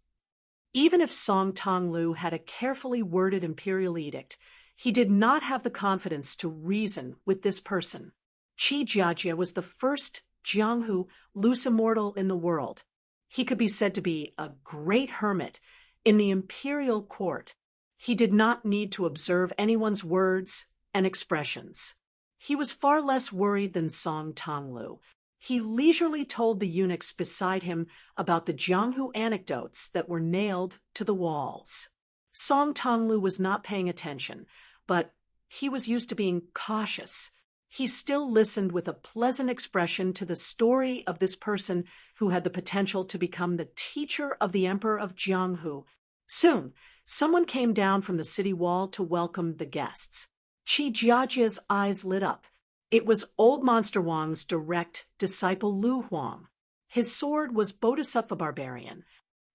Even if Song Tonglu had a carefully worded imperial edict, he did not have the confidence to reason with this person. Qi Jiajia was the first Jianghu loose immortal in the world. He could be said to be a great hermit in the imperial court. He did not need to observe anyone's words and expressions. He was far less worried than Song Tonglu. He leisurely told the eunuchs beside him about the Jianghu anecdotes that were nailed to the walls. Song Tonglu was not paying attention, but he was used to being cautious. He still listened with a pleasant expression to the story of this person who had the potential to become the teacher of the Emperor of Jianghu. Soon, someone came down from the city wall to welcome the guests. Qi Jiajia's eyes lit up. It was Old Monster Wang's direct disciple Lu Huang. His sword was Bodhisattva Barbarian.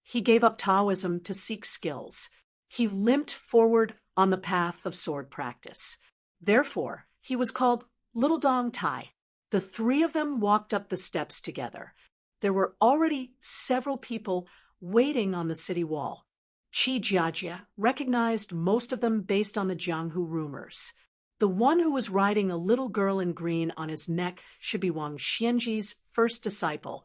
He gave up Taoism to seek skills. He limped forward on the path of sword practice. Therefore, he was called Little Dong Tai. The three of them walked up the steps together. There were already several people waiting on the city wall. Qi Jiajia recognized most of them based on the Jianghu rumors. The one who was riding a little girl in green on his neck should be Wang Xianji's first disciple.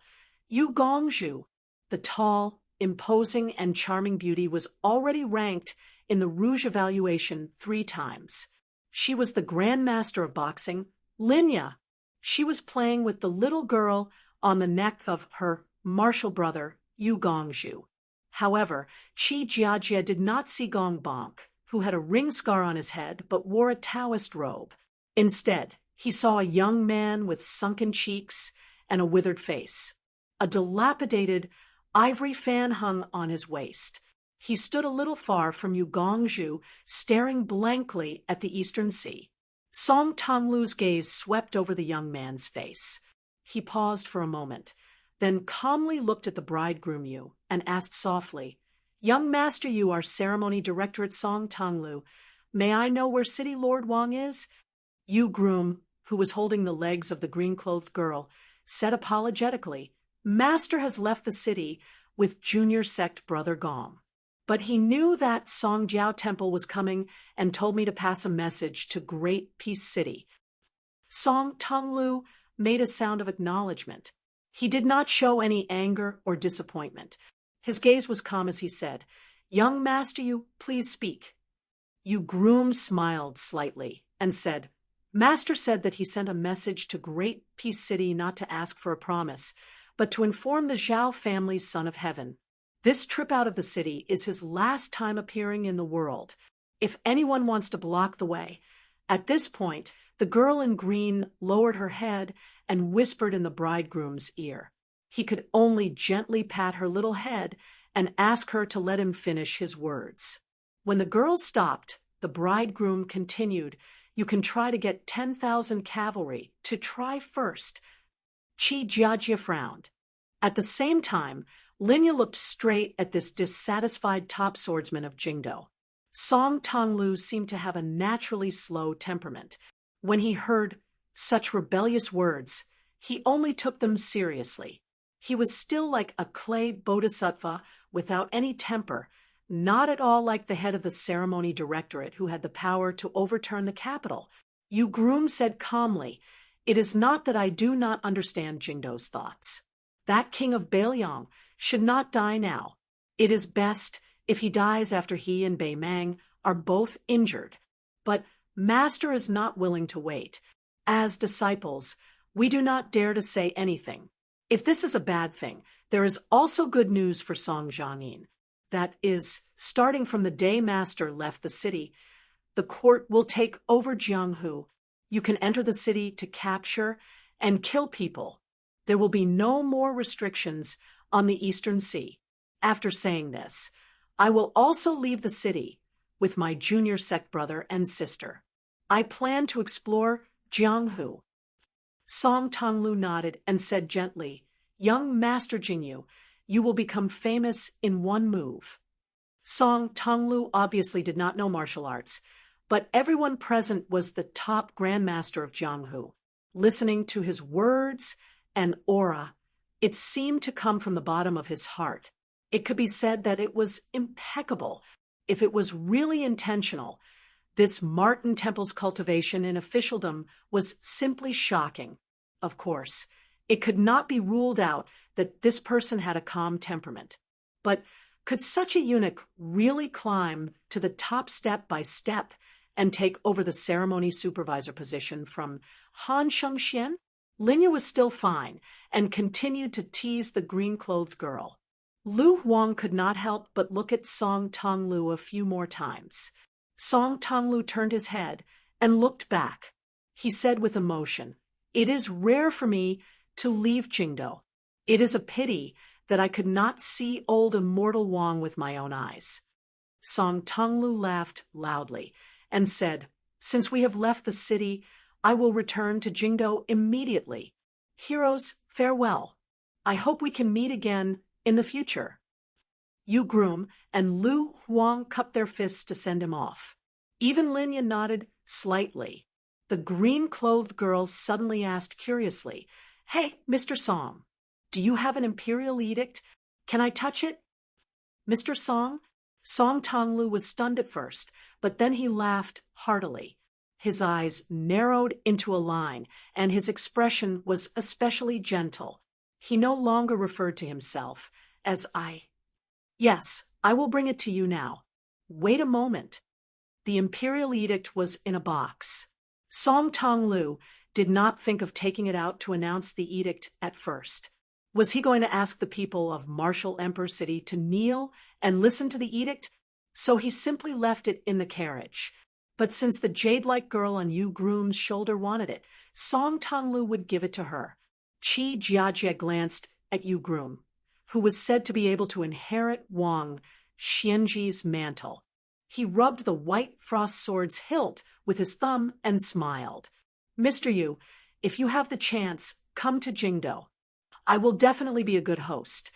Yu Gongzhu, the tall, imposing, and charming beauty, was already ranked in the Rouge evaluation 3 times. She was the Grand Master of Boxing, Linya. She was playing with the little girl on the neck of her martial brother, Yu Gongzhu. However, Qi Jiajia did not see Gong Bonk, who had a ring scar on his head but wore a Taoist robe. Instead, he saw a young man with sunken cheeks and a withered face. A dilapidated ivory fan hung on his waist. He stood a little far from Yu Gongzhu, staring blankly at the eastern sea. Song Tonglu's gaze swept over the young man's face. He paused for a moment, then calmly looked at the bridegroom Yu and asked softly, "Young Master Yu, our ceremony director at Song Tonglu, may I know where City Lord Wang is?" Yu groom, who was holding the legs of the green-clothed girl, said apologetically, "Master has left the city with junior sect brother Gong. But he knew that Song Jiao Temple was coming and told me to pass a message to Great Peace City." Song Tonglu made a sound of acknowledgement. He did not show any anger or disappointment. His gaze was calm as he said, "Young Master Yu, please speak." Yu groom smiled slightly and said, "Master said that he sent a message to Great Peace City not to ask for a promise, but to inform the Zhao family's son of heaven. This trip out of the city is his last time appearing in the world. If anyone wants to block the way." At this point, the girl in green lowered her head and whispered in the bridegroom's ear. He could only gently pat her little head and ask her to let him finish his words. When the girl stopped, the bridegroom continued, "You can try to get 10,000 cavalry to try first." Qi Jiajia frowned. At the same time, Linya looked straight at this dissatisfied top swordsman of Jingdo. Song Tonglu seemed to have a naturally slow temperament. When he heard such rebellious words, he only took them seriously. He was still like a clay bodhisattva without any temper, not at all like the head of the ceremony directorate who had the power to overturn the capital. Yu Groom said calmly, "It is not that I do not understand Jingdo's thoughts. That king of Beiliang should not die now. It is best if he dies after he and Bei Mang are both injured. But Master is not willing to wait. As disciples, we do not dare to say anything. If this is a bad thing, there is also good news for Song Jiangyin. That is, starting from the day Master left the city, the court will take over Jianghu. You can enter the city to capture and kill people. There will be no more restrictions on the Eastern Sea. After saying this, I will also leave the city with my junior sect brother and sister. I plan to explore Jianghu." Song Tonglu nodded and said gently, "Young Master Jingyu, you will become famous in one move." Song Tonglu obviously did not know martial arts, but everyone present was the top grandmaster of Jianghu. Listening to his words and aura, it seemed to come from the bottom of his heart. It could be said that it was impeccable. If it was really intentional, this Martin Temple's cultivation in officialdom was simply shocking. Of course, it could not be ruled out that this person had a calm temperament. But could such a eunuch really climb to the top step by step and take over the ceremony supervisor position from Han Shengxian? Linya was still fine and continued to tease the green-clothed girl. Lu Huang could not help but look at Song Tonglu a few more times. Song Tonglu turned his head and looked back. He said with emotion, "It is rare for me to leave Qingdao. It is a pity that I could not see old immortal Wang with my own eyes." Song Tonglu laughed loudly and said, "Since we have left the city, I will return to Qingdao immediately. Heroes, farewell. I hope we can meet again in the future." Yu Groom and Lu Huang cupped their fists to send him off. Even Linya nodded slightly. The green-clothed girl suddenly asked curiously, "Hey, Mr. Song, do you have an imperial edict? Can I touch it?" "Mr. Song?" Song Tonglu was stunned at first, but then he laughed heartily. His eyes narrowed into a line, and his expression was especially gentle. He no longer referred to himself as I. "Yes, I will bring it to you now. Wait a moment." The imperial edict was in a box. Song Tonglu did not think of taking it out to announce the edict at first. Was he going to ask the people of Martial Emperor City to kneel and listen to the edict? So he simply left it in the carriage. But since the jade-like girl on Yu Groom's shoulder wanted it, Song Tonglu would give it to her. Qi Jiajie glanced at Yu Groom, who was said to be able to inherit Wang Xianji's mantle. He rubbed the white frost sword's hilt with his thumb and smiled. "Mr. Yu, if you have the chance, come to Qingdao. I will definitely be a good host."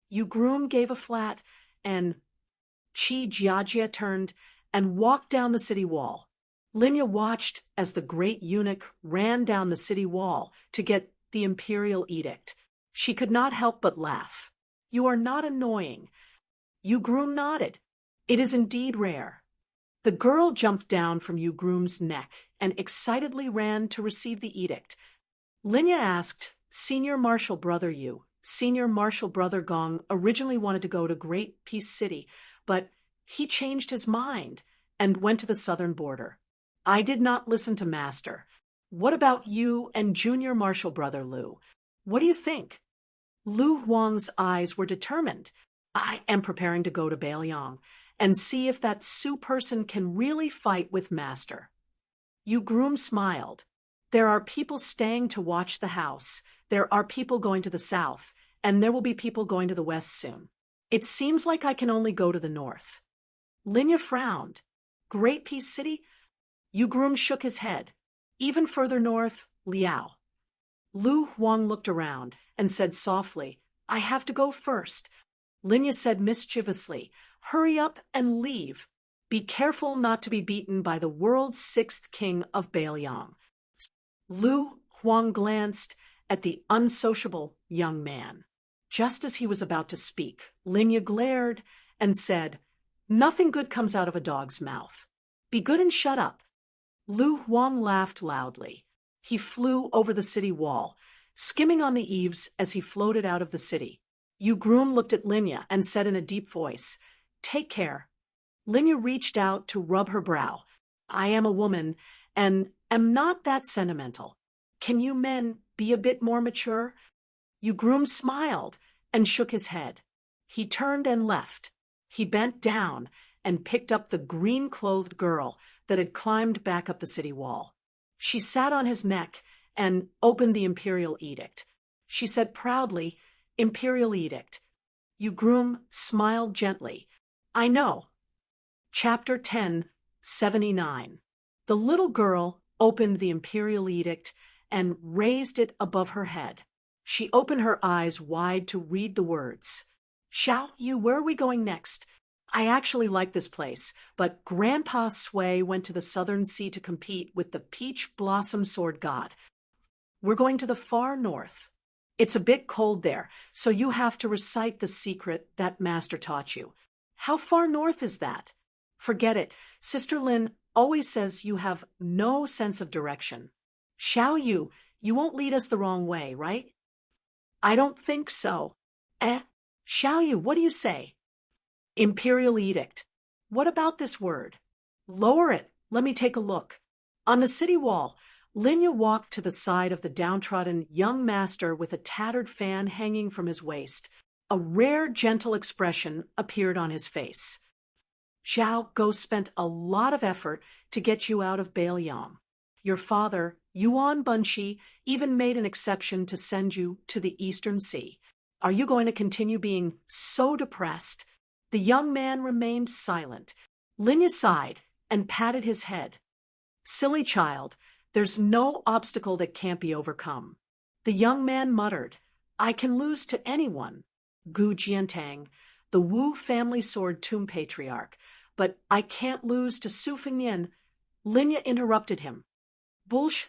Yu Groom gave a flat, and Qi Jiajie turned and walked down the city wall. Linya watched as the great eunuch ran down the city wall to get the imperial edict. She could not help but laugh. "You are not annoying." Yu Groom nodded. "It is indeed rare." The girl jumped down from Yu Groom's neck and excitedly ran to receive the edict. Linya asked, "Senior Marshal Brother Yu, Senior Marshal Brother Gong originally wanted to go to Great Peace City, but he changed his mind and went to the southern border. I did not listen to Master. What about you and Junior Marshal Brother Lu? What do you think?" Lu Huang's eyes were determined. "I am preparing to go to Bailiang and see if that Su person can really fight with Master." Yu Groom smiled. "There are people staying to watch the house. There are people going to the south, and there will be people going to the west soon. It seems like I can only go to the north." Linya frowned. "Great Peace City?" Yu Groom shook his head. "Even further north, Liao." Lu Huang looked around and said softly, "I have to go first." Linya said mischievously, "Hurry up and leave. Be careful not to be beaten by the world's sixth king of Bailiang." Lu Huang glanced at the unsociable young man. Just as he was about to speak, Linya glared and said, "Nothing good comes out of a dog's mouth. Be good and shut up." Lu Huang laughed loudly. He flew over the city wall, skimming on the eaves as he floated out of the city. Yu Groom looked at Linya and said in a deep voice, "Take care." Linya reached out to rub her brow. "I am a woman and am not that sentimental. Can you men be a bit more mature?" Yu Groom smiled and shook his head. He turned and left. He bent down and picked up the green-clothed girl that had climbed back up the city wall. She sat on his neck and opened the imperial edict. She said proudly, "Imperial edict." Yu Groom smiled gently. "I know." Chapter 10:79. The little girl opened the imperial edict and raised it above her head. She opened her eyes wide to read the words. "Xiao Yu, where are we going next? I actually like this place, but Grandpa Sui went to the Southern Sea to compete with the Peach Blossom Sword God. We're going to the far north. It's a bit cold there, so you have to recite the secret that Master taught you. How far north is that?" "Forget it. Sister Lin always says you have no sense of direction." "Xiao Yu, you won't lead us the wrong way, right?" "I don't think so." Xiao Yu, what do you say?" "Imperial edict." "What about this word?" "Lower it. Let me take a look." On the city wall, Linya walked to the side of the downtrodden young master with a tattered fan hanging from his waist. A rare, gentle expression appeared on his face. Zhao Go spent a lot of effort to get you out of Bailiang. Your father, Yuan Bunshi, even made an exception to send you to the Eastern Sea. Are you going to continue being so depressed? The young man remained silent. Linya sighed and patted his head. Silly child, there's no obstacle that can't be overcome. The young man muttered, I can lose to anyone. Gu Jiantang, the Wu family sword tomb patriarch, but I can't lose to Su Fengnian. Linya interrupted him. Bulsh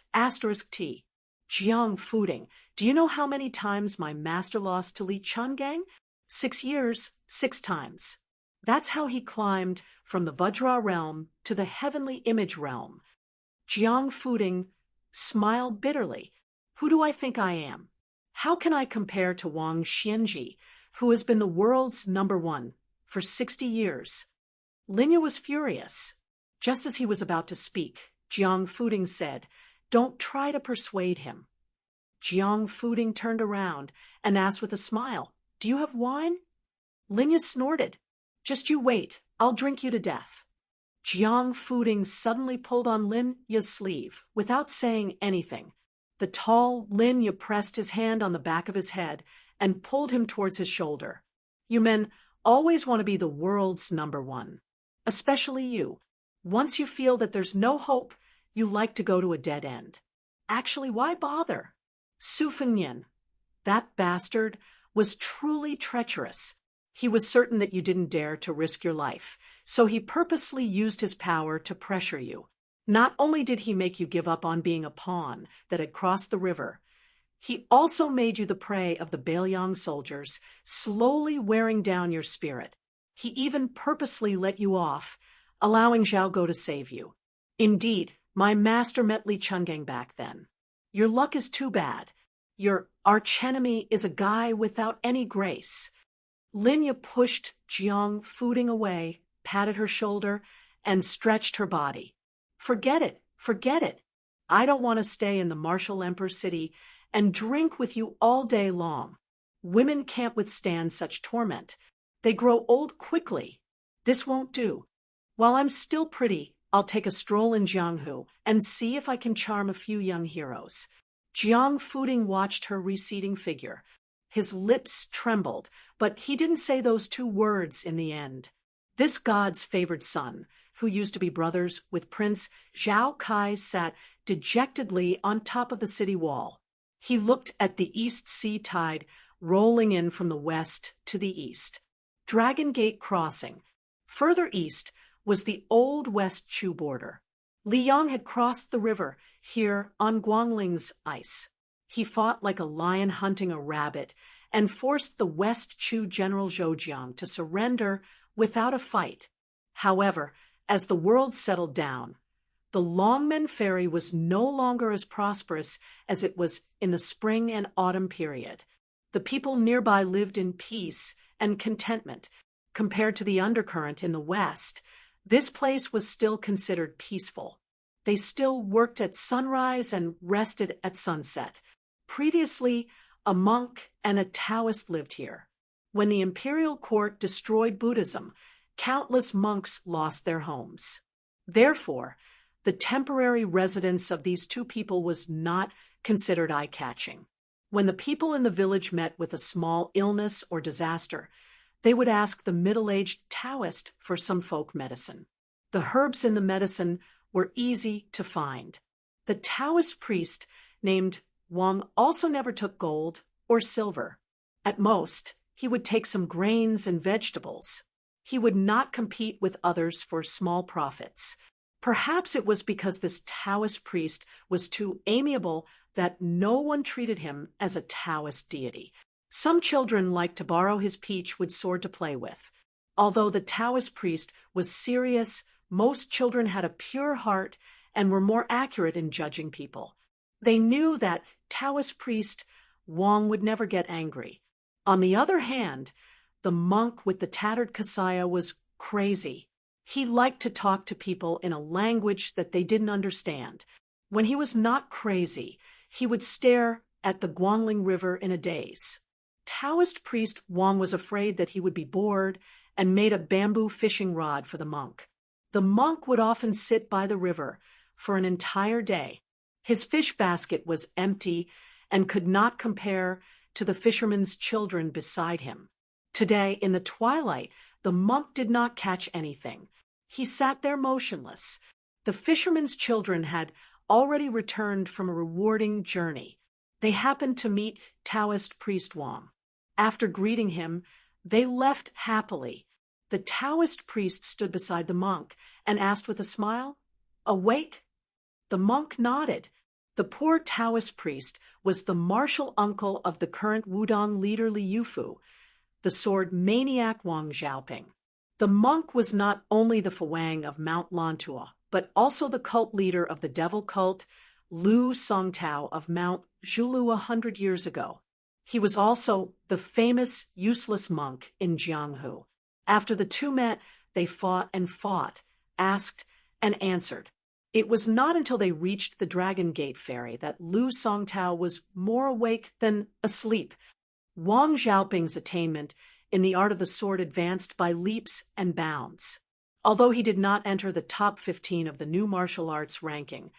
*T. Jiang Fuding, do you know how many times my master lost to Li Chungang? 6 years, 6 times. That's how he climbed from the Vajra realm to the heavenly image realm. Jiang Fuding smiled bitterly. Who do I think I am? How can I compare to Wang Xianji, who has been the world's #1 for 60 years? Linya was furious. Just as he was about to speak, Jiang Fuding said, Don't try to persuade him. Jiang Fuding turned around and asked with a smile, Do you have wine? Linya snorted. Just you wait, I'll drink you to death. Jiang Fuding suddenly pulled on Linya's sleeve without saying anything. The tall Linya pressed his hand on the back of his head and pulled him towards his shoulder. You men always want to be the world's #1. Especially you. Once you feel that there's no hope, you like to go to a dead end. Actually, why bother? Su Fengnian, that bastard, was truly treacherous. He was certain that you didn't dare to risk your life, so he purposely used his power to pressure you. Not only did he make you give up on being a pawn that had crossed the river, he also made you the prey of the Bailiang soldiers, slowly wearing down your spirit. He even purposely let you off, allowing Zhao Go to save you. Indeed, my master met Li Chungang back then. Your luck is too bad. Your archenemy is a guy without any grace. Linya pushed Jiang Fuding away, patted her shoulder, and stretched her body. Forget it, forget it. I don't want to stay in the martial emperor city and drink with you all day long. Women can't withstand such torment. They grow old quickly. This won't do. While I'm still pretty, I'll take a stroll in Jianghu and see if I can charm a few young heroes. Jiang Fuding watched her receding figure. His lips trembled, but he didn't say those 2 words in the end. This god's favored son, who used to be brothers with Prince Zhao Kai, sat dejectedly on top of the city wall. He looked at the East Sea tide rolling in from the west to the east. Dragon Gate Crossing. Further east was the old West Chu border. Li Yang had crossed the river here on Guangling's ice. He fought like a lion hunting a rabbit and forced the West Chu General Zhoujiang to surrender without a fight. However, as the world settled down, the Longmen Ferry was no longer as prosperous as it was in the spring and autumn period. The people nearby lived in peace and contentment. Compared to the undercurrent in the west, this place was still considered peaceful. They still worked at sunrise and rested at sunset. Previously, a monk and a Taoist lived here. When the imperial court destroyed Buddhism, countless monks lost their homes. Therefore, the temporary residence of these 2 people was not considered eye-catching. When the people in the village met with a small illness or disaster, they would ask the middle-aged Taoist for some folk medicine. The herbs in the medicine were easy to find. The Taoist priest named Wang also never took gold or silver. At most, he would take some grains and vegetables. He would not compete with others for small profits. Perhaps it was because this Taoist priest was too amiable that no one treated him as a Taoist deity. Some children liked to borrow his peach wood sword to play with. Although the Taoist priest was serious, most children had a pure heart and were more accurate in judging people. They knew that Taoist priest Wang would never get angry. On the other hand, the monk with the tattered kasaya was crazy. He liked to talk to people in a language that they didn't understand. When he was not crazy, he would stare at the Guangling River in a daze. Taoist priest Wang was afraid that he would be bored and made a bamboo fishing rod for the monk. The monk would often sit by the river for an entire day. His fish basket was empty and could not compare to the fisherman's children beside him. Today, in the twilight, the monk did not catch anything. He sat there motionless. The fisherman's children had already returned from a rewarding journey. They happened to meet Taoist priest Wang. After greeting him, they left happily. The Taoist priest stood beside the monk and asked with a smile, "Awake?" The monk nodded. The poor Taoist priest was the martial uncle of the current Wudang leader Li Yufu, the sword maniac Wang Xiaoping. The monk was not only the Fuwang of Mount Lantua, but also the cult leader of the devil cult, Lu Songtao of Mount Zhulu 100 years ago. He was also the famous useless monk in Jianghu. After the two met, they fought and fought, asked and answered. It was not until they reached the Dragon Gate ferry that Lu Songtao was more awake than asleep. Wang Xiaoping's attainment in the art of the sword advanced by leaps and bounds. Although he did not enter the top 15 of the new martial arts ranking,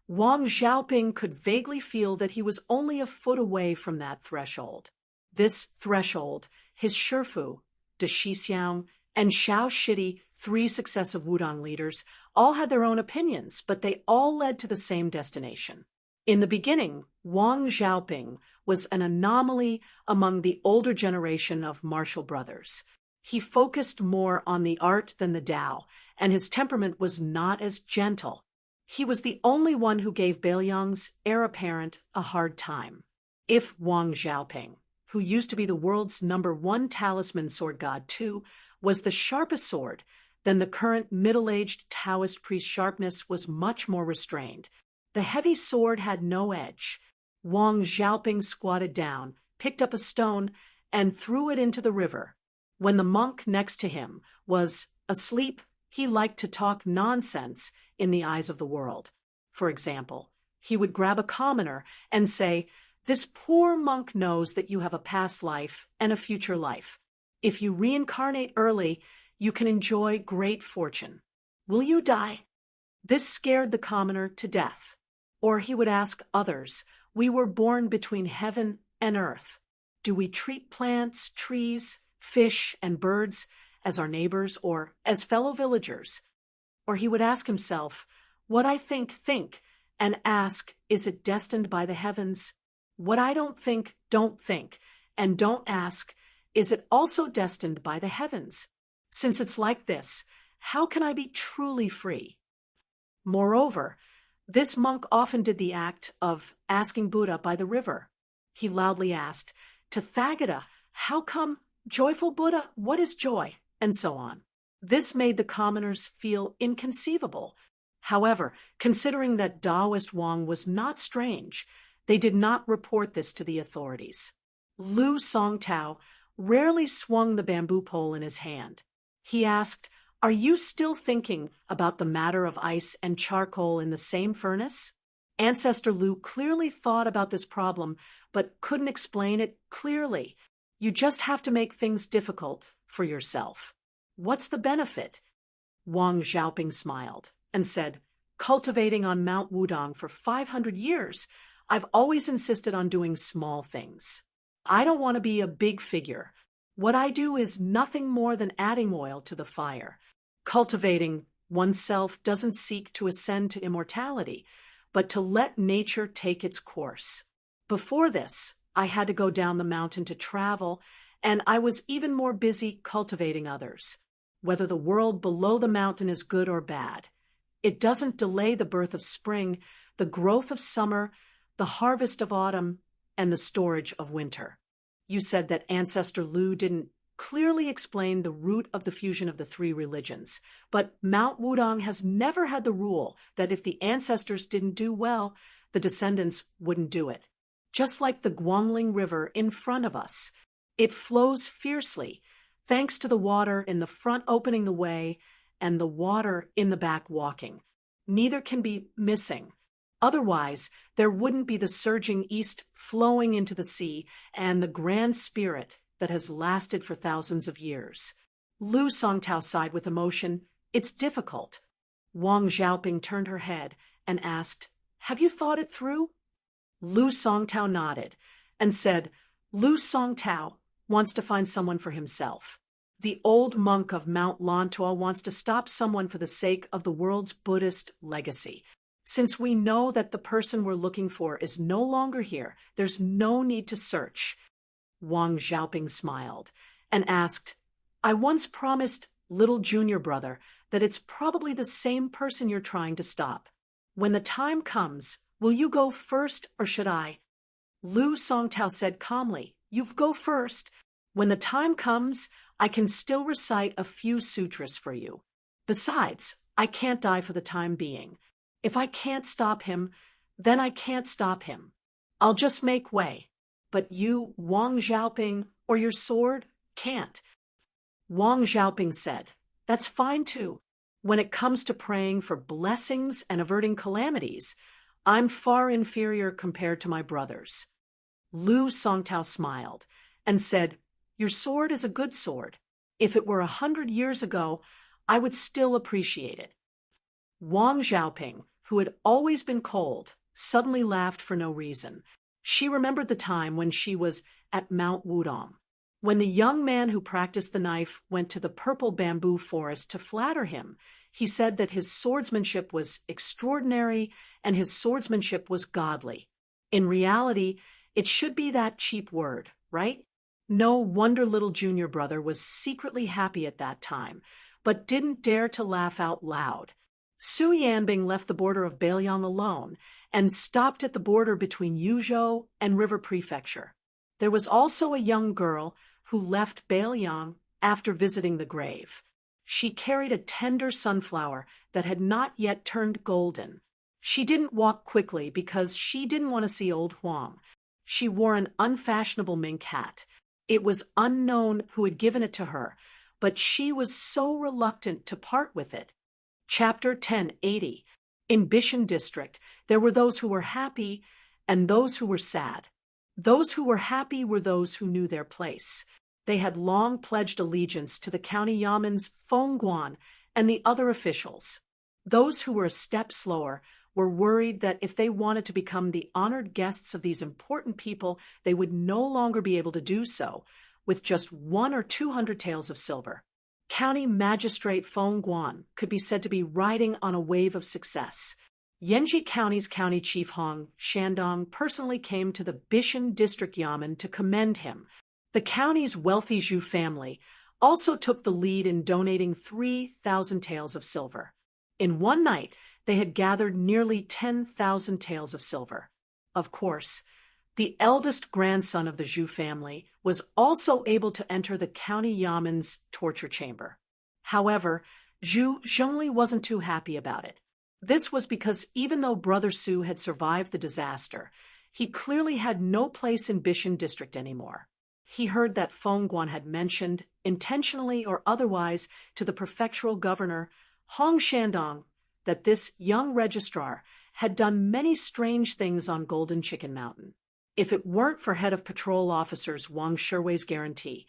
Wang Xiaoping could vaguely feel that he was only a foot away from that threshold. This threshold, his Shifu, De Shixiang, and Xiao Shidi, 3 successive Wudang leaders, all had their own opinions, but they all led to the same destination. In the beginning, Wang Xiaoping was an anomaly among the older generation of martial brothers. He focused more on the art than the Tao, and his temperament was not as gentle. He was the only one who gave Beiliang's heir apparent a hard time. If Wang Xiaoping, who used to be the world's #1 talisman sword god too, was the sharpest sword, then the current middle-aged Taoist priest's sharpness was much more restrained. The heavy sword had no edge. Wang Xiaoping squatted down, picked up a stone, and threw it into the river. When the monk next to him was asleep, he liked to talk nonsense in the eyes of the world. For example, he would grab a commoner and say, "This poor monk knows that you have a past life and a future life. If you reincarnate early, you can enjoy great fortune. Will you die?" This scared the commoner to death. Or he would ask others, "We were born between heaven and earth. Do we treat plants, trees, fish, and birds as our neighbors or as fellow villagers?" Or he would ask himself, "What I think, and ask, is it destined by the heavens? What I don't think, and don't ask, is it also destined by the heavens? Since it's like this, how can I be truly free?" Moreover, this monk often did the act of asking Buddha by the river. He loudly asked, "Tathagata, how come? Joyful Buddha, what is joy?" and so on. This made the commoners feel inconceivable. However, considering that Taoist Wang was not strange, they did not report this to the authorities. Lu Songtao rarely swung the bamboo pole in his hand. He asked, "Are you still thinking about the matter of ice and charcoal in the same furnace?" Ancestor Lu clearly thought about this problem, but couldn't explain it clearly. You just have to make things difficult for yourself. What's the benefit? Wang Xiaoping smiled and said, "Cultivating on Mount Wudang for 500 years, I've always insisted on doing small things. I don't want to be a big figure. What I do is nothing more than adding oil to the fire. Cultivating oneself doesn't seek to ascend to immortality, but to let nature take its course. Before this, I had to go down the mountain to travel, and I was even more busy cultivating others. Whether the world below the mountain is good or bad, it doesn't delay the birth of spring, the growth of summer, the harvest of autumn, and the storage of winter." You said that Ancestor Lu didn't clearly explain the root of the fusion of the 3 religions, but Mount Wudang has never had the rule that if the ancestors didn't do well, the descendants wouldn't do it. Just like the Guangling River in front of us, it flows fiercely, thanks to the water in the front opening the way and the water in the back walking. Neither can be missing. Otherwise, there wouldn't be the surging east flowing into the sea and the grand spirit that has lasted for thousands of years. Lu Songtao sighed with emotion. It's difficult. Wang Xiaoping turned her head and asked, Have you thought it through? Lu Songtao nodded and said, Lu Songtao wants to find someone for himself. The old monk of Mount Lantua wants to stop someone for the sake of the world's Buddhist legacy. Since we know that the person we're looking for is no longer here, there's no need to search. Wang Xiaoping smiled and asked, I once promised little junior brother that it's probably the same person you're trying to stop. When the time comes, will you go first or should I? Lu Songtao said calmly, You go first. When the time comes, I can still recite a few sutras for you. Besides, I can't die for the time being. If I can't stop him, then I can't stop him. I'll just make way. But you, Wang Xiaoping, or your sword, can't. Wang Xiaoping said, That's fine too. When it comes to praying for blessings and averting calamities, I'm far inferior compared to my brothers. Lu Songtao smiled and said, Your sword is a good sword. If it were 100 years ago, I would still appreciate it. Wang Xiaoping, who had always been cold, suddenly laughed for no reason. She remembered the time when she was at Mount Wudong, when the young man who practiced the knife went to the purple bamboo forest to flatter him. He said that his swordsmanship was extraordinary and his swordsmanship was godly. In reality, it should be that cheap word, right? No wonder little junior brother was secretly happy at that time, but didn't dare to laugh out loud. Su Yanbing left the border of Beiliang alone and stopped at the border between Yuzhou and River Prefecture. There was also a young girl who left Beiliang after visiting the grave. She carried a tender sunflower that had not yet turned golden. She didn't walk quickly because she didn't want to see old Huang. She wore an unfashionable mink hat. It was unknown who had given it to her, but she was so reluctant to part with it. Chapter 1080. In Bishan District, there were those who were happy and those who were sad. Those who were happy were those who knew their place. They had long pledged allegiance to the county yamens Fengguan and the other officials. Those who were a step slower were worried that if they wanted to become the honored guests of these important people, they would no longer be able to do so with just 100 or 200 taels of silver. County Magistrate Fengguan could be said to be riding on a wave of success. Yanji County's County Chief Hong Shandong personally came to the Bishan District Yamen to commend him. The county's wealthy Zhu family also took the lead in donating 3,000 taels of silver. In one night, they had gathered nearly 10,000 taels of silver. Of course, the eldest grandson of the Zhu family was also able to enter the county yamen's torture chamber. However, Zhu Zhengli wasn't too happy about it. This was because even though Brother Su had survived the disaster, he clearly had no place in Bishan District anymore. He heard that Fengguan had mentioned, intentionally or otherwise, to the prefectural governor, Hong Shandong, that this young registrar had done many strange things on Golden Chicken Mountain. If it weren't for head of patrol officers Wang Shiwei's guarantee,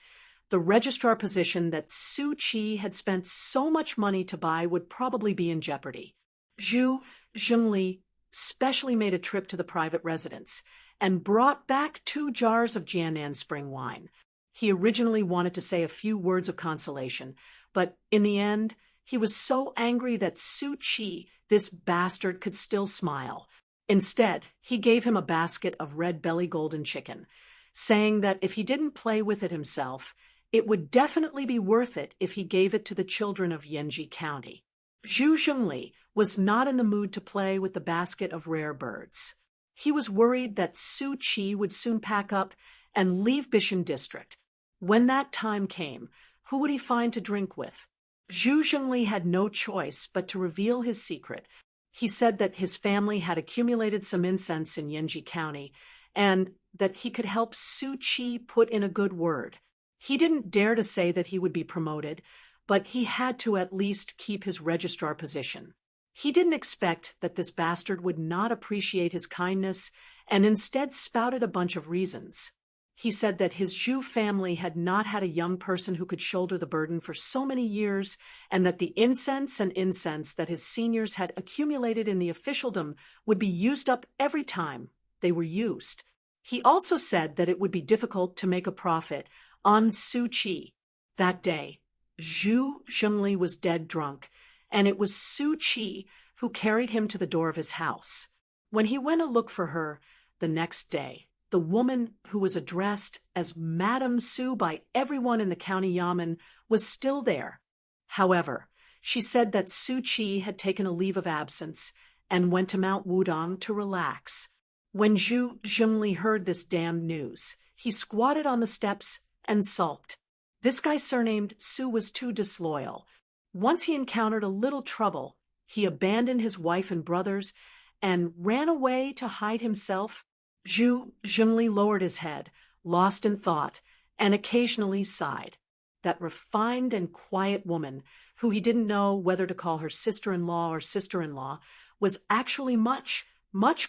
the registrar position that Su Qi had spent so much money to buy would probably be in jeopardy. Zhu Zhengli specially made a trip to the private residence and brought back 2 jars of Jianan spring wine. He originally wanted to say a few words of consolation, but in the end, he was so angry that Su Qi, this bastard, could still smile. Instead, he gave him a basket of red belly golden chicken, saying that if he didn't play with it himself, it would definitely be worth it if he gave it to the children of Yanji County. Zhu Zhengli was not in the mood to play with the basket of rare birds. He was worried that Su Qi would soon pack up and leave Bishan District. When that time came, who would he find to drink with? Zhu Zhengli had no choice but to reveal his secret. He said that his family had accumulated some incense in Yanji County and that he could help Su Qi put in a good word. He didn't dare to say that he would be promoted, but he had to at least keep his registrar position. He didn't expect that this bastard would not appreciate his kindness and instead spouted a bunch of reasons. He said that his Zhu family had not had a young person who could shoulder the burden for so many years, and that the incense that his seniors had accumulated in the officialdom would be used up every time they were used. He also said that it would be difficult to make a profit on Su Qi. That day, Zhu Zhengli was dead drunk, and it was Su Qi who carried him to the door of his house. When he went to look for her the next day, the woman who was addressed as Madame Su by everyone in the county yamen was still there. However, she said that Su Qi had taken a leave of absence and went to Mount Wudong to relax. When Zhu Zhengli heard this damned news, he squatted on the steps and sulked. This guy surnamed Su was too disloyal. Once he encountered a little trouble, he abandoned his wife and brothers and ran away to hide himself. Zhu Zhengli lowered his head, lost in thought, and occasionally sighed. That refined and quiet woman, who he didn't know whether to call her sister-in-law or sister-in-law, was actually much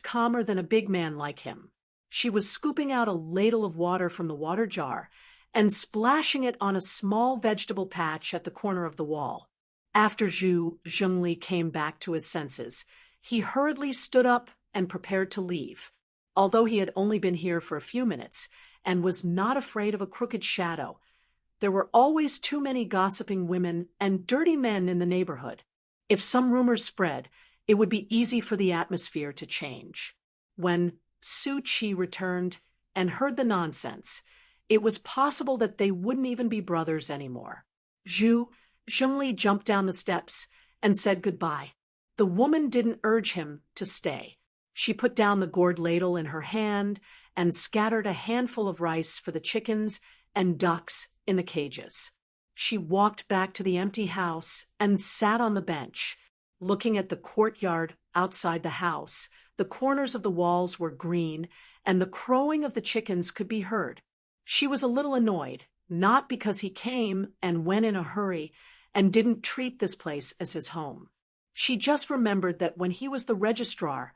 calmer than a big man like him. She was scooping out a ladle of water from the water jar and splashing it on a small vegetable patch at the corner of the wall. After Zhu Zhengli came back to his senses, he hurriedly stood up and prepared to leave. Although he had only been here for a few minutes and was not afraid of a crooked shadow, there were always too many gossiping women and dirty men in the neighborhood. If some rumors spread, it would be easy for the atmosphere to change. When Su Qi returned and heard the nonsense, it was possible that they wouldn't even be brothers anymore. Zhu Zhengli jumped down the steps and said goodbye. The woman didn't urge him to stay. She put down the gourd ladle in her hand and scattered a handful of rice for the chickens and ducks in the cages. She walked back to the empty house and sat on the bench, looking at the courtyard outside the house. The corners of the walls were green, and the crowing of the chickens could be heard. She was a little annoyed, not because he came and went in a hurry and didn't treat this place as his home. She just remembered that when he was the registrar,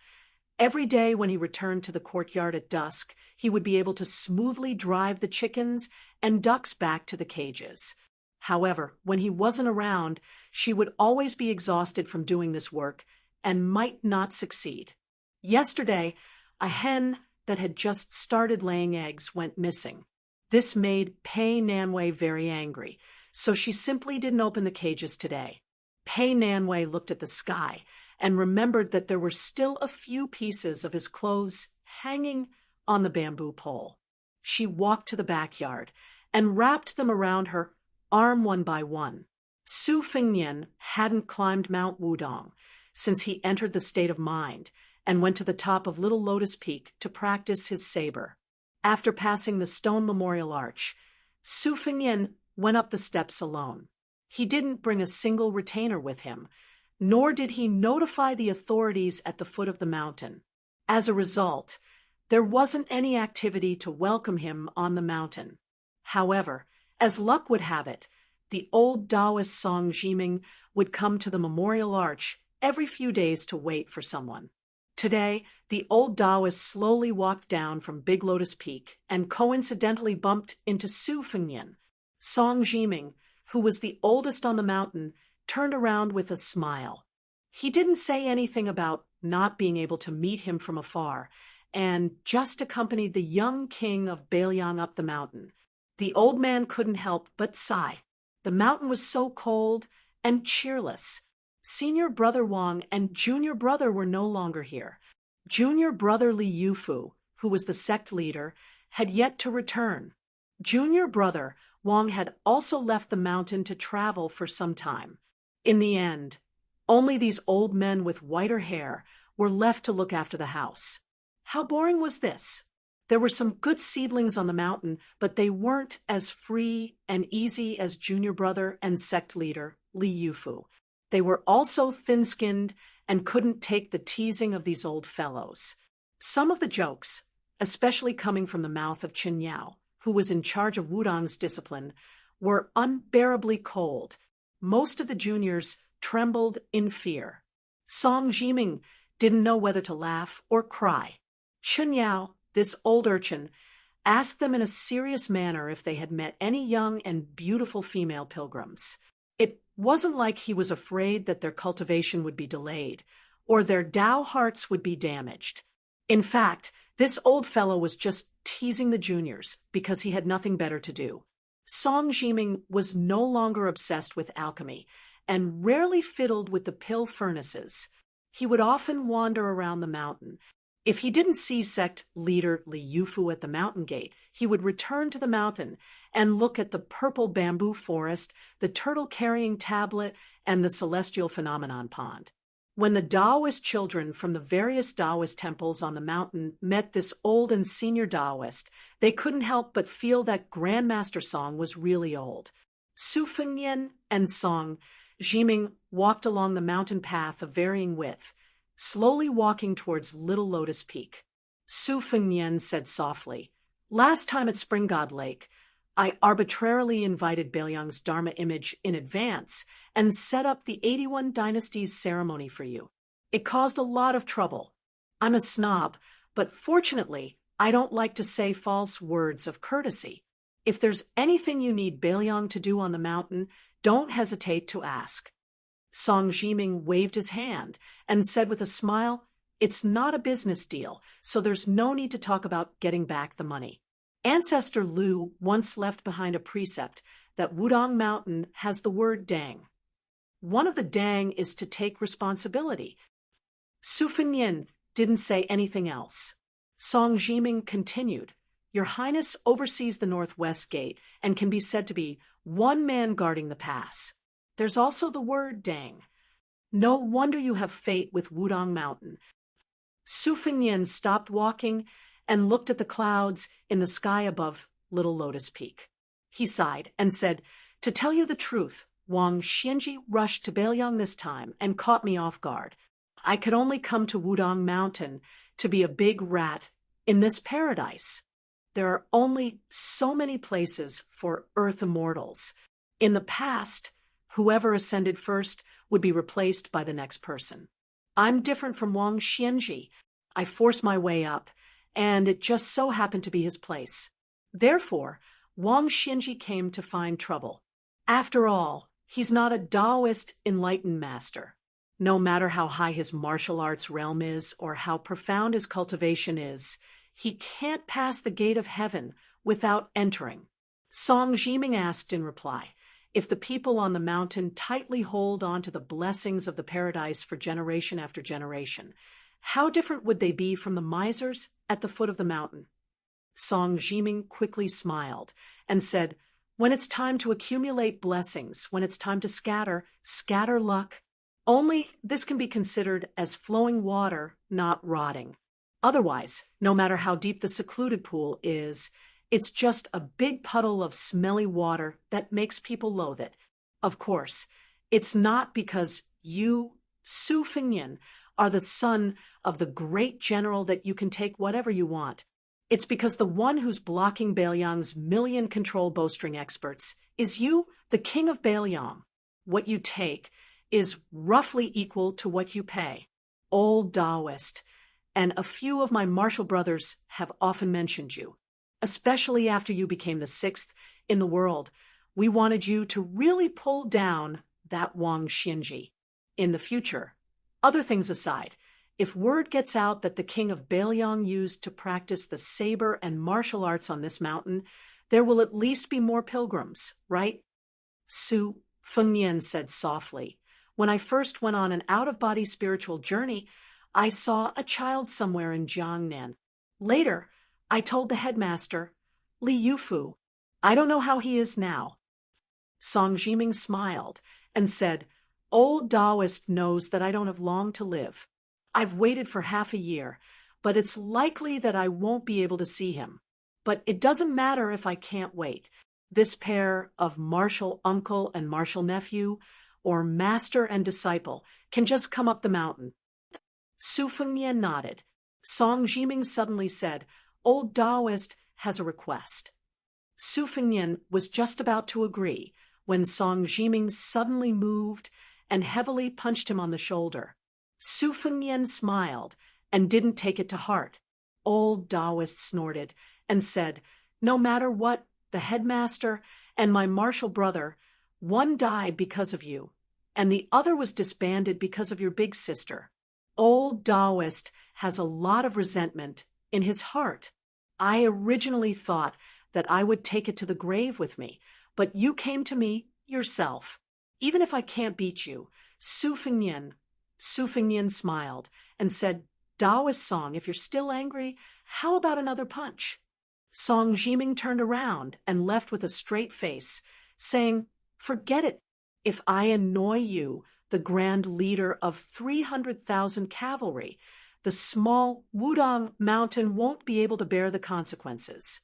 every day when he returned to the courtyard at dusk, he would be able to smoothly drive the chickens and ducks back to the cages. However, when he wasn't around, she would always be exhausted from doing this work and might not succeed. Yesterday, a hen that had just started laying eggs went missing. This made Pei Nanwei very angry, so she simply didn't open the cages today. Pei Nanwei looked at the sky and remembered that there were still a few pieces of his clothes hanging on the bamboo pole. She walked to the backyard and wrapped them around her arm one by one. Su Fengnian hadn't climbed Mount Wudong since he entered the state of mind and went to the top of Little Lotus Peak to practice his saber. After passing the stone memorial arch, Su Fengnian went up the steps alone. He didn't bring a single retainer with him, nor did he notify the authorities at the foot of the mountain. As a result, there wasn't any activity to welcome him on the mountain. However, as luck would have it, the old Taoist Song Jiming would come to the memorial arch every few days to wait for someone. Today, the old Taoist slowly walked down from Big Lotus Peak and coincidentally bumped into Su Fengnian. Song Jiming, who was the oldest on the mountain, turned around with a smile. He didn't say anything about not being able to meet him from afar, and just accompanied the young king of Beiliang up the mountain. The old man couldn't help but sigh. The mountain was so cold and cheerless. Senior brother Wang and junior brother were no longer here. Junior brother Li Yufu, who was the sect leader, had yet to return. Junior brother Wang had also left the mountain to travel for some time. In the end, only these old men with whiter hair were left to look after the house. How boring was this? There were some good seedlings on the mountain, but they weren't as free and easy as junior brother and sect leader Li Yufu. They were also thin-skinned and couldn't take the teasing of these old fellows. Some of the jokes, especially coming from the mouth of Qin Yao, who was in charge of Wudong's discipline, were unbearably cold. Most of the juniors trembled in fear. Song Jiming didn't know whether to laugh or cry. Chun Yao, this old urchin, asked them in a serious manner if they had met any young and beautiful female pilgrims. It wasn't like he was afraid that their cultivation would be delayed, or their Tao hearts would be damaged. In fact, this old fellow was just teasing the juniors because he had nothing better to do. Song Jiming was no longer obsessed with alchemy and rarely fiddled with the pill furnaces. He would often wander around the mountain. If he didn't see sect leader Li Yufu at the mountain gate, he would return to the mountain and look at the purple bamboo forest, the turtle-carrying tablet, and the celestial phenomenon pond. When the Taoist children from the various Taoist temples on the mountain met this old and senior Taoist, they couldn't help but feel that Grandmaster Song was really old. Su Fengnian and Song Jiming walked along the mountain path of varying width, slowly walking towards Little Lotus Peak. Su Fengnian said softly, "Last time at Spring God Lake, I arbitrarily invited Bailiang's Dharma image in advance and set up the 81 Dynasties ceremony for you. It caused a lot of trouble. I'm a snob, but fortunately, I don't like to say false words of courtesy. If there's anything you need Bailiang to do on the mountain, don't hesitate to ask." Song Jiming waved his hand and said with a smile, "It's not a business deal, so there's no need to talk about getting back the money. Ancestor Lu once left behind a precept that Wudong Mountain has the word dang. One of the dang is to take responsibility." Su Fengnian didn't say anything else. Song Jiming continued, "Your Highness oversees the Northwest Gate and can be said to be one man guarding the pass. There's also the word dang. No wonder you have fate with Wudong Mountain." Su Fengnian stopped walking and looked at the clouds in the sky above Little Lotus Peak. He sighed and said, "To tell you the truth, Wang Xianji rushed to Bailiang this time and caught me off guard. I could only come to Wudong Mountain to be a big rat in this paradise. There are only so many places for Earth immortals. In the past, whoever ascended first would be replaced by the next person. I'm different from Wang Xianji. I forced my way up, and it just so happened to be his place. Therefore, Wang Xianji came to find trouble. After all, he's not a Taoist enlightened master. No matter how high his martial arts realm is or how profound his cultivation is, he can't pass the gate of heaven without entering." Song Jiming asked in reply, "If the people on the mountain tightly hold on to the blessings of the paradise for generation after generation, how different would they be from the misers at the foot of the mountain?" Song Jiming quickly smiled and said, "When it's time to accumulate blessings, when it's time to scatter, scatter luck. Only this can be considered as flowing water, not rotting. Otherwise, no matter how deep the secluded pool is, it's just a big puddle of smelly water that makes people loathe it. Of course, it's not because you, Su Fengnian, are the son of the great general that you can take whatever you want. It's because the one who's blocking Bailiang's million control bowstring experts is you, the king of Bailiang. What you take is roughly equal to what you pay. Old Taoist, and a few of my martial brothers have often mentioned you. Especially after you became the 6th in the world, we wanted you to really pull down that Wang Xianji. In the future, other things aside, if word gets out that the king of Bailiang used to practice the saber and martial arts on this mountain, there will at least be more pilgrims, right?" Su Fengnian said softly, "When I first went on an out-of-body spiritual journey, I saw a child somewhere in Jiangnan. Later, I told the headmaster, Li Yufu. I don't know how he is now." Song Jiming smiled and said, "Old Taoist knows that I don't have long to live. I've waited for half a year, but it's likely that I won't be able to see him. But it doesn't matter if I can't wait. This pair of martial uncle and martial nephew, or master and disciple, can just come up the mountain." Su Fengnian nodded. Song Jiming suddenly said, "Old Taoist has a request." Su Fengnian was just about to agree when Song Jiming suddenly moved and heavily punched him on the shoulder. Su Fengnian smiled and didn't take it to heart. Old Taoist snorted and said, "No matter what, the headmaster and my martial brother, one died because of you, and the other was disbanded because of your big sister. Old Taoist has a lot of resentment in his heart. I originally thought that I would take it to the grave with me, but you came to me yourself. Even if I can't beat you, Su Fengnian." Su Fengnian smiled and said, "Taoist Song, if you're still angry, how about another punch?" Song Jiming turned around and left with a straight face, saying, "Forget it. If I annoy you, the grand leader of 300,000 cavalry, the small Wudong mountain won't be able to bear the consequences."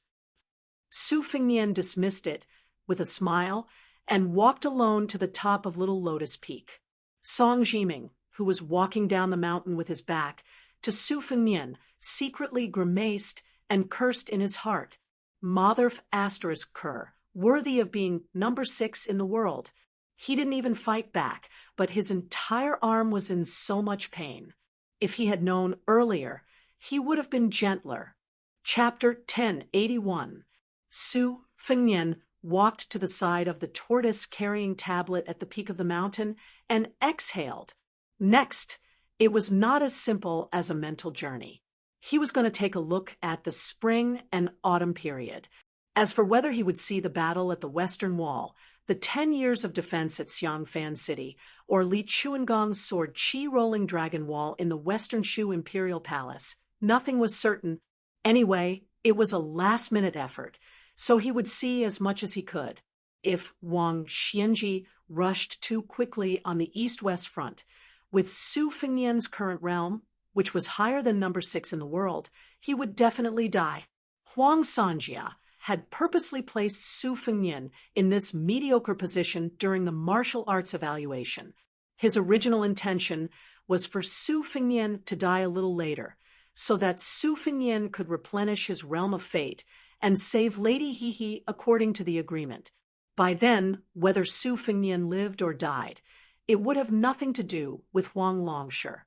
Su Fengnian dismissed it with a smile and walked alone to the top of Little Lotus Peak. Song Jiming, who was walking down the mountain with his back to Su Fengnian, secretly grimaced and cursed in his heart. Motherf asterisk cur, worthy of being number 6 in the world. He didn't even fight back, but his entire arm was in so much pain. If he had known earlier, he would have been gentler. Chapter 1081. Su Fengnian walked to the side of the tortoise-carrying tablet at the peak of the mountain and exhaled. Next, it was not as simple as a mental journey. He was going to take a look at the spring and autumn period. As for whether he would see the battle at the Western Wall, the 10 years of defense at Xiangfan City, or Li Chuangong's sword Qi Rolling Dragon Wall in the Western Shu Imperial Palace, nothing was certain. Anyway, it was a last-minute effort, so he would see as much as he could. If Wang Xianji rushed too quickly on the east-west front, with Su Fengnian's current realm, which was higher than number 6 in the world, he would definitely die. Huang Sanjia had purposely placed Su Fengnian in this mediocre position during the martial arts evaluation. His original intention was for Su Fengnian to die a little later, so that Su Fengnian could replenish his realm of fate and save Lady Hehe according to the agreement. By then, whether Su Fengnian lived or died, it would have nothing to do with Huang Longshi.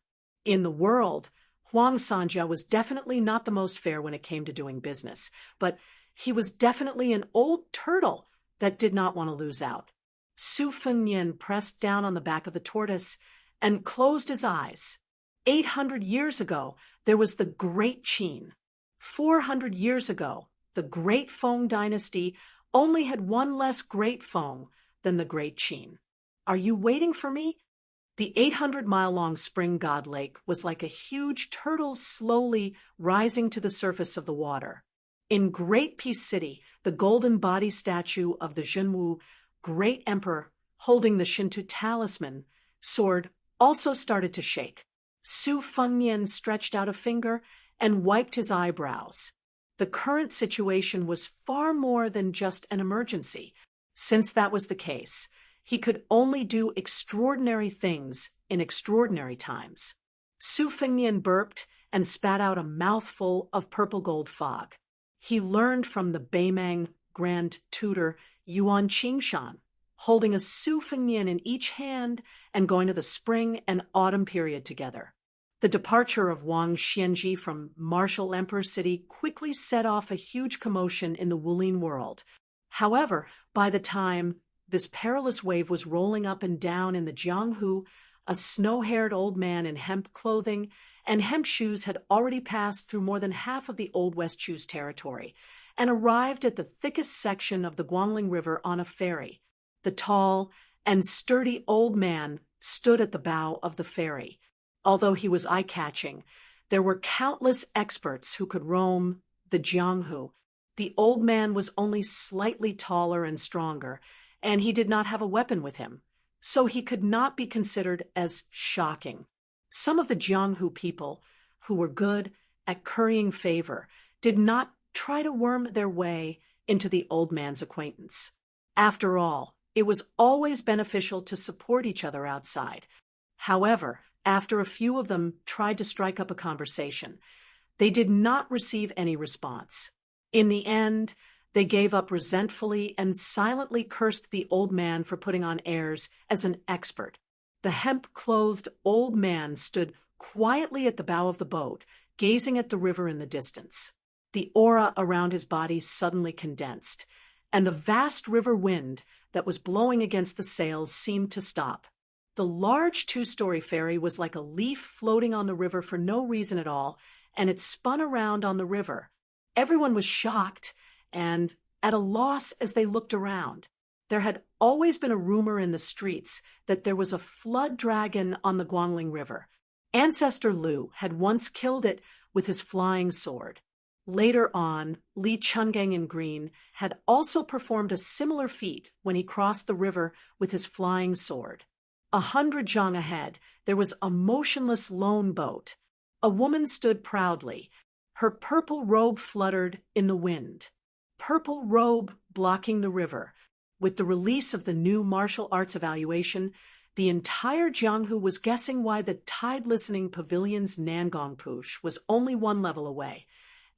In the world, Huang Sanjia was definitely not the most fair when it came to doing business, but he was definitely an old turtle that did not want to lose out. Su Fengnian pressed down on the back of the tortoise and closed his eyes. 800 years ago, there was the Great Qin. 400 years ago, the Great Feng dynasty only had one less Great Feng than the Great Qin. Are you waiting for me? The 800-mile-long spring god lake was like a huge turtle slowly rising to the surface of the water. In Great Peace City, the golden body statue of the Zhenwu Great Emperor holding the Shinto talisman sword also started to shake. Su Fengnian stretched out a finger and wiped his eyebrows. The current situation was far more than just an emergency. Since that was the case, he could only do extraordinary things in extraordinary times. Su Fengnian burped and spat out a mouthful of purple gold fog. He learned from the Beimang Grand Tutor Yuan Qingshan, holding a Su Fengnian in each hand and going to the spring and autumn period together. The departure of Wang Xianji from Martial Emperor City quickly set off a huge commotion in the Wulin world. However, by the time this perilous wave was rolling up and down in the Jianghu, a snow-haired old man in hemp clothing and hemp shoes had already passed through more than half of the Old West Chu's territory and arrived at the thickest section of the Guangling River on a ferry. The tall and sturdy old man stood at the bow of the ferry. Although he was eye-catching, there were countless experts who could roam the Jianghu. The old man was only slightly taller and stronger, and he did not have a weapon with him, so he could not be considered as shocking. Some of the Jianghu people, who were good at currying favor, did not try to worm their way into the old man's acquaintance. After all, it was always beneficial to support each other outside. However, after a few of them tried to strike up a conversation, they did not receive any response. In the end, they gave up resentfully and silently cursed the old man for putting on airs as an expert. The hemp-clothed old man stood quietly at the bow of the boat, gazing at the river in the distance. The aura around his body suddenly condensed, and the vast river wind that was blowing against the sails seemed to stop. The large two-story ferry was like a leaf floating on the river for no reason at all, and it spun around on the river. Everyone was shocked and at a loss as they looked around. There had always been a rumor in the streets that there was a flood dragon on the Guangling River. Ancestor Lu had once killed it with his flying sword. Later on, Li Chungang in green had also performed a similar feat when he crossed the river with his flying sword. 100 zhang ahead, there was a motionless lone boat. A woman stood proudly. Her purple robe fluttered in the wind. Purple robe blocking the river. With the release of the new martial arts evaluation, the entire Jianghu was guessing why the tide-listening pavilion's Nangong Push was only 1 level away,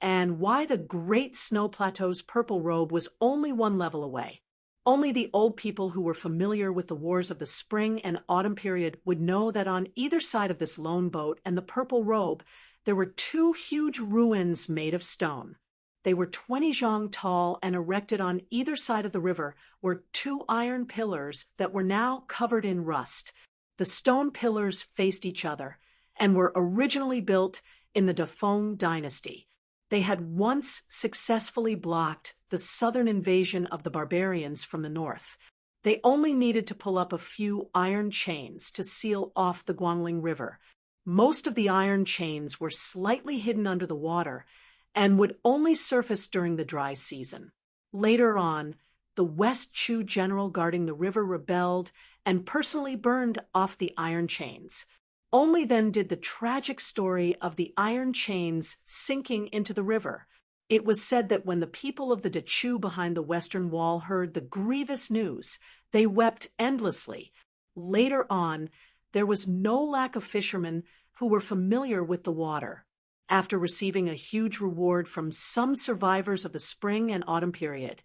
and why the Great Snow Plateau's purple robe was only 1 level away. Only the old people who were familiar with the wars of the spring and autumn period would know that on either side of this lone boat and the purple robe, there were 2 huge ruins made of stone. They were 20 zhang tall, and erected on either side of the river were 2 iron pillars that were now covered in rust. The stone pillars faced each other and were originally built in the Dafeng dynasty. They had once successfully blocked the southern invasion of the barbarians from the north. They only needed to pull up a few iron chains to seal off the Guangling River. Most of the iron chains were slightly hidden under the water and would only surface during the dry season. Later on, the West Chu general guarding the river rebelled and personally burned off the iron chains. Only then did the tragic story of the iron chains sinking into the river. It was said that when the people of the Dechu behind the western wall heard the grievous news, they wept endlessly. Later on, there was no lack of fishermen who were familiar with the water. After receiving a huge reward from some survivors of the spring and autumn period,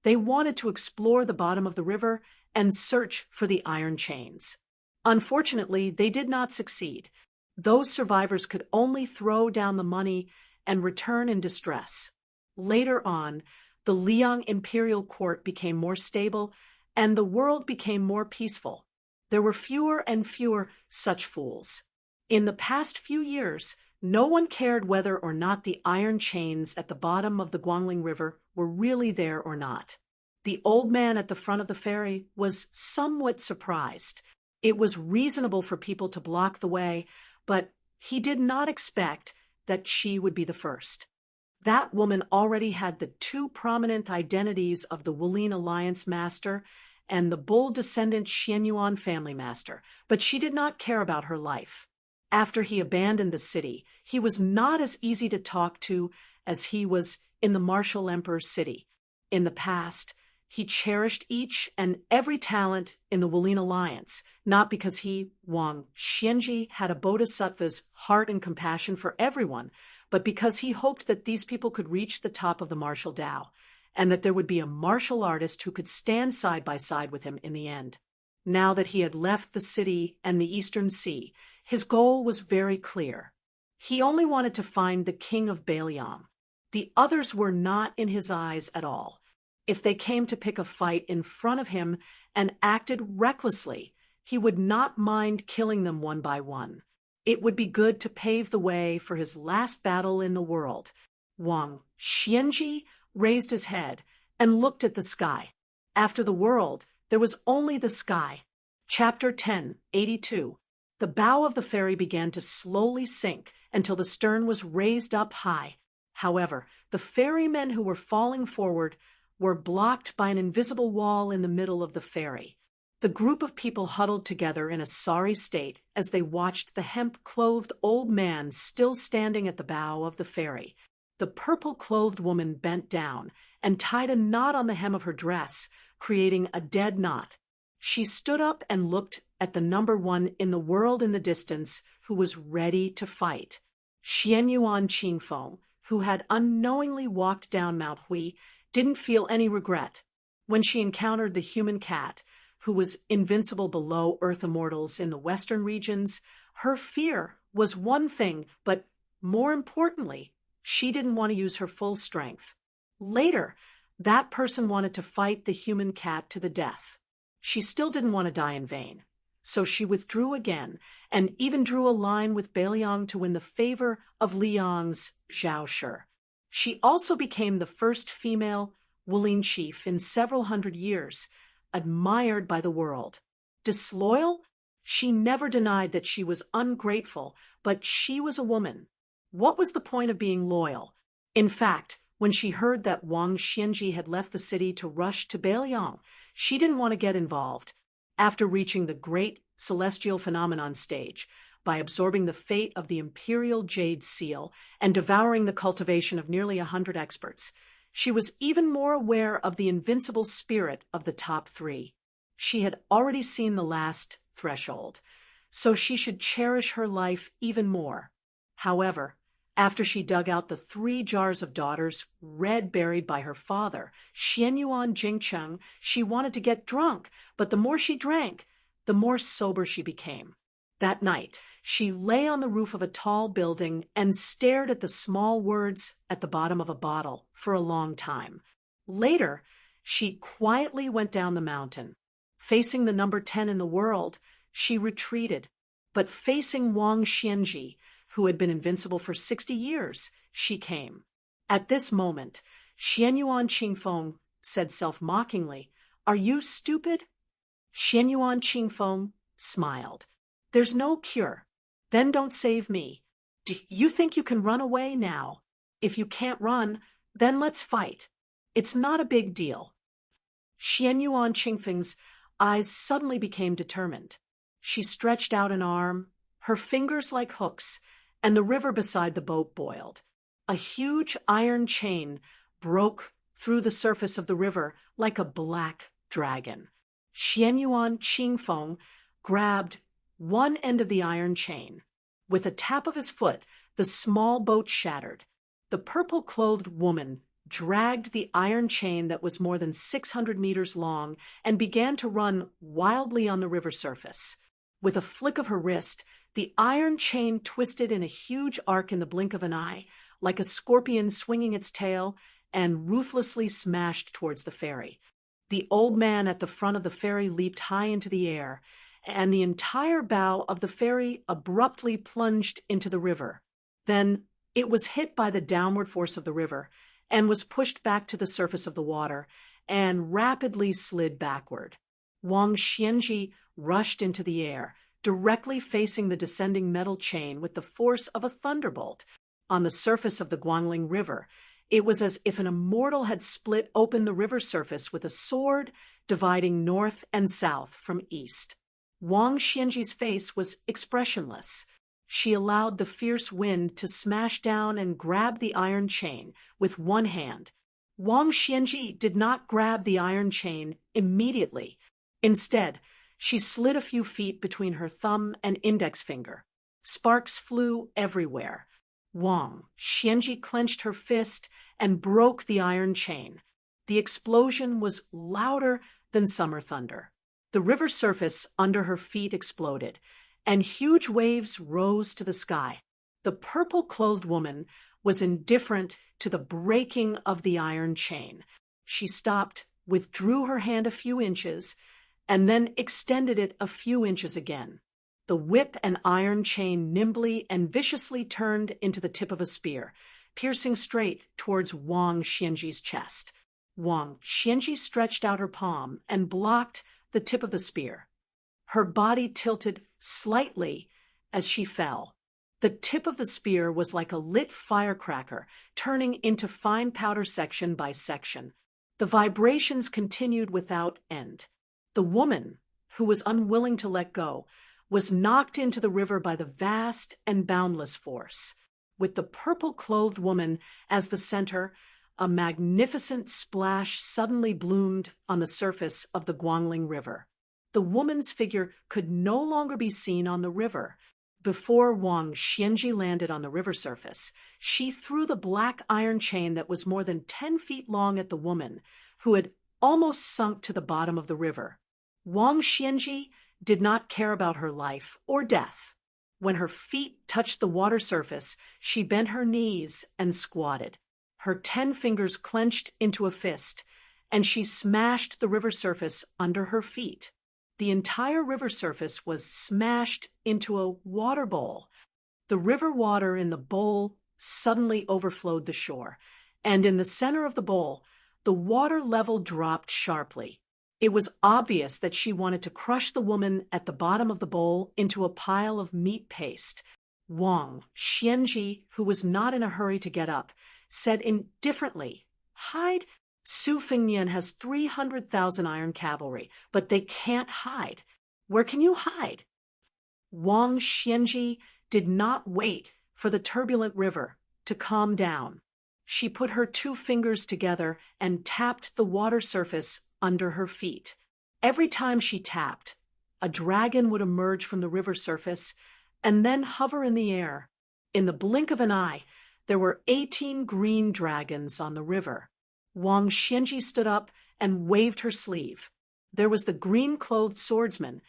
they wanted to explore the bottom of the river and search for the iron chains. Unfortunately, they did not succeed. Those survivors could only throw down the money and return in distress. Later on, the Liang imperial court became more stable and the world became more peaceful. There were fewer and fewer such fools. In the past few years, no one cared whether or not the iron chains at the bottom of the Guangling River were really there or not. The old man at the front of the ferry was somewhat surprised. It was reasonable for people to block the way, but he did not expect that she would be the first. That woman already had the 2 prominent identities of the Wulin Alliance master and the bull descendant Xianyuan family master, but she did not care about her life. After he abandoned the city, he was not as easy to talk to as he was in the martial emperor's city. In the past, he cherished each and every talent in the Wulin Alliance, not because he, Wang Xianji, had a bodhisattva's heart and compassion for everyone, but because he hoped that these people could reach the top of the martial Tao, and that there would be a martial artist who could stand side by side with him in the end. Now that he had left the city and the Eastern Sea, his goal was very clear. He only wanted to find the king of Bailiang. The others were not in his eyes at all. If they came to pick a fight in front of him and acted recklessly, he would not mind killing them one by one. It would be good to pave the way for his last battle in the world. Wang Xianji raised his head and looked at the sky. After the world, there was only the sky. Chapter 10:82. The bow of the ferry began to slowly sink until the stern was raised up high. However, the ferrymen who were falling forward were blocked by an invisible wall in the middle of the ferry. The group of people huddled together in a sorry state as they watched the hemp-clothed old man still standing at the bow of the ferry. The purple-clothed woman bent down and tied a knot on the hem of her dress, creating a dead knot. She stood up and looked at the number 1 in the world in the distance, who was ready to fight. Xianyuan Qingfeng, who had unknowingly walked down Mount Hui, didn't feel any regret. When she encountered the human cat, who was invincible below Earth immortals in the western regions, her fear was one thing, but more importantly, she didn't want to use her full strength. Later, that person wanted to fight the human cat to the death. She still didn't want to die in vain. So she withdrew again, and even drew a line with Bailiang to win the favor of Liang's Zhao Shi. She also became the first female Wulin chief in several hundred years, admired by the world. Disloyal? She never denied that she was ungrateful, but she was a woman. What was the point of being loyal? In fact, when she heard that Wang Xianji had left the city to rush to Bailiang, she didn't want to get involved. After reaching the great celestial phenomenon stage, by absorbing the fate of the imperial jade seal and devouring the cultivation of nearly 100 experts, she was even more aware of the invincible spirit of the top three. She had already seen the last threshold, so she should cherish her life even more. However, after she dug out the 3 jars of daughters, red buried by her father, Xianyuan Jingcheng, she wanted to get drunk, but the more she drank, the more sober she became. That night, she lay on the roof of a tall building and stared at the small words at the bottom of a bottle for a long time. Later, she quietly went down the mountain. Facing the number 10 in the world, she retreated, but facing Wang Xianji, who had been invincible for 60 years, she came. At this moment, Xianyuan Qingfeng said self-mockingly, "Are you stupid?" Xianyuan Qingfeng smiled. "There's no cure. Then don't save me. Do you think you can run away now? If you can't run, then let's fight. It's not a big deal." Xianyuan Qingfeng's eyes suddenly became determined. She stretched out an arm, her fingers like hooks, and the river beside the boat boiled. A huge iron chain broke through the surface of the river like a black dragon. Xianyuan Qingfeng grabbed one end of the iron chain. With a tap of his foot, the small boat shattered. The purple-clothed woman dragged the iron chain that was more than 600 meters long and began to run wildly on the river surface. With a flick of her wrist, the iron chain twisted in a huge arc in the blink of an eye, like a scorpion swinging its tail, and ruthlessly smashed towards the ferry. The old man at the front of the ferry leaped high into the air, and the entire bow of the ferry abruptly plunged into the river. Then it was hit by the downward force of the river, and was pushed back to the surface of the water, and rapidly slid backward. Wang Xianji rushed into the air, directly facing the descending metal chain with the force of a thunderbolt. On the surface of the Guangling River, it was as if an immortal had split open the river surface with a sword, dividing north and south from east. Wang Xianji's face was expressionless. She allowed the fierce wind to smash down and grab the iron chain with one hand. Wang Xianji did not grab the iron chain immediately. Instead, she slid a few feet between her thumb and index finger. Sparks flew everywhere. Wang Xianji clenched her fist and broke the iron chain. The explosion was louder than summer thunder. The river surface under her feet exploded, and huge waves rose to the sky. The purple-clothed woman was indifferent to the breaking of the iron chain. She stopped, withdrew her hand a few inches, and then extended it a few inches again. The whip and iron chain nimbly and viciously turned into the tip of a spear, piercing straight towards Wang Xianji's chest. Wang Xianji stretched out her palm and blocked the tip of the spear. Her body tilted slightly as she fell. The tip of the spear was like a lit firecracker, turning into fine powder section by section. The vibrations continued without end. The woman, who was unwilling to let go, was knocked into the river by the vast and boundless force. With the purple-clothed woman as the center, a magnificent splash suddenly bloomed on the surface of the Guangling River. The woman's figure could no longer be seen on the river. Before Wang Xianji landed on the river surface, she threw the black iron chain that was more than 10 feet long at the woman, who had almost sunk to the bottom of the river. Wang Xianji did not care about her life or death. When her feet touched the water surface, she bent her knees and squatted. Her 10 fingers clenched into a fist, and she smashed the river surface under her feet. The entire river surface was smashed into a water bowl. The river water in the bowl suddenly overflowed the shore, and in the center of the bowl, the water level dropped sharply. It was obvious that she wanted to crush the woman at the bottom of the bowl into a pile of meat paste. Wang Xianji, who was not in a hurry to get up, said indifferently, "Hide? Su Fengnian has 300,000 iron cavalry, but they can't hide. Where can you hide?" Wang Xianji did not wait for the turbulent river to calm down. She put her 2 fingers together and tapped the water surface under her feet. Every time she tapped, a dragon would emerge from the river surface and then hover in the air. In the blink of an eye, there were 18 green dragons on the river. Wang Xianji stood up and waved her sleeve. There was the green-clothed swordsman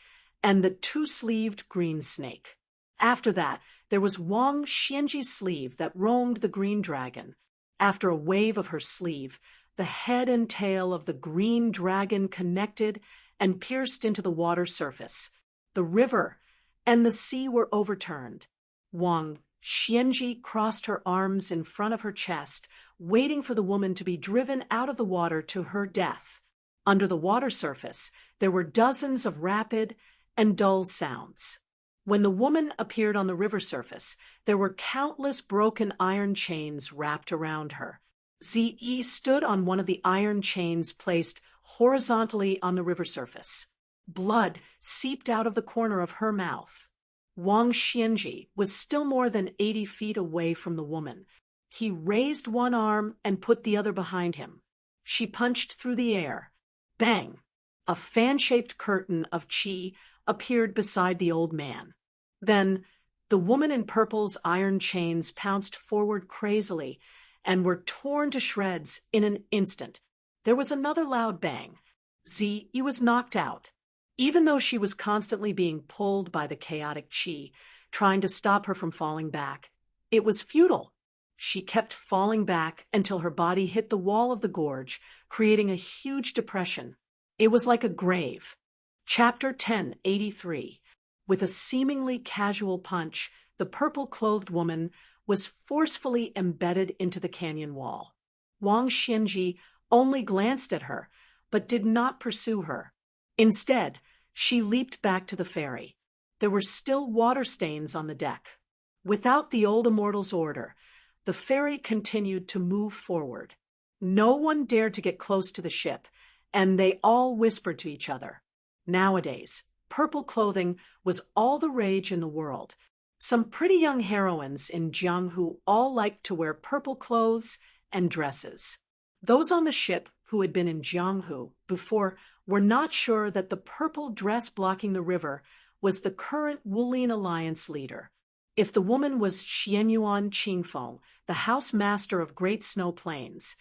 and the 2-sleeved green snake. After that, there was Wang Xianji's sleeve that roamed the green dragon. After a wave of her sleeve, the head and tail of the green dragon connected and pierced into the water surface. The river and the sea were overturned. Wang Xianji crossed her arms in front of her chest, waiting for the woman to be driven out of the water to her death. Under the water surface, there were dozens of rapid and dull sounds. When the woman appeared on the river surface, there were countless broken iron chains wrapped around her. Ziyi stood on one of the iron chains placed horizontally on the river surface. Blood seeped out of the corner of her mouth. Wang Xianji was still more than 80 feet away from the woman. He raised one arm and put the other behind him. She punched through the air. Bang! A fan-shaped curtain of qi appeared beside the old man. Then, the woman in purple's iron chains pounced forward crazily and were torn to shreds in an instant. There was another loud bang. Ziyi was knocked out. Even though she was constantly being pulled by the chaotic qi, trying to stop her from falling back, it was futile. She kept falling back until her body hit the wall of the gorge, creating a huge depression. It was like a grave. Chapter 1083. With a seemingly casual punch, the purple-clothed woman was forcefully embedded into the canyon wall. Wang Xianji only glanced at her, but did not pursue her. Instead, she leaped back to the ferry. There were still water stains on the deck. Without the old immortal's order, the ferry continued to move forward. No one dared to get close to the ship, and they all whispered to each other. Nowadays, purple clothing was all the rage in the world. Some pretty young heroines in Jianghu all liked to wear purple clothes and dresses. Those on the ship who had been in Jianghu before were not sure that the purple dress blocking the river was the current Wulin Alliance leader. If the woman was Xianyuan Qingfeng, the house master of Great Snow Plains,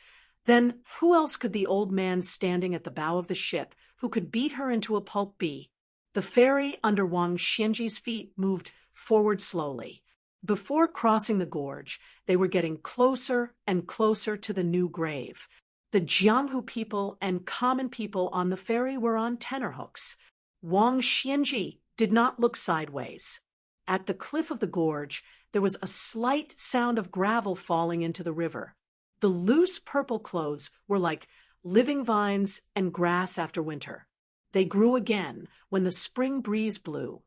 then who else could the old man standing at the bow of the ship who could beat her into a pulp be? The ferry under Wang Xianji's feet moved forward slowly. Before crossing the gorge, they were getting closer and closer to the new grave. The Jianghu people and common people on the ferry were on tenterhooks. Wang Xianji did not look sideways. At the cliff of the gorge, there was a slight sound of gravel falling into the river. The loose purple clothes were like living vines and grass after winter. They grew again when the spring breeze blew,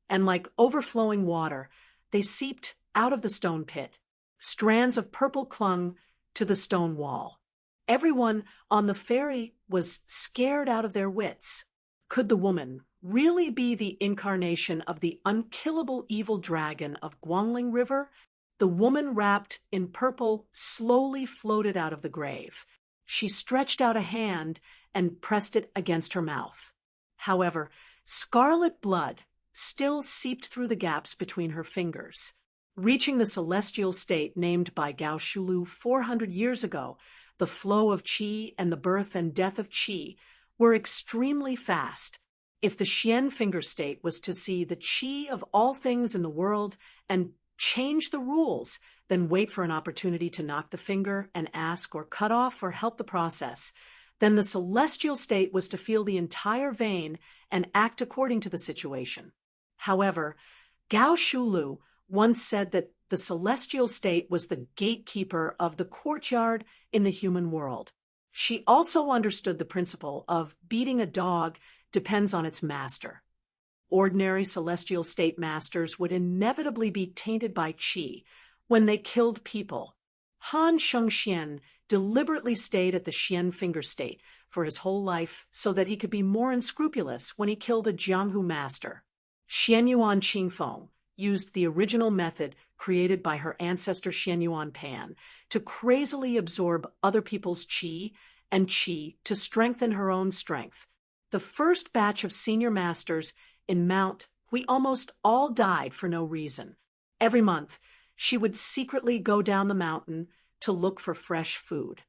and like overflowing water, they seeped out of the stone pit. Strands of purple clung to the stone wall. Everyone on the ferry was scared out of their wits. Could the woman really be the incarnation of the unkillable evil dragon of Guangling River? The woman wrapped in purple slowly floated out of the grave. She stretched out a hand and pressed it against her mouth. However, scarlet blood still seeped through the gaps between her fingers. Reaching the celestial state named by Gao Shulu 400 years ago, the flow of qi and the birth and death of qi were extremely fast. If the Xian finger state was to see the qi of all things in the world and change the rules, then wait for an opportunity to knock the finger and ask or cut off or help the process, then the celestial state was to feel the entire vein and act according to the situation. However, Gao Shulu once said that the celestial state was the gatekeeper of the courtyard in the human world. She also understood the principle of beating a dog depends on its master. Ordinary celestial state masters would inevitably be tainted by qi when they killed people. Han Shengxian deliberately stayed at the Xian finger state for his whole life so that he could be more unscrupulous when he killed a Jianghu master. Xianyuan Qingfeng used the original method created by her ancestor Xianyuan Pan to crazily absorb other people's qi and qi to strengthen her own strength. The first batch of senior masters in Mount, we almost all died for no reason. Every month, she would secretly go down the mountain to look for fresh food.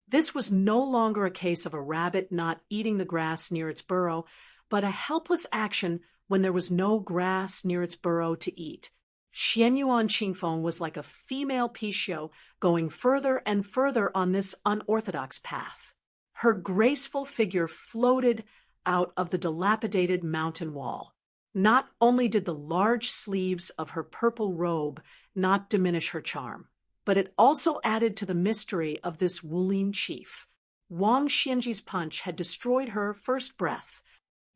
This was no longer a case of a rabbit not eating the grass near its burrow, but a helpless action when there was no grass near its burrow to eat. Xianyuan Qingfeng was like a female Pishio going further and further on this unorthodox path. Her graceful figure floated out of the dilapidated mountain wall. Not only did the large sleeves of her purple robe not diminish her charm, but it also added to the mystery of this Wulin chief. Wang Xianji's punch had destroyed her first breath.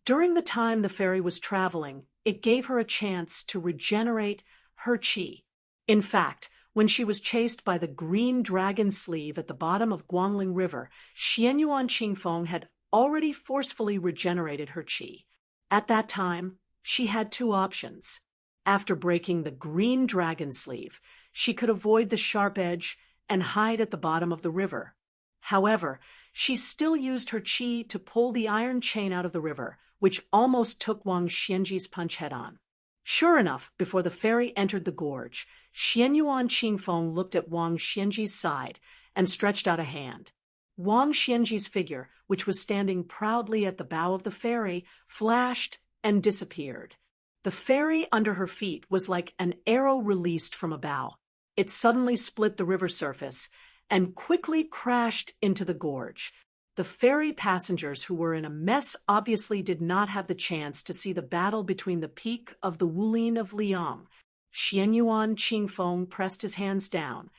During the time the fairy was traveling, it gave her a chance to regenerate her qi. In fact, when she was chased by the green dragon sleeve at the bottom of Guangling River, Xianyuan Qingfeng had already forcefully regenerated her qi. At that time, she had two options. After breaking the green dragon sleeve, she could avoid the sharp edge and hide at the bottom of the river. However, she still used her qi to pull the iron chain out of the river, which almost took Wang Xianji's punch head-on. Sure enough, before the fairy entered the gorge, Xianyuan Qingfeng looked at Wang Xianji's side and stretched out a hand. Wang Xianji's figure, which was standing proudly at the bow of the ferry, flashed and disappeared. The ferry under her feet was like an arrow released from a bow. It suddenly split the river surface and quickly crashed into the gorge. The ferry passengers who were in a mess obviously did not have the chance to see the battle between the peak of the Wulin of Liang. Xianyuan Qingfeng pressed his hands down,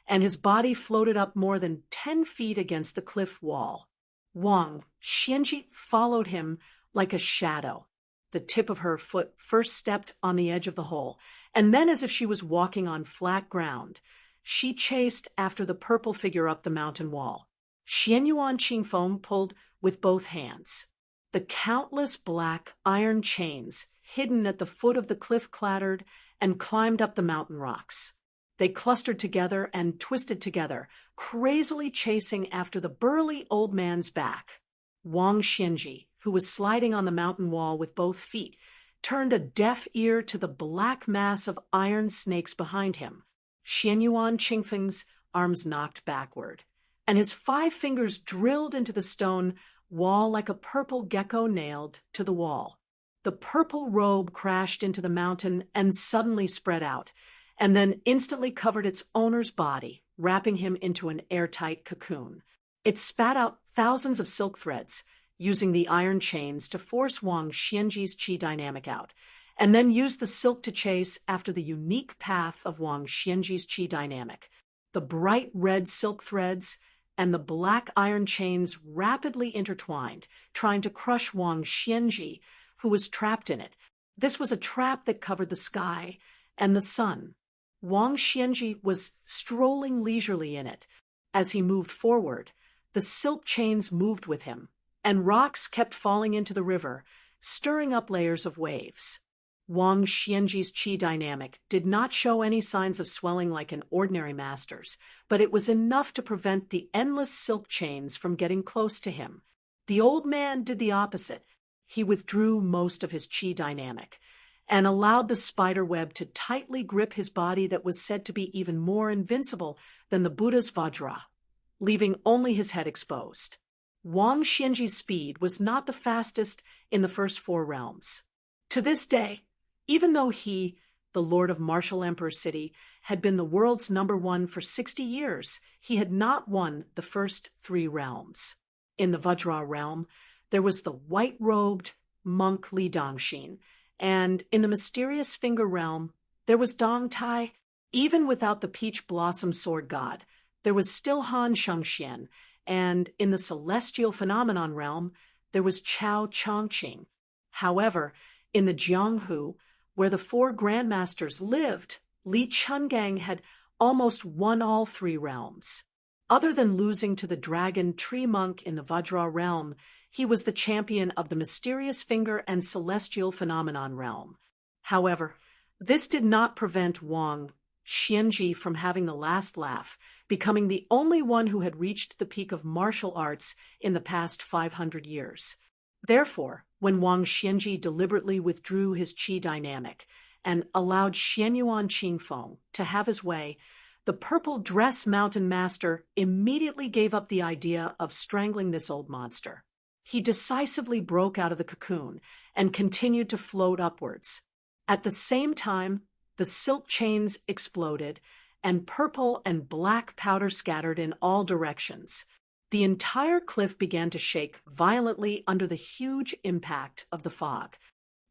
and his body floated up more than 10 feet against the cliff wall. Wang Xianji followed him like a shadow. The tip of her foot first stepped on the edge of the hole, and then, as if she was walking on flat ground, she chased after the purple figure up the mountain wall. Xianyuan Qingfeng pulled with both hands. The countless black iron chains hidden at the foot of the cliff clattered and climbed up the mountain rocks. They clustered together and twisted together, crazily chasing after the burly old man's back. Wang Xianji, who was sliding on the mountain wall with both feet, turned a deaf ear to the black mass of iron snakes behind him. Xianyuan Qingfeng's arms knocked backward, and his 5 fingers drilled into the stone wall like a purple gecko nailed to the wall. The purple robe crashed into the mountain and suddenly spread out, and then instantly covered its owner's body, wrapping him into an airtight cocoon. It spat out thousands of silk threads, using the iron chains to force Wang Xianji's qi dynamic out, and then used the silk to chase after the unique path of Wang Xianji's qi dynamic. The bright red silk threads and the black iron chains rapidly intertwined, trying to crush Wang Xianji, who was trapped in it. This was a trap that covered the sky and the sun. Wang Xianji was strolling leisurely in it. As he moved forward, the silk chains moved with him, and rocks kept falling into the river, stirring up layers of waves. Wang Xianji's qi dynamic did not show any signs of swelling like an ordinary master's, but it was enough to prevent the endless silk chains from getting close to him. The old man did the opposite. He withdrew most of his qi dynamic and allowed the spider web to tightly grip his body that was said to be even more invincible than the Buddha's Vajra, leaving only his head exposed. Wang Xianji's speed was not the fastest in the first 4 realms. To this day, even though he, the Lord of Martial Emperor City, had been the world's #1 for 60 years, he had not won the first 3 realms. In the Vajra realm, there was the white-robed monk Li Dongxin, and in the mysterious Finger realm, there was Dong Tai. Even without the peach blossom sword god, there was still Han Shengxian, and in the celestial phenomenon realm, there was Chao Chongqing. However, in the Jianghu, where the 4 grandmasters lived, Li Chungang had almost won all 3 realms. Other than losing to the dragon tree monk in the Vajra realm, he was the champion of the mysterious Finger and celestial phenomenon realm. However, this did not prevent Wang Xianji from having the last laugh, becoming the only one who had reached the peak of martial arts in the past 500 years. Therefore, when Wang Xianji deliberately withdrew his qi dynamic and allowed Xianyuan Qingfeng to have his way, the purple dress mountain master immediately gave up the idea of strangling this old monster. He decisively broke out of the cocoon and continued to float upwards. At the same time, the silk chains exploded, and purple and black powder scattered in all directions. The entire cliff began to shake violently under the huge impact of the fog.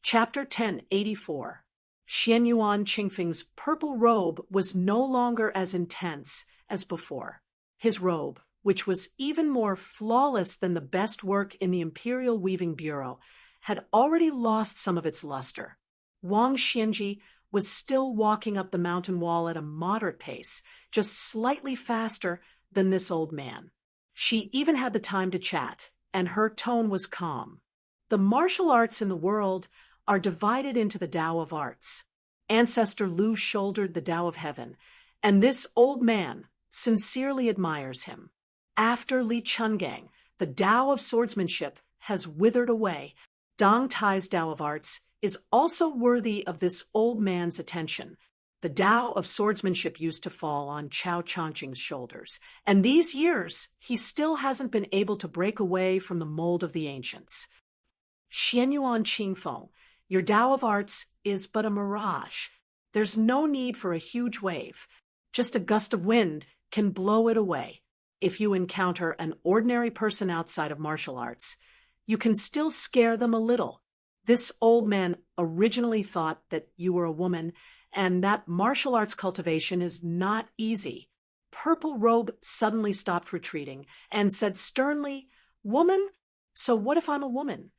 Chapter 1084. Xianyuan Qingfeng's purple robe was no longer as intense as before. His robe, which was even more flawless than the best work in the Imperial Weaving Bureau, had already lost some of its luster. Wang Xianji was still walking up the mountain wall at a moderate pace, just slightly faster than this old man. She even had the time to chat, and her tone was calm. The martial arts in the world are divided into the Tao of arts. Ancestor Lu shouldered the Tao of heaven, and this old man sincerely admires him. After Li Chungang, the Tao of swordsmanship has withered away. Dong Tai's Tao of arts is also worthy of this old man's attention. The Tao of swordsmanship used to fall on Chao Chongqing's shoulders, and these years he still hasn't been able to break away from the mold of the ancients. Xianyuan Qingfeng, your Tao of arts is but a mirage. There's no need for a huge wave. Just a gust of wind can blow it away. If you encounter an ordinary person outside of martial arts, you can still scare them a little. This old man originally thought that you were a woman, and that martial arts cultivation is not easy. Purple Robe suddenly stopped retreating and said sternly, "Woman? So what if I'm a woman?"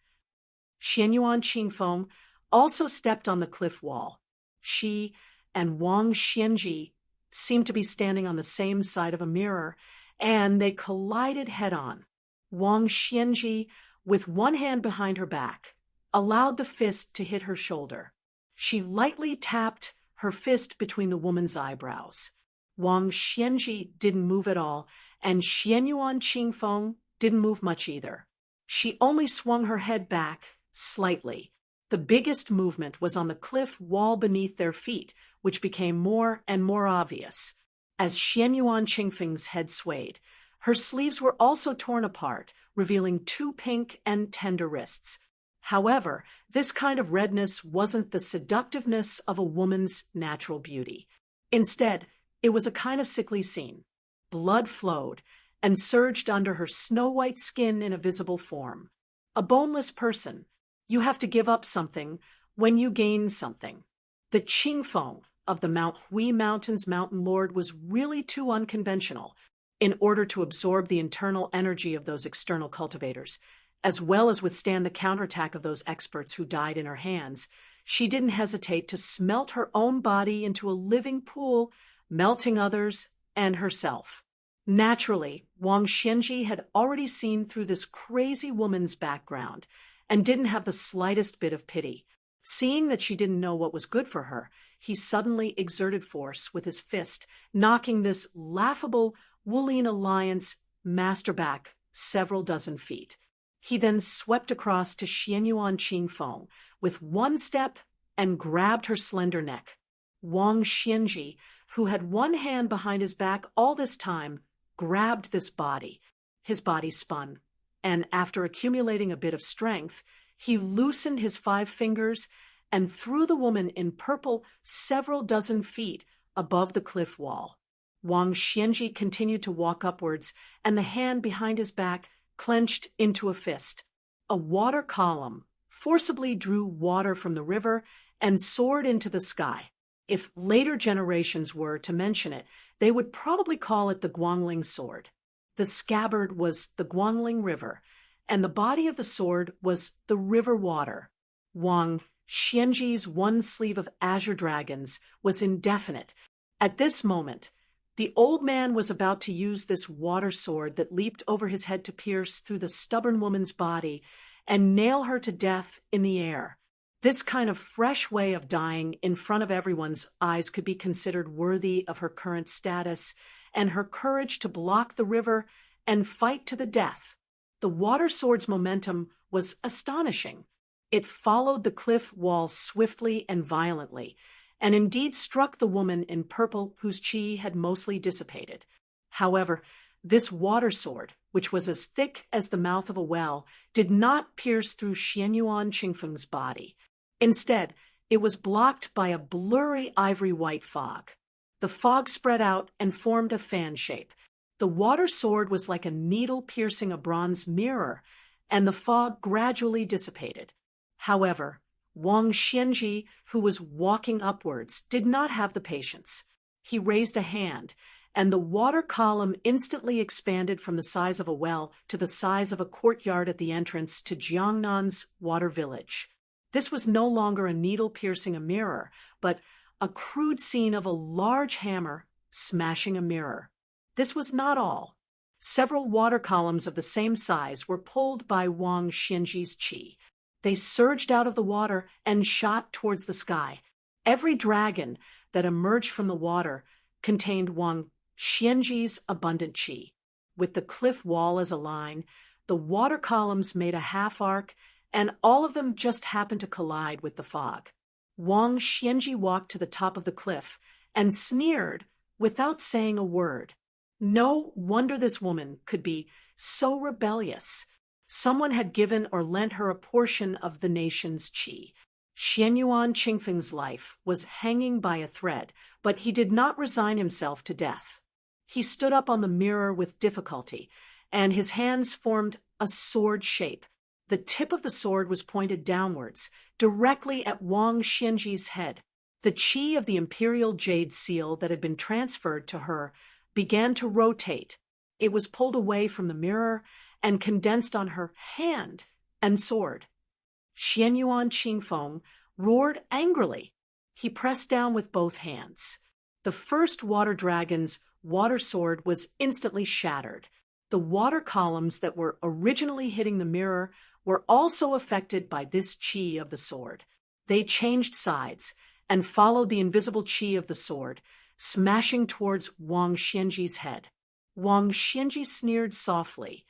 Xianyuan Qingfeng also stepped on the cliff wall. She and Wang Xianji seemed to be standing on the same side of a mirror, and they collided head-on. Wang Xianji, with one hand behind her back, allowed the fist to hit her shoulder. She lightly tapped her fist between the woman's eyebrows. Wang Xianji didn't move at all, and Xianyuan Qingfeng didn't move much either. She only swung her head back slightly. The biggest movement was on the cliff wall beneath their feet, which became more and more obvious. As Xianyuan Qingfeng's head swayed, her sleeves were also torn apart, revealing 2 pink and tender wrists. However, this kind of redness wasn't the seductiveness of a woman's natural beauty. Instead, it was a kind of sickly scene. Blood flowed and surged under her snow-white skin in a visible form. A boneless person, you have to give up something when you gain something. The Qingfeng of the Mount Hui Mountains Mountain Lord was really too unconventional. In order to absorb the internal energy of those external cultivators, as well as withstand the counterattack of those experts who died in her hands, she didn't hesitate to smelt her own body into a living pool, melting others and herself. Naturally, Wang Xianji had already seen through this crazy woman's background and didn't have the slightest bit of pity. Seeing that she didn't know what was good for her, he suddenly exerted force with his fist, knocking this laughable Wulian Alliance master back several dozen feet. He then swept across to Xianyuan Qingfeng with one step and grabbed her slender neck. Wang Xianji, who had one hand behind his back all this time, grabbed this body. His body spun, and after accumulating a bit of strength, He loosened his 5 fingers and threw the woman in purple several dozen feet above the cliff wall. Wang Xianji continued to walk upwards, and the hand behind his back clenched into a fist. A water column forcibly drew water from the river and soared into the sky. If later generations were to mention it, they would probably call it the Guangling sword. The scabbard was the Guangling River, and the body of the sword was the river water. Wang Xianji's one sleeve of azure dragons was indefinite. At this moment, the old man was about to use this water sword that leaped over his head to pierce through the stubborn woman's body and nail her to death in the air. This kind of fresh way of dying in front of everyone's eyes could be considered worthy of her current status and her courage to block the river and fight to the death. The water sword's momentum was astonishing. It followed the cliff wall swiftly and violently, and indeed struck the woman in purple whose qi had mostly dissipated. However, this water sword, which was as thick as the mouth of a well, did not pierce through Xianyuan Qingfeng's body. Instead, it was blocked by a blurry ivory-white fog. The fog spread out and formed a fan shape. The water sword was like a needle piercing a bronze mirror, and the fog gradually dissipated. However, Wang Xianji, who was walking upwards, did not have the patience. He raised a hand, and the water column instantly expanded from the size of a well to the size of a courtyard at the entrance to Jiangnan's water village. This was no longer a needle piercing a mirror, but a crude scene of a large hammer smashing a mirror. This was not all. Several water columns of the same size were pulled by Wang Xianji's qi. They surged out of the water and shot towards the sky. Every dragon that emerged from the water contained Wang Xianji's abundant qi. With the cliff wall as a line, the water columns made a half arc, and all of them just happened to collide with the fog. Wang Xianji walked to the top of the cliff and sneered without saying a word. No wonder this woman could be so rebellious. Someone had given or lent her a portion of the nation's qi. Xianyuan Qingfeng's life was hanging by a thread, but he did not resign himself to death. He stood up on the mirror with difficulty, and his hands formed a sword shape. The tip of the sword was pointed downwards, directly at Wang Xianji's head. The qi of the imperial jade seal that had been transferred to her began to rotate. It was pulled away from the mirror and condensed on her hand and sword. Xianyuan Qingfeng roared angrily. He pressed down with both hands. The first water dragon's water sword was instantly shattered. The water columns that were originally hitting the mirror were also affected by this qi of the sword. They changed sides and followed the invisible qi of the sword, smashing towards Wang Xianji's head. Wang Xianji sneered softly.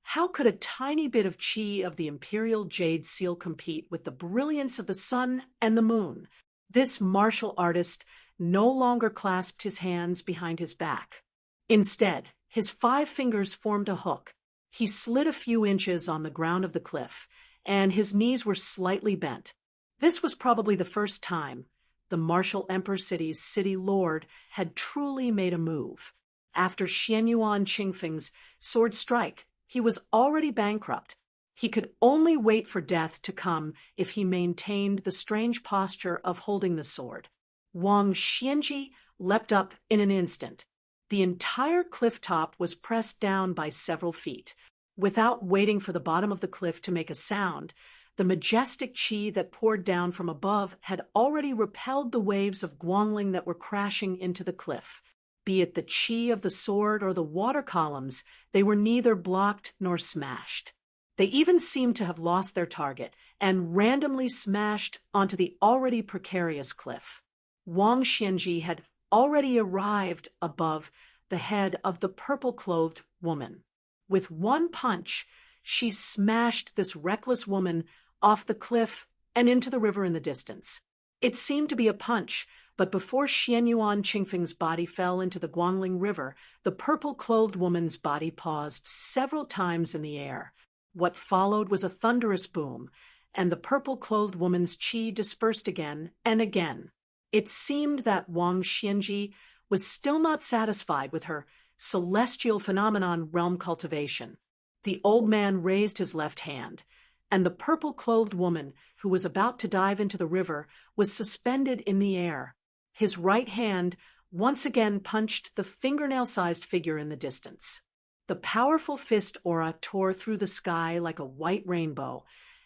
How could a tiny bit of qi of the imperial jade seal compete with the brilliance of the sun and the moon? This martial artist no longer clasped his hands behind his back. Instead, his 5 fingers formed a hook. He slid a few inches on the ground of the cliff, and his knees were slightly bent. This was probably the first time the martial Emperor City's city lord had truly made a move. After Xianyuan Qingfeng's sword strike, he was already bankrupt. He could only wait for death to come if he maintained the strange posture of holding the sword. Wang Xianji leapt up in an instant. The entire cliff top was pressed down by several feet. Without waiting for the bottom of the cliff to make a sound, the majestic qi that poured down from above had already repelled the waves of Guangling that were crashing into the cliff. Be it the qi of the sword or the water columns, they were neither blocked nor smashed. They even seemed to have lost their target and randomly smashed onto the already precarious cliff. Wang Xianji had already arrived above the head of the purple-clothed woman. With one punch, she smashed this reckless woman off the cliff and into the river in the distance. It seemed to be a punch, but before Xianyuan Qingfeng's body fell into the Guangling River, the purple-clothed woman's body paused several times in the air. What followed was a thunderous boom, and the purple-clothed woman's qi dispersed again and again. It seemed that Wang Xianji was still not satisfied with her celestial phenomenon realm cultivation. The old man raised his left hand, and the purple-clothed woman, who was about to dive into the river, was suspended in the air. His right hand once again punched the fingernail-sized figure in the distance. The powerful fist aura tore through the sky like a white rainbow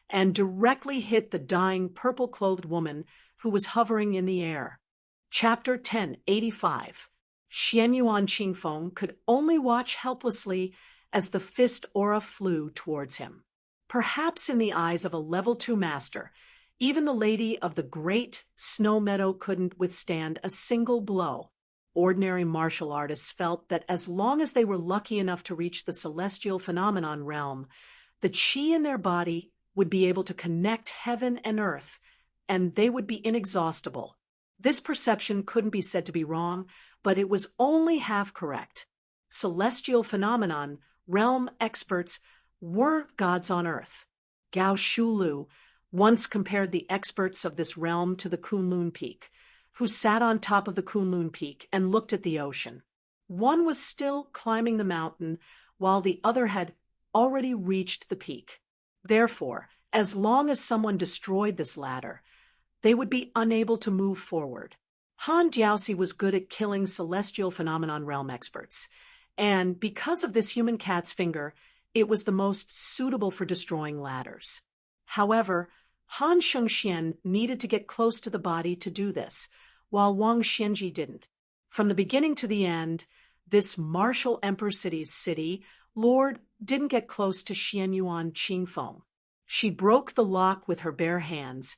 and directly hit the dying purple-clothed woman who was hovering in the air. Chapter 1085. Xianyuan Qingfeng could only watch helplessly as the fist aura flew towards him. Perhaps in the eyes of a level 2 master, even the lady of the great snow meadow couldn't withstand a single blow. Ordinary martial artists felt that as long as they were lucky enough to reach the celestial phenomenon realm, the qi in their body would be able to connect heaven and earth, and they would be inexhaustible. This perception couldn't be said to be wrong, but it was only half correct. Celestial phenomenon realm experts weren't gods on earth. Gao Shulu once compared the experts of this realm to the Kunlun Peak, who sat on top of the Kunlun Peak and looked at the ocean. One was still climbing the mountain, while the other had already reached the peak. Therefore, as long as someone destroyed this ladder, they would be unable to move forward. Han Jiaoxi was good at killing celestial phenomenon realm experts, and because of this human cat's finger, it was the most suitable for destroying ladders. However, Han Shengxian needed to get close to the body to do this, while Wang Xianji didn't. From the beginning to the end, this martial Emperor City's city lord didn't get close to Xianyuan Qingfeng. She broke the lock with her bare hands,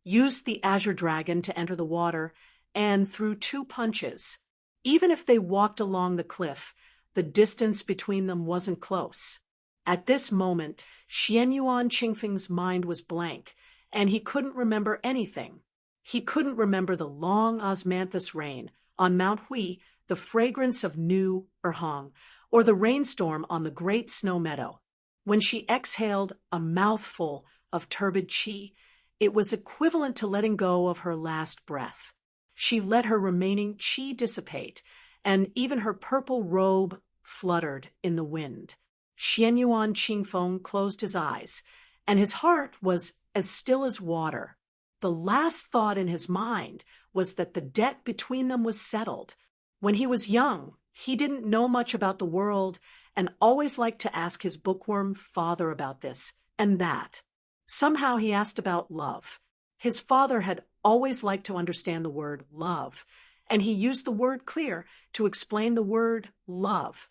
used the azure dragon to enter the water, and threw 2 punches. Even if they walked along the cliff, the distance between them wasn't close. At this moment, Xianyuan Qingfeng's mind was blank, and he couldn't remember anything. He couldn't remember the long osmanthus rain on Mount Hui, the fragrance of new Erhang, or the rainstorm on the great snow meadow. When she exhaled a mouthful of turbid qi, it was equivalent to letting go of her last breath. She let her remaining qi dissipate, and even her purple robe fluttered in the wind. Xianyuan Qingfeng closed his eyes, and his heart was as still as water. The last thought in his mind was that the debt between them was settled. When he was young, he didn't know much about the world and always liked to ask his bookworm father about this and that. Somehow he asked about love. His father had always liked to understand the word love, and he used the word clear to explain the word love.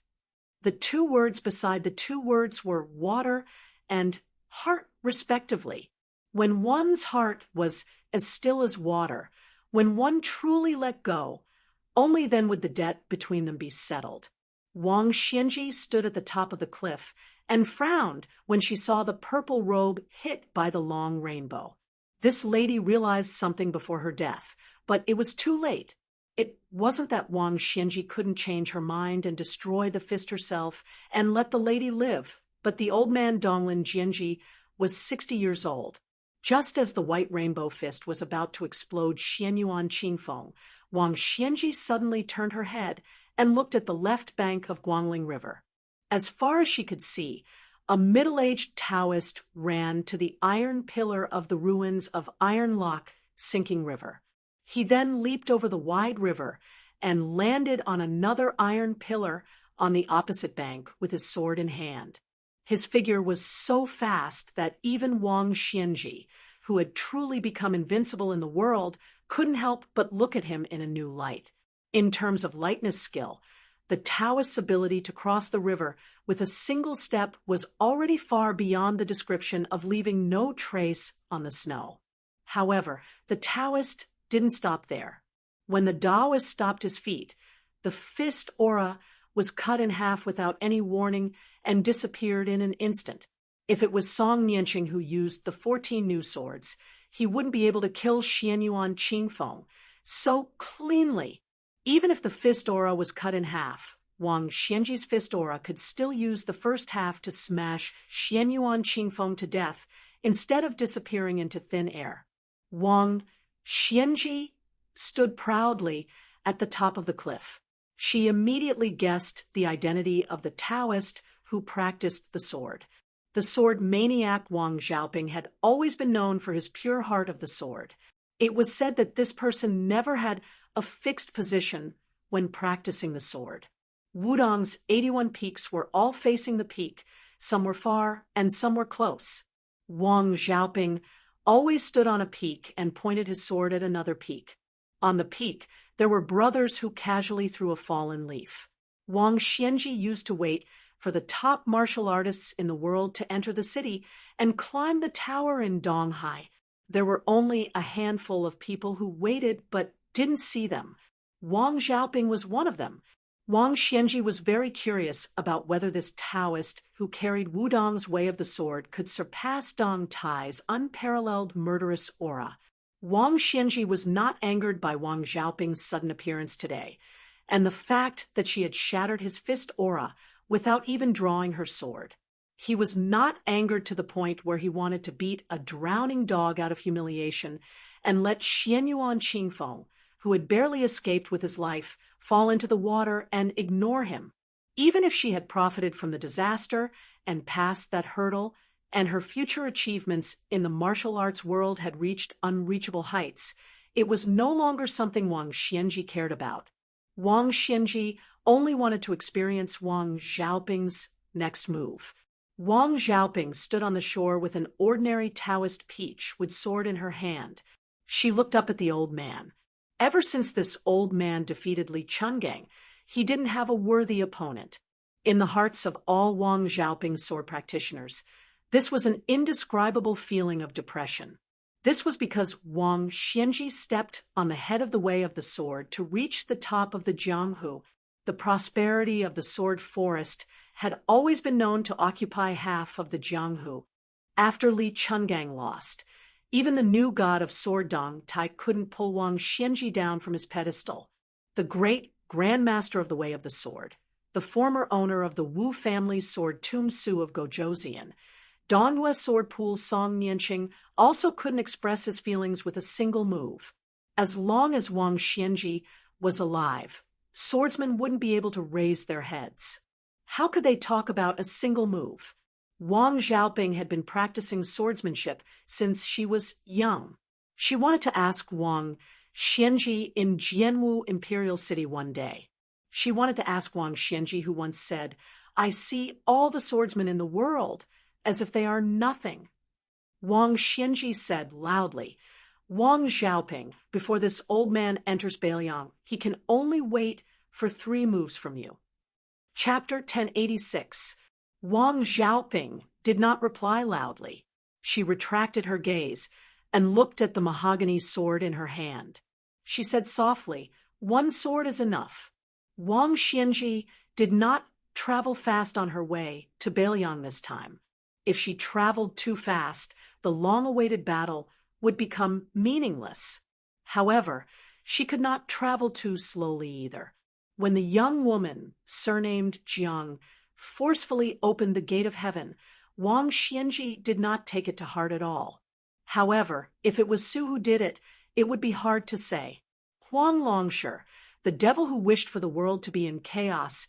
The 2 words beside the 2 words were water and heart, respectively. When one's heart was as still as water, when one truly let go, only then would the debt between them be settled. Wang Xianji stood at the top of the cliff and frowned when she saw the purple robe hit by the long rainbow. This lady realized something before her death, but it was too late. It wasn't that Wang Xianji couldn't change her mind and destroy the fist herself and let the lady live, but the old man Donglin Jianji was 60 years old. Just as the white rainbow fist was about to explode Xianyuan Qingfeng, Wang Xianji suddenly turned her head and looked at the left bank of Guangling River. As far as she could see, a middle-aged Taoist ran to the iron pillar of the ruins of Iron Lock Sinking River. He then leaped over the wide river and landed on another iron pillar on the opposite bank with his sword in hand. His figure was so fast that even Wang Xianji, who had truly become invincible in the world, couldn't help but look at him in a new light. In terms of lightness skill, the Taoist's ability to cross the river with a single step was already far beyond the description of leaving no trace on the snow. However, the Taoist didn't stop there. When the Taoist stopped his feet, the fist aura was cut in half without any warning and disappeared in an instant. If it was Song Nianqing who used the 14 new swords, he wouldn't be able to kill Xianyuan Qingfeng so cleanly. Even if the fist aura was cut in half, Wang Xianji's fist aura could still use the first half to smash Xianyuan Qingfeng to death instead of disappearing into thin air. Wang Xianji stood proudly at the top of the cliff. She immediately guessed the identity of the Taoist who practiced the sword. The sword maniac Wang Xiaoping had always been known for his pure heart of the sword. It was said that this person never had a fixed position when practicing the sword. Wudong's 81 peaks were all facing the peak. Some were far and some were close. Wang Xiaoping always stood on a peak and pointed his sword at another peak. On the peak, there were brothers who casually threw a fallen leaf. Wang Xianji used to wait for the top martial artists in the world to enter the city and climb the tower in Donghai. There were only a handful of people who waited but didn't see them. Wang Xiaoping was one of them. Wang Xianji was very curious about whether this Taoist who carried Wudong's way of the sword could surpass Dong Tai's unparalleled murderous aura. Wang Xianji was not angered by Wang Xiaoping's sudden appearance today, and the fact that she had shattered his fist aura without even drawing her sword. He was not angered to the point where he wanted to beat a drowning dog out of humiliation and let Xianyuan Qingfeng, who had barely escaped with his life, fall into the water and ignore him. Even if she had profited from the disaster and passed that hurdle, and her future achievements in the martial arts world had reached unreachable heights, it was no longer something Wang Xianji cared about. Wang Xianji only wanted to experience Wang Xiaoping's next move. Wang Xiaoping stood on the shore with an ordinary Taoist peach with sword in her hand. She looked up at the old man. Ever since this old man defeated Li Chungang, he didn't have a worthy opponent. In the hearts of all Wang Xiaoping's sword practitioners, this was an indescribable feeling of depression. This was because Wang Xianji stepped on the head of the way of the sword to reach the top of the Jianghu. The prosperity of the sword forest had always been known to occupy half of the Jianghu. After Li Chungang lost, even the new god of sword Dong Tai couldn't pull Wang Xianji down from his pedestal. The great grandmaster of the way of the sword, the former owner of the Wu family's sword Tum Su of Gojoseon, Donghua sword pool Song Nianqing, also couldn't express his feelings with a single move. As long as Wang Xianji was alive, swordsmen wouldn't be able to raise their heads. How could they talk about a single move? Wang Xiaoping had been practicing swordsmanship since she was young. She wanted to ask Wang Xianji in Jianwu Imperial City one day. She wanted to ask Wang Xianji, who once said, "I see all the swordsmen in the world as if they are nothing." Wang Xianji said loudly, "Wang Xiaoping, before this old man enters Beiliang, he can only wait for 3 moves from you." Chapter 1086. Wang Xiaoping did not reply loudly. She retracted her gaze and looked at the mahogany sword in her hand. She said softly, "1 sword is enough." Wang Xianji did not travel fast on her way to Beiliang this time. If she traveled too fast, the long-awaited battle would become meaningless. However, she could not travel too slowly either. When the young woman, surnamed Jiang, forcefully opened the gate of heaven, Wang Xianji did not take it to heart at all. However, if it was Su who did it, it would be hard to say. Huang Longshi, the devil who wished for the world to be in chaos,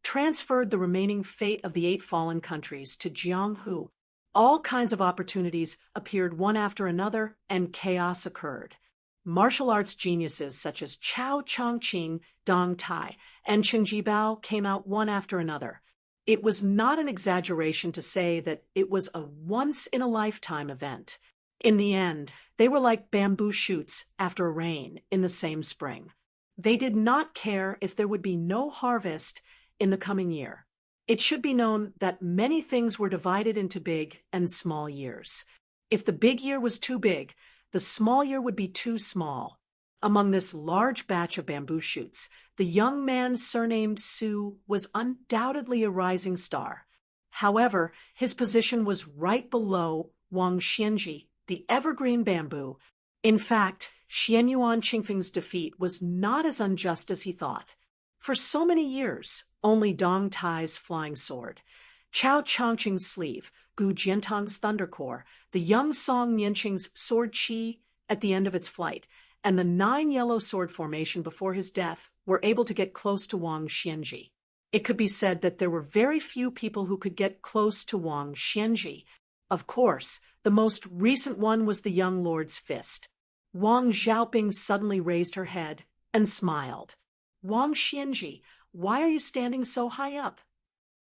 transferred the remaining fate of the 8 fallen countries to Jianghu. All kinds of opportunities appeared one after another, and chaos occurred. Martial arts geniuses such as Chao Chongqing, Dong Tai, and Cheng Jibao came out one after another. It was not an exaggeration to say that it was a once-in-a-lifetime event. In the end, they were like bamboo shoots after a rain in the same spring. They did not care if there would be no harvest in the coming year. It should be known that many things were divided into big and small years. If the big year was too big, the small year would be too small. Among this large batch of bamboo shoots, the young man surnamed Su was undoubtedly a rising star. However, his position was right below Wang Xianji, the evergreen bamboo. In fact, Xianyuan Qingfeng's defeat was not as unjust as he thought. For so many years, only Dong Tai's flying sword, Chao Chongqing's sleeve, Gu Jiantang's thunder core, the young Song Nianqing's sword Qi at the end of its flight, and the 9 yellow sword formation before his death were able to get close to Wang Xianji. It could be said that there were very few people who could get close to Wang Xianji. Of course, the most recent one was the young lord's fist. Wang Xiaoping suddenly raised her head and smiled. Wang Xianji, why are you standing so high up?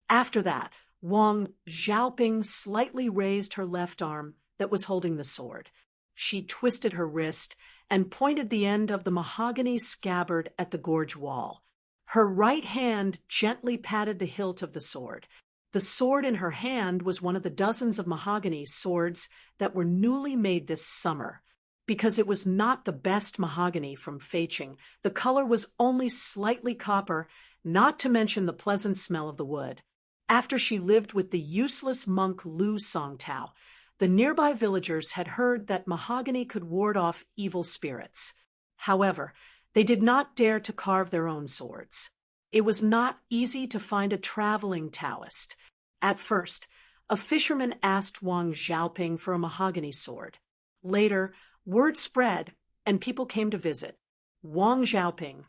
After that, Wang Xiaoping slightly raised her left arm that was holding the sword. She twisted her wrist and pointed the end of the mahogany scabbard at the gorge wall. Her right hand gently patted the hilt of the sword. The sword in her hand was one of the dozens of mahogany swords that were newly made this summer. Because it was not the best mahogany from Feiqing, the color was only slightly copper, not to mention the pleasant smell of the wood. After she lived with the useless monk Lu Songtao, the nearby villagers had heard that mahogany could ward off evil spirits. However, they did not dare to carve their own swords. It was not easy to find a traveling Taoist. At first, a fisherman asked Wang Xiaoping for a mahogany sword. Later, word spread, and people came to visit. Wang Xiaoping.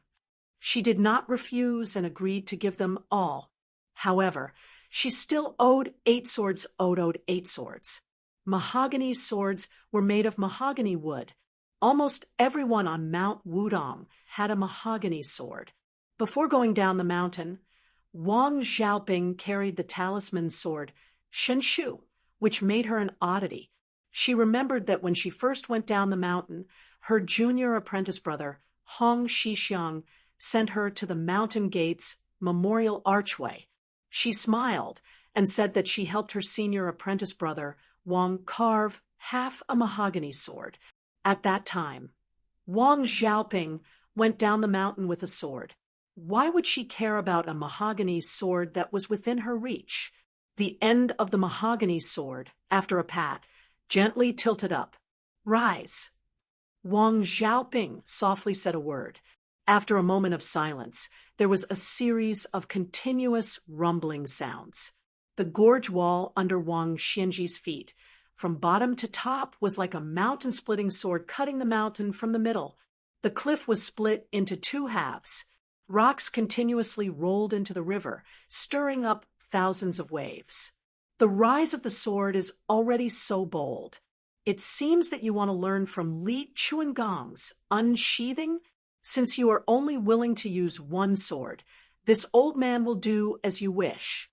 She did not refuse and agreed to give them all. However, she still owed 8 swords. Mahogany swords were made of mahogany wood. Almost everyone on Mount Wudong had a mahogany sword. Before going down the mountain, Wang Xiaoping carried the talisman sword, Shenshu, which made her an oddity. She remembered that when she first went down the mountain, her junior apprentice brother, Hong Shixiang, sent her to the mountain gate's memorial archway. She smiled and said that she helped her senior apprentice brother, Wang, carve half a mahogany sword. At that time, Wang Xiaoping went down the mountain with a sword. Why would she care about a mahogany sword that was within her reach? The end of the mahogany sword, after a pat, gently tilted up. Rise. Wang Xiaoping softly said a word. After a moment of silence, there was a series of continuous rumbling sounds. The gorge wall under Wang Xianji's feet, from bottom to top, was like a mountain-splitting sword cutting the mountain from the middle. The cliff was split into 2 halves. Rocks continuously rolled into the river, stirring up thousands of waves. The rise of the sword is already so bold. It seems that you want to learn from Li Chuangong's unsheathing. Since you are only willing to use 1 sword, this old man will do as you wish.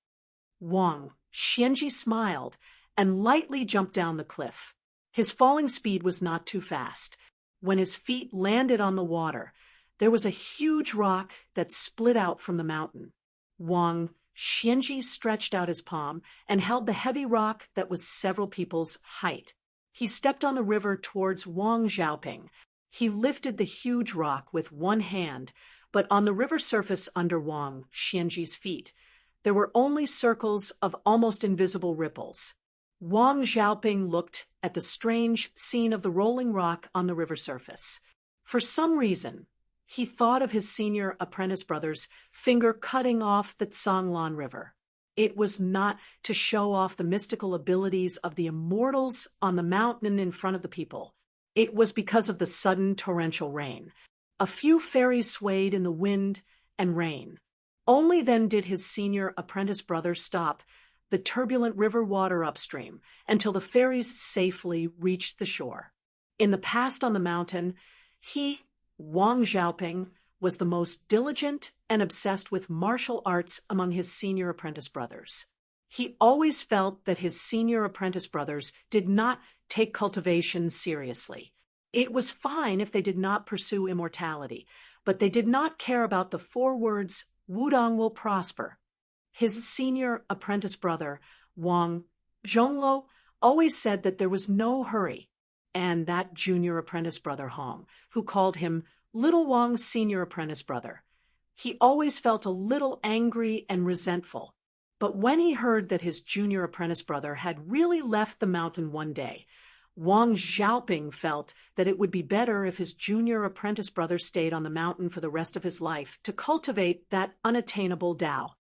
Wang Xianji smiled and lightly jumped down the cliff. His falling speed was not too fast. When his feet landed on the water, there was a huge rock that split out from the mountain. Wang Xianji stretched out his palm and held the heavy rock that was several people's height. He stepped on the river towards Wang Xiaoping. He lifted the huge rock with 1 hand, but on the river surface under Wang Xianji's feet, there were only circles of almost invisible ripples. Wang Xiaoping looked at the strange scene of the rolling rock on the river surface. For some reason, he thought of his senior apprentice brother's finger cutting off the Canglan River. It was not to show off the mystical abilities of the immortals on the mountain in front of the people. It was because of the sudden torrential rain. A few fairies swayed in the wind and rain. Only then did his senior apprentice brother stop the turbulent river water upstream until the fairies safely reached the shore. In the past on the mountain, he, Wang Xiaoping, was the most diligent and obsessed with martial arts among his senior apprentice brothers. He always felt that his senior apprentice brothers did not take cultivation seriously. It was fine if they did not pursue immortality, but they did not care about the 4 words, Wudong will prosper. His senior apprentice brother, Wang Zhonglo, always said that there was no hurry, and that junior apprentice brother Hong, who called him Little Wang's senior apprentice brother. He always felt a little angry and resentful. But when he heard that his junior apprentice brother had really left the mountain one day, Wang Xiaoping felt that it would be better if his junior apprentice brother stayed on the mountain for the rest of his life to cultivate that unattainable Tao.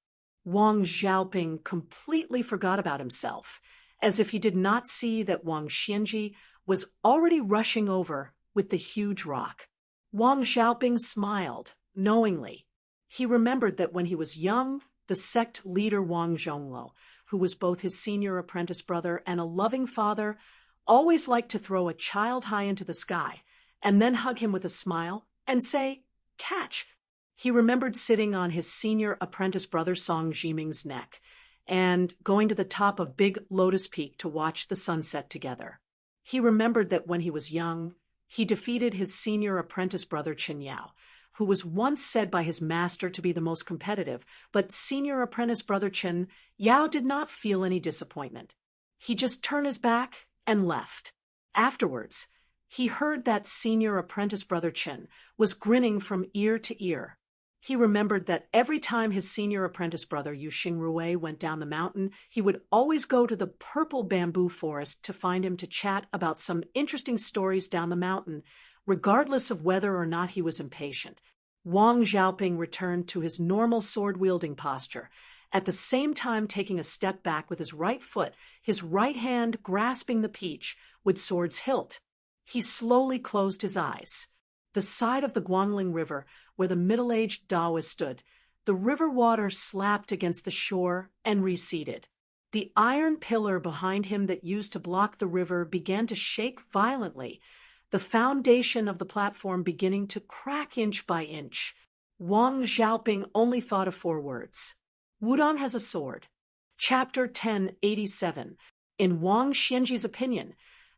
Wang Xiaoping completely forgot about himself as if he did not see that Wang Xianji was already rushing over with the huge rock. Wang Xiaoping smiled, knowingly. He remembered that when he was young, the sect leader Wang Zhongluo, who was both his senior apprentice brother and a loving father, always liked to throw a child high into the sky and then hug him with a smile and say, "Catch." He remembered sitting on his senior apprentice brother Song Jiming's neck and going to the top of Big Lotus Peak to watch the sunset together. He remembered that when he was young, he defeated his senior apprentice brother Chen Yao, who was once said by his master to be the most competitive, but senior apprentice brother Chen Yao did not feel any disappointment. He just turned his back and left. Afterwards, he heard that senior apprentice brother Chen was grinning from ear to ear. He remembered that every time his senior apprentice brother Yu Xingrui went down the mountain, he would always go to the purple bamboo forest to find him to chat about some interesting stories down the mountain, regardless of whether or not he was impatient. Wang Xiaoping returned to his normal sword-wielding posture, at the same time taking a step back with his right foot, his right hand grasping the peach with sword's hilt. He slowly closed his eyes. The side of the Guangling River, where the middle-aged Taoist stood, the river water slapped against the shore and receded. The iron pillar behind him that used to block the river began to shake violently, the foundation of the platform beginning to crack inch by inch. Wang Xiaoping only thought of 4 words. Wudong has a sword. Chapter 1087. In Wang Xianji's opinion,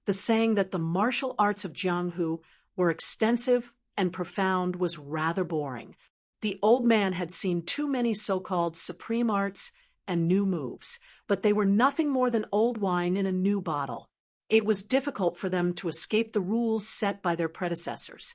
the saying that the martial arts of Jianghu were extensive and profound was rather boring. The old man had seen too many so-called supreme arts and new moves, but they were nothing more than old wine in a new bottle. It was difficult for them to escape the rules set by their predecessors,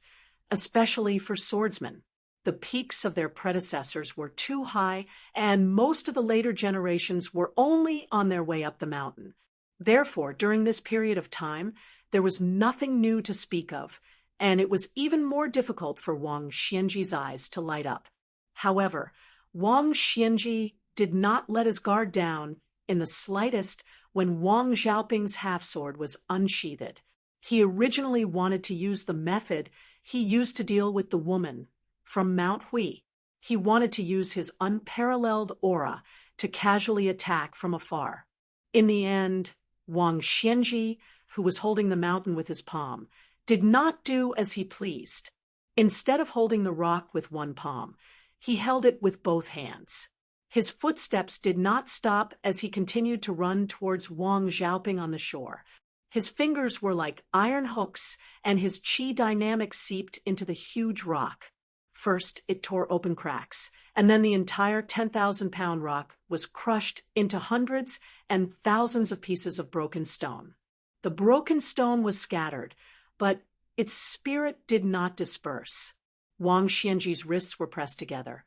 especially for swordsmen. The peaks of their predecessors were too high, and most of the later generations were only on their way up the mountain. Therefore, during this period of time, there was nothing new to speak of, and it was even more difficult for Wang Xianji's eyes to light up. However, Wang Xianji did not let his guard down in the slightest when Wang Xiaoping's half-sword was unsheathed. He originally wanted to use the method he used to deal with the woman from Mount Hui. He wanted to use his unparalleled aura to casually attack from afar. In the end, Wang Xianji, who was holding the mountain with his palm, did not do as he pleased. Instead of holding the rock with one palm, he held it with both hands. His footsteps did not stop as he continued to run towards Wang Xiaoping on the shore. His fingers were like iron hooks, and his qi dynamics seeped into the huge rock. First, it tore open cracks, and then the entire 10,000-pound rock was crushed into hundreds and thousands of pieces of broken stone. The broken stone was scattered, but its spirit did not disperse. Wang Xianji's wrists were pressed together,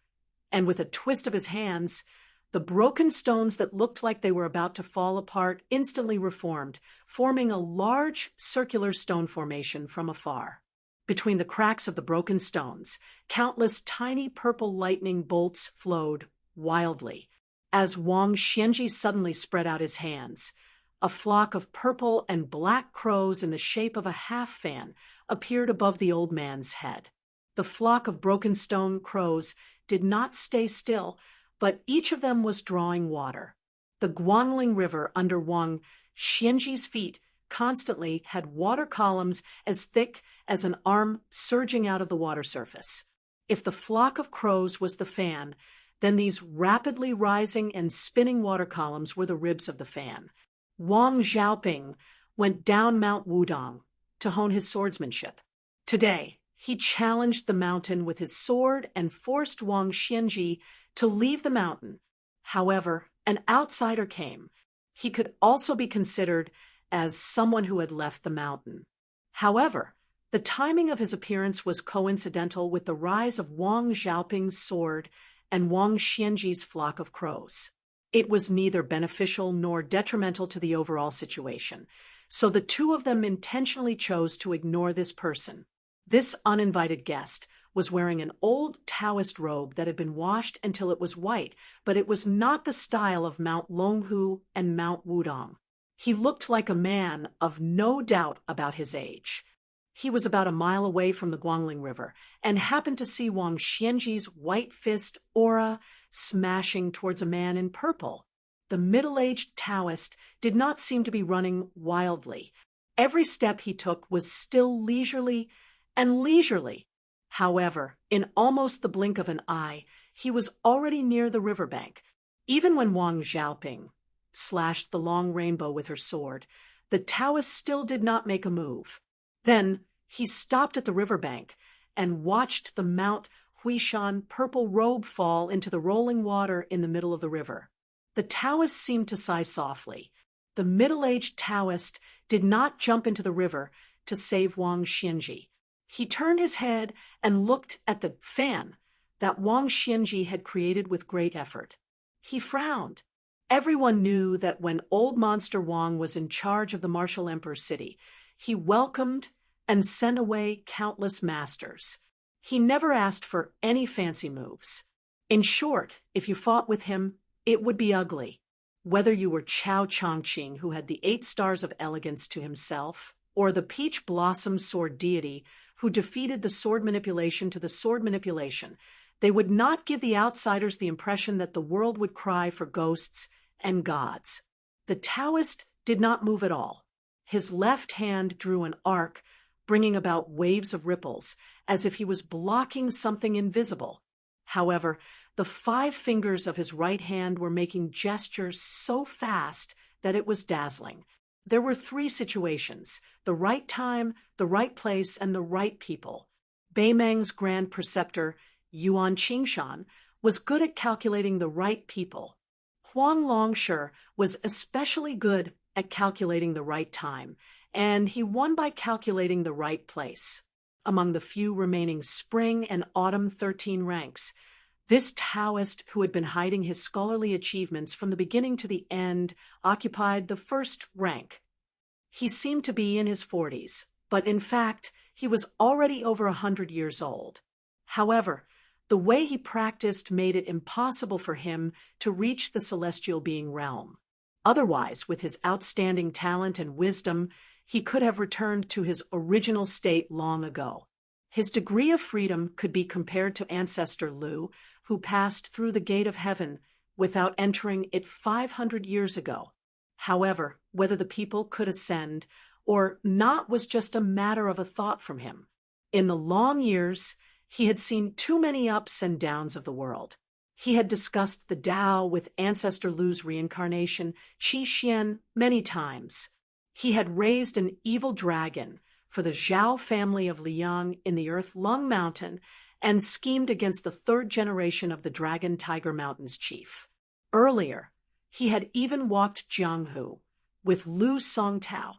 and with a twist of his hands, the broken stones that looked like they were about to fall apart instantly reformed, forming a large circular stone formation from afar. Between the cracks of the broken stones, countless tiny purple lightning bolts flowed wildly. As Wang Xianji suddenly spread out his hands, a flock of purple and black crows in the shape of a half-fan appeared above the old man's head. The flock of broken stone crows did not stay still, but each of them was drawing water. The Guangling River under Wang Xianji's feet constantly had water columns as thick as an arm surging out of the water surface. If the flock of crows was the fan, then these rapidly rising and spinning water columns were the ribs of the fan. Wang Xiaoping went down Mount Wudong to hone his swordsmanship. Today, he challenged the mountain with his sword and forced Wang Xianji to leave the mountain. However, an outsider came. He could also be considered as someone who had left the mountain. However, the timing of his appearance was coincidental with the rise of Wang Xiaoping's sword and Wang Xianji's flock of crows. It was neither beneficial nor detrimental to the overall situation, so the two of them intentionally chose to ignore this person. This uninvited guest was wearing an old Taoist robe that had been washed until it was white, but it was not the style of Mount Longhu and Mount Wudong. He looked like a man of no doubt about his age. He was about a mile away from the Guangling River and happened to see Wang Xianji's white fist aura smashing towards a man in purple. The middle-aged Taoist did not seem to be running wildly. Every step he took was still leisurely and leisurely. However, in almost the blink of an eye, he was already near the riverbank. Even when Wang Xiaoping slashed the long rainbow with her sword, the Taoist still did not make a move. Then he stopped at the riverbank and watched the Mount Huishan purple robe fall into the rolling water in the middle of the river. The Taoist seemed to sigh softly. The middle-aged Taoist did not jump into the river to save Wang Xianji. He turned his head and looked at the fan that Wang Xianji had created with great effort. He frowned. Everyone knew that when old monster Wang was in charge of the martial emperor city, he welcomed and sent away countless masters. He never asked for any fancy moves. In short, if you fought with him, it would be ugly. Whether you were Chao Chongqing, who had the 8 stars of elegance to himself, or the peach blossom sword deity, who defeated the sword manipulation to the sword manipulation, they would not give the outsiders the impression that the world would cry for ghosts and gods. The Taoist did not move at all. His left hand drew an arc, bringing about waves of ripples, as if he was blocking something invisible. However, the 5 fingers of his right hand were making gestures so fast that it was dazzling. There were 3 situations: the right time, the right place, and the right people. Beimeng's grand preceptor, Yuan Qingshan, was good at calculating the right people. Huang Longshi was especially good at calculating the right time, and he won by calculating the right place. Among the few remaining spring and autumn 13 ranks, this Taoist, who had been hiding his scholarly achievements from the beginning to the end, occupied the first rank. He seemed to be in his 40s, but in fact, he was already over 100 years old. However, the way he practiced made it impossible for him to reach the celestial being realm. Otherwise, with his outstanding talent and wisdom, he could have returned to his original state long ago. His degree of freedom could be compared to Ancestor Lu, who passed through the gate of heaven without entering it 500 years ago. However, whether the people could ascend or not was just a matter of a thought from him. In the long years, he had seen too many ups and downs of the world. He had discussed the Tao with Ancestor Lu's reincarnation, Qi Xian, many times. He had raised an evil dragon for the Zhao family of Liang in the Earth Lung Mountain and schemed against the 3rd generation of the Dragon Tiger Mountain's chief. Earlier, he had even walked Jianghu with Lu Songtao,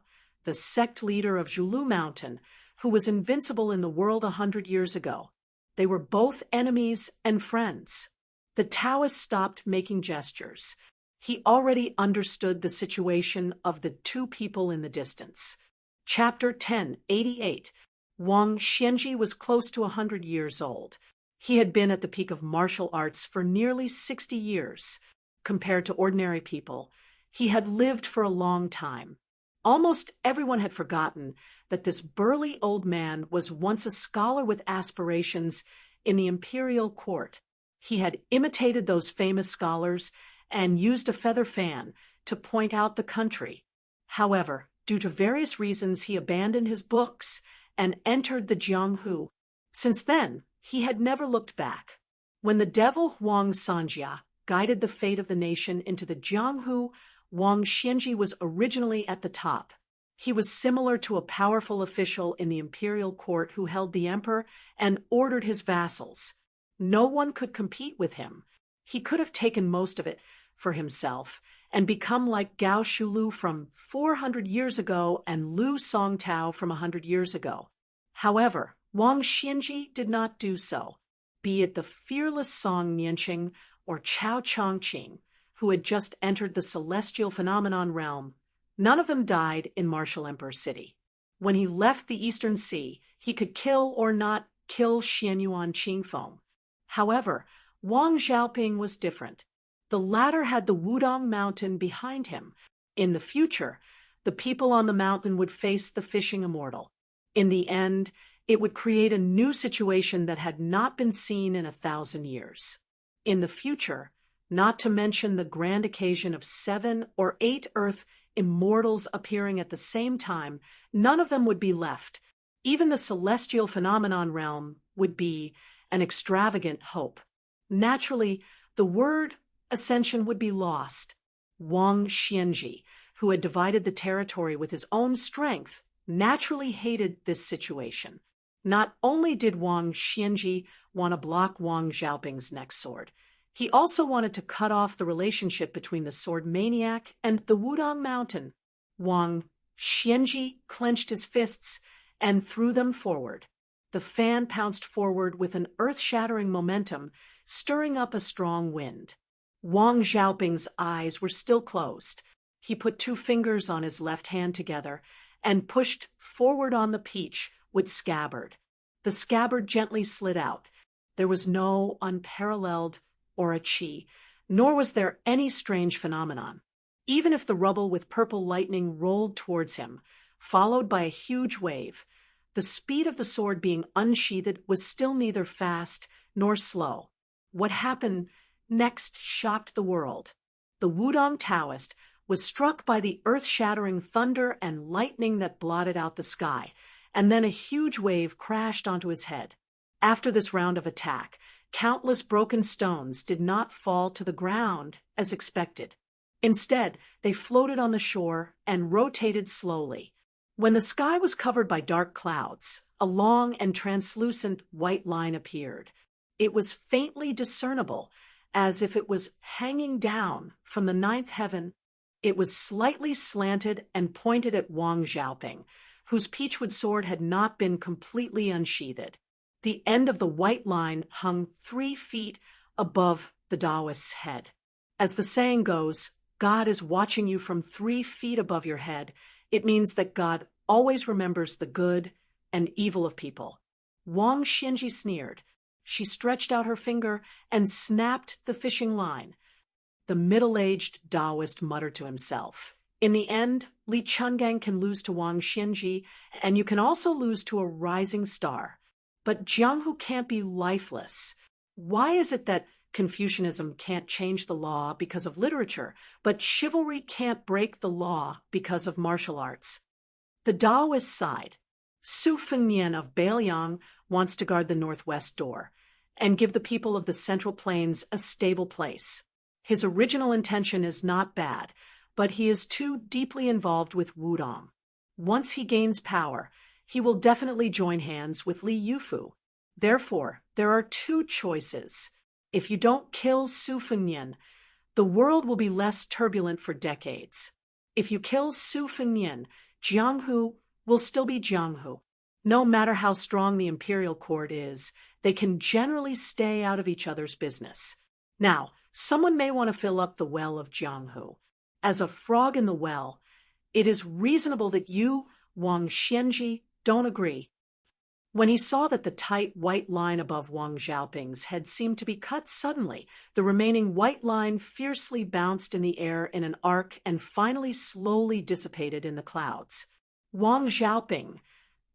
the sect leader of Zhulu Mountain, who was invincible in the world 100 years ago. They were both enemies and friends. The Taoist stopped making gestures. He already understood the situation of the 2 people in the distance. Chapter 1088. Wang Xianji was close to 100 years old. He had been at the peak of martial arts for nearly 60 years. Compared to ordinary people, he had lived for a long time. Almost everyone had forgotten that this burly old man was once a scholar with aspirations in the imperial court. He had imitated those famous scholars and used a feather fan to point out the country. However, due to various reasons, he abandoned his books and entered the Jianghu. Since then, he had never looked back. When the devil Huang Sanjia guided the fate of the nation into the Jianghu, Wang Xianji was originally at the top. He was similar to a powerful official in the imperial court who held the emperor and ordered his vassals. No one could compete with him. He could have taken most of it for himself and become like Gao Shulu from 400 years ago and Lu Songtao from 100 years ago. However, Wang Xianji did not do so. Be it the fearless Song Nianqing or Chao Chongqing, who had just entered the celestial phenomenon realm, none of them died in Martial Emperor City. When he left the Eastern Sea, he could kill or not kill Xianyuan Qingfeng. However, Wang Xiaoping was different. The latter had the Wudong Mountain behind him. In the future, the people on the mountain would face the fishing immortal. In the end, it would create a new situation that had not been seen in 1,000 years. In the future, not to mention the grand occasion of 7 or 8 Earth immortals appearing at the same time, none of them would be left. Even the celestial phenomenon realm would be an extravagant hope. Naturally, the word ascension would be lost. Wang Xianji, who had divided the territory with his own strength, naturally hated this situation. Not only did Wang Xianji want to block Wang Xiaoping's next sword, he also wanted to cut off the relationship between the sword maniac and the Wudong Mountain. Wang Xianji clenched his fists and threw them forward. The fan pounced forward with an earth-shattering momentum, stirring up a strong wind. Wang Xiaoping's eyes were still closed. He put 2 fingers on his left hand together and pushed forward on the peach with scabbard. The scabbard gently slid out. There was no unparalleled aura qi, nor was there any strange phenomenon. Even if the rubble with purple lightning rolled towards him, followed by a huge wave, the speed of the sword being unsheathed was still neither fast nor slow. What happened next shocked the world. The Wudong Taoist was struck by the earth-shattering thunder and lightning that blotted out the sky, and then a huge wave crashed onto his head. After this round of attack, countless broken stones did not fall to the ground as expected. Instead, they floated on the shore and rotated slowly. When the sky was covered by dark clouds, a long and translucent white line appeared. It was faintly discernible, as if it was hanging down from the 9th heaven. It was slightly slanted and pointed at Wang Xiaoping, whose peachwood sword had not been completely unsheathed. The end of the white line hung 3 feet above the Taoist's head. As the saying goes, God is watching you from 3 feet above your head. It means that God always remembers the good and evil of people. Wang Xianji sneered. She stretched out her finger and snapped the fishing line. The middle-aged Taoist muttered to himself, "In the end, Li Chungang can lose to Wang Xianji, and you can also lose to a rising star. But Jianghu can't be lifeless. Why is it that Confucianism can't change the law because of literature, but chivalry can't break the law because of martial arts?" The Taoist sighed. Su Fengnian of Beiliang wants to guard the northwest door and give the people of the Central Plains a stable place. His original intention is not bad, but he is too deeply involved with Wudong. Once he gains power, he will definitely join hands with Li Yufu. Therefore, there are 2 choices. If you don't kill Su Fengnian, the world will be less turbulent for decades. If you kill Su Fengnian, Jianghu will still be Jianghu. No matter how strong the imperial court is, they can generally stay out of each other's business. Now, someone may want to fill up the well of Jianghu. As a frog in the well, it is reasonable that you, Wang Xianji, don't agree. When he saw that the tight white line above Wang Xiaoping's head seemed to be cut suddenly, the remaining white line fiercely bounced in the air in an arc and finally slowly dissipated in the clouds. Wang Xiaoping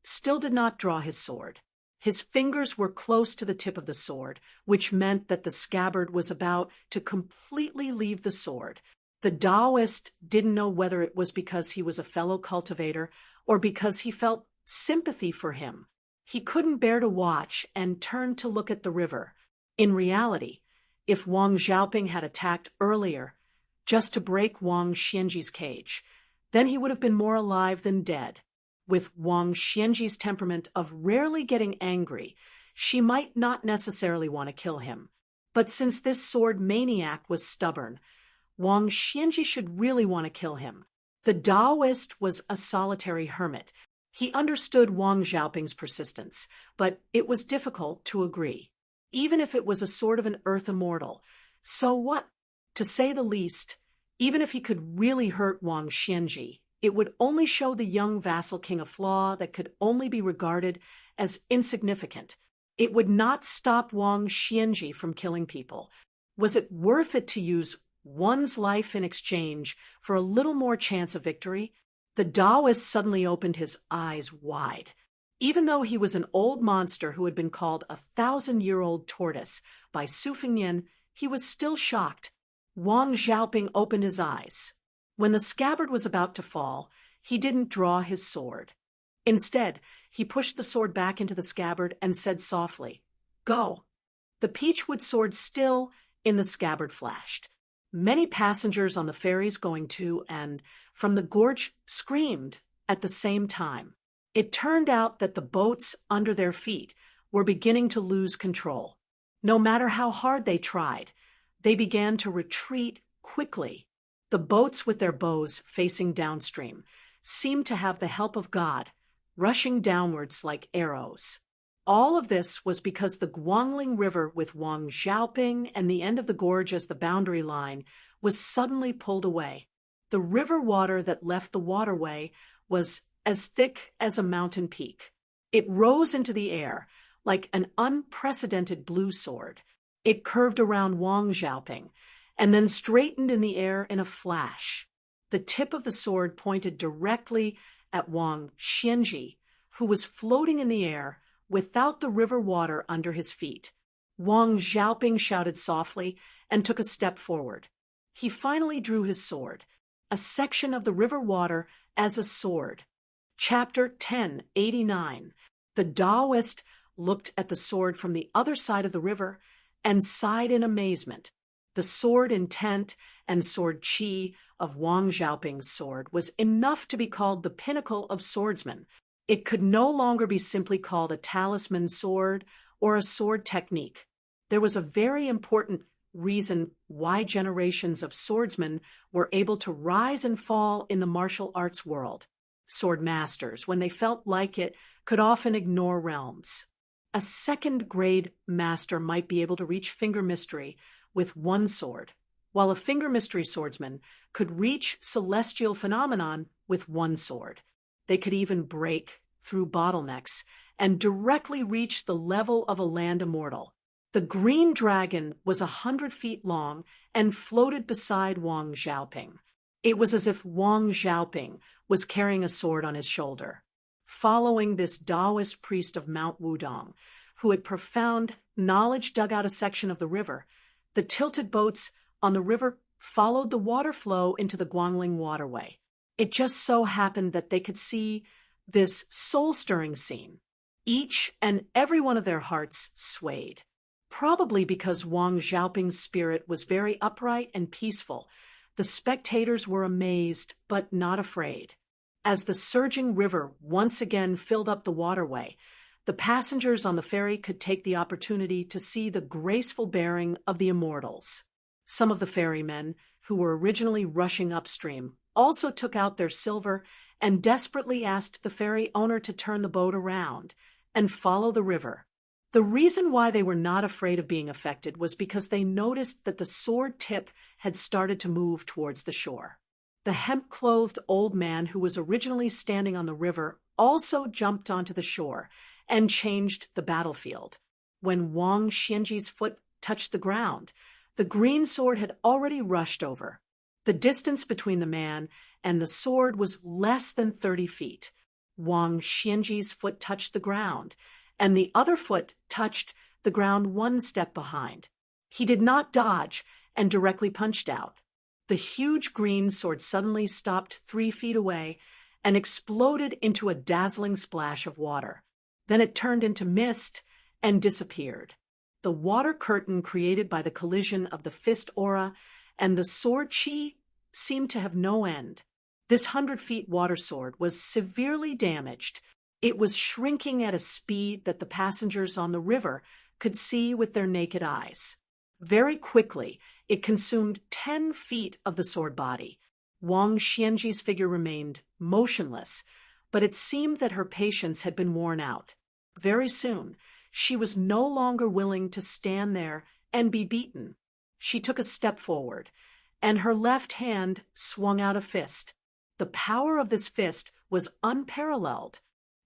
still did not draw his sword. His fingers were close to the tip of the sword, which meant that the scabbard was about to completely leave the sword. The Taoist didn't know whether it was because he was a fellow cultivator or because he felt sympathy for him. He couldn't bear to watch and turned to look at the river. In reality, if Wang Xiaoping had attacked earlier, just to break Wang Xianji's cage, then he would have been more alive than dead. With Wang Xianji's temperament of rarely getting angry, she might not necessarily want to kill him. But since this sword maniac was stubborn, Wang Xianji should really want to kill him. The Taoist was a solitary hermit. He understood Wang Xiaoping's persistence, but it was difficult to agree. Even if it was a sort of an earth immortal, so what? To say the least, even if he could really hurt Wang Xianji, it would only show the young vassal king a flaw that could only be regarded as insignificant. It would not stop Wang Xianji from killing people. Was it worth it to use one's life in exchange for a little more chance of victory, the Taoist suddenly opened his eyes wide. Even though he was an old monster who had been called a 1,000-year-old tortoise by Su Fengnian, he was still shocked. Wang Xiaoping opened his eyes. When the scabbard was about to fall, he didn't draw his sword. Instead, he pushed the sword back into the scabbard and said softly, "Go." The peachwood sword still in the scabbard flashed. Many passengers on the ferries going to and from the gorge screamed at the same time. It turned out that the boats under their feet were beginning to lose control. No matter how hard they tried, they began to retreat quickly. The boats with their bows facing downstream seemed to have the help of God, rushing downwards like arrows. All of this was because the Guangling River, with Wang Xiaoping and the end of the gorge as the boundary line, was suddenly pulled away. The river water that left the waterway was as thick as a mountain peak. It rose into the air like an unprecedented blue sword. It curved around Wang Xiaoping and then straightened in the air in a flash. The tip of the sword pointed directly at Wang Xianji, who was floating in the air without the river water under his feet. Wang Xiaoping shouted softly and took a step forward. He finally drew his sword, a section of the river water as a sword. Chapter 1089. The Taoist looked at the sword from the other side of the river and sighed in amazement. The sword intent and sword qi of Wang Xiaoping's sword was enough to be called the pinnacle of swordsmen. It could no longer be simply called a talisman sword or a sword technique. There was a very important reason why generations of swordsmen were able to rise and fall in the martial arts world. Sword masters, when they felt like it, could often ignore realms. A second-grade master might be able to reach finger mystery with one sword, while a finger mystery swordsman could reach celestial phenomenon with one sword. They could even break through bottlenecks and directly reach the level of a land immortal. The green dragon was 100 feet long and floated beside Wang Xiaoping. It was as if Wang Xiaoping was carrying a sword on his shoulder. Following this Taoist priest of Mount Wudong, who had profound knowledge, dug out a section of the river. The tilted boats on the river followed the water flow into the Guangling waterway. It just so happened that they could see this soul-stirring scene. Each and every one of their hearts swayed, probably because Wang Xiaoping's spirit was very upright and peaceful. The spectators were amazed, but not afraid. As the surging river once again filled up the waterway, the passengers on the ferry could take the opportunity to see the graceful bearing of the immortals. Some of the ferrymen, who were originally rushing upstream, also took out their silver and desperately asked the ferry owner to turn the boat around and follow the river. The reason why they were not afraid of being affected was because they noticed that the sword tip had started to move towards the shore. The hemp-clothed old man who was originally standing on the river also jumped onto the shore and changed the battlefield. When Wang Xianji's foot touched the ground, the green sword had already rushed over. The distance between the man and the sword was less than 30 feet. Wang Xianji's foot touched the ground, and the other foot touched the ground one step behind. He did not dodge and directly punched out. The huge green sword suddenly stopped 3 feet away and exploded into a dazzling splash of water. Then it turned into mist and disappeared. The water curtain created by the collision of the fist aura and the sword chi seemed to have no end. This 100-feet water sword was severely damaged. It was shrinking at a speed that the passengers on the river could see with their naked eyes. Very quickly, it consumed 10 feet of the sword body. Wang Xianji's figure remained motionless, but it seemed that her patience had been worn out. Very soon, she was no longer willing to stand there and be beaten. She took a step forward, and her left hand swung out a fist. The power of this fist was unparalleled.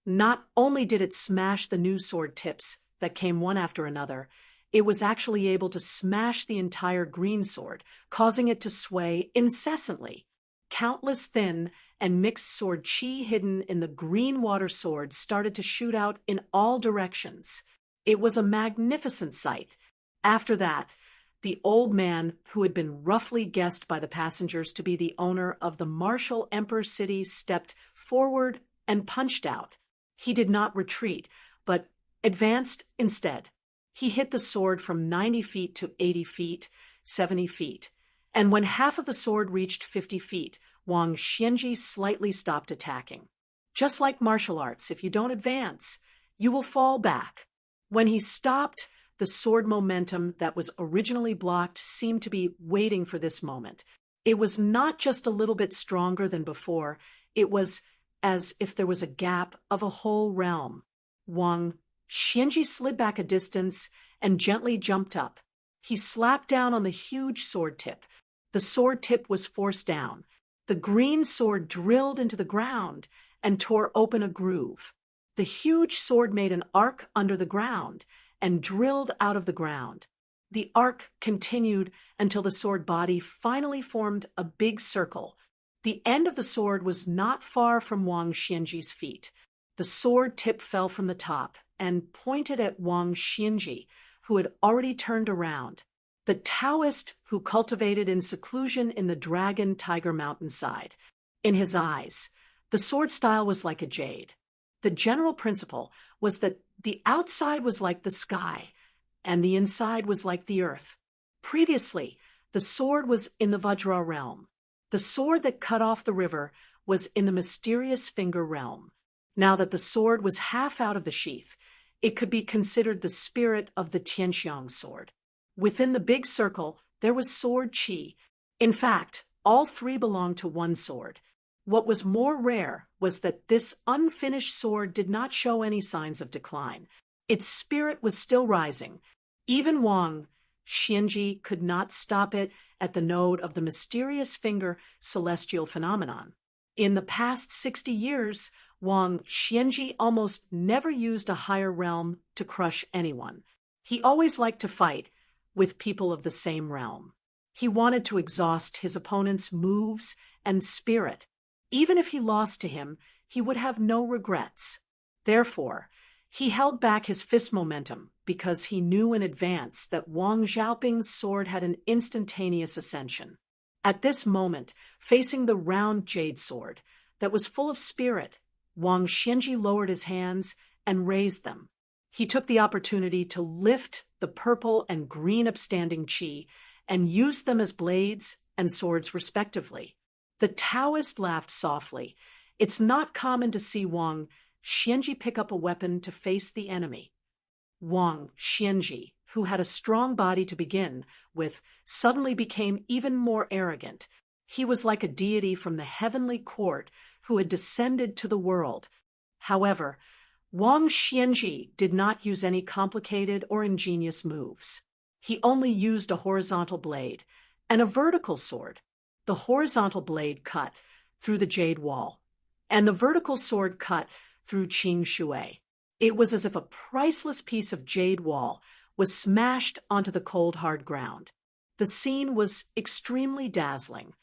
Not only did it smash the new sword tips that came one after another, it was actually able to smash the entire green sword, causing it to sway incessantly. Countless thin and mixed sword chi hidden in the green water sword started to shoot out in all directions. It was a magnificent sight. After that, the old man, who had been roughly guessed by the passengers to be the owner of the martial Emperor City, stepped forward and punched out. He did not retreat, but advanced instead. He hit the sword from 90 feet to 80 feet, 70 feet. And when half of the sword reached 50 feet, Wang Xianji slightly stopped attacking. Just like martial arts, if you don't advance, you will fall back. When he stopped, the sword momentum that was originally blocked seemed to be waiting for this moment. It was not just a little bit stronger than before, it was as if there was a gap of a whole realm. Wang Xianji slid back a distance and gently jumped up. He slapped down on the huge sword tip. The sword tip was forced down. The green sword drilled into the ground and tore open a groove. The huge sword made an arc under the ground and drilled out of the ground. The arc continued until the sword body finally formed a big circle. The end of the sword was not far from Wang Xianji's feet. The sword tip fell from the top and pointed at Wang Xianji, who had already turned around. The Taoist who cultivated in seclusion in the Dragon Tiger mountainside. In his eyes, the sword style was like a jade. The general principle was that the outside was like the sky, and the inside was like the earth. Previously, the sword was in the Vajra realm. The sword that cut off the river was in the mysterious finger realm. Now that the sword was half out of the sheath, it could be considered the spirit of the Tianxiang sword. Within the big circle, there was sword chi. In fact, all three belonged to one sword. What was more rare was that this unfinished sword did not show any signs of decline. Its spirit was still rising. Even Wang Xianji could not stop it at the node of the mysterious finger celestial phenomenon. In the past 60 years, Wang Xianji almost never used a higher realm to crush anyone. He always liked to fight with people of the same realm. He wanted to exhaust his opponent's moves and spirit. Even if he lost to him, he would have no regrets. Therefore, he held back his fist momentum because he knew in advance that Wang Xiaoping's sword had an instantaneous ascension. At this moment, facing the round jade sword that was full of spirit, Wang Xianji lowered his hands and raised them. He took the opportunity to lift the purple and green upstanding chi and used them as blades and swords respectively. The Taoist laughed softly. It's not common to see Wang Xianji pick up a weapon to face the enemy. Wang Xianji, who had a strong body to begin with, suddenly became even more arrogant. He was like a deity from the heavenly court who had descended to the world. However, Wang Xianji did not use any complicated or ingenious moves. He only used a horizontal blade and a vertical sword. The horizontal blade cut through the jade wall, and the vertical sword cut through Qing Shui. It was as if a priceless piece of jade wall was smashed onto the cold, hard ground. The scene was extremely dazzling.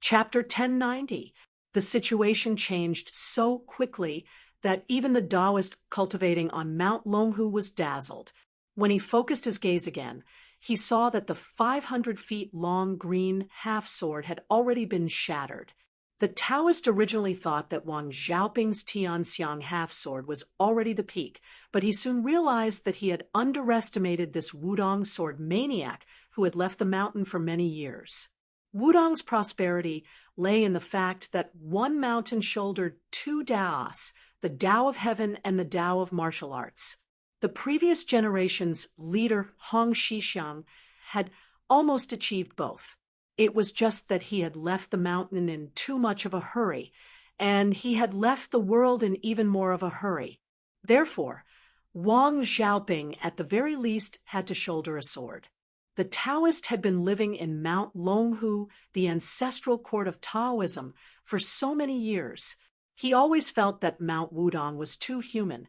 Chapter 1090. The situation changed so quickly that even the Taoist cultivating on Mount Longhu was dazzled. When he focused his gaze again, he saw that the 500 feet long green half-sword had already been shattered. The Taoist originally thought that Wang Xiaoping's Tianxiang half-sword was already the peak, but he soon realized that he had underestimated this Wudong sword maniac who had left the mountain for many years. Wudong's prosperity lay in the fact that one mountain shouldered two Daos, the Tao of Heaven and the Tao of Martial Arts. The previous generation's leader, Hong Shixiang, had almost achieved both. It was just that he had left the mountain in too much of a hurry, and he had left the world in even more of a hurry. Therefore, Wang Xiaoping at the very least had to shoulder a sword. The Taoist had been living in Mount Longhu, the ancestral court of Taoism, for so many years. He always felt that Mount Wudong was too human,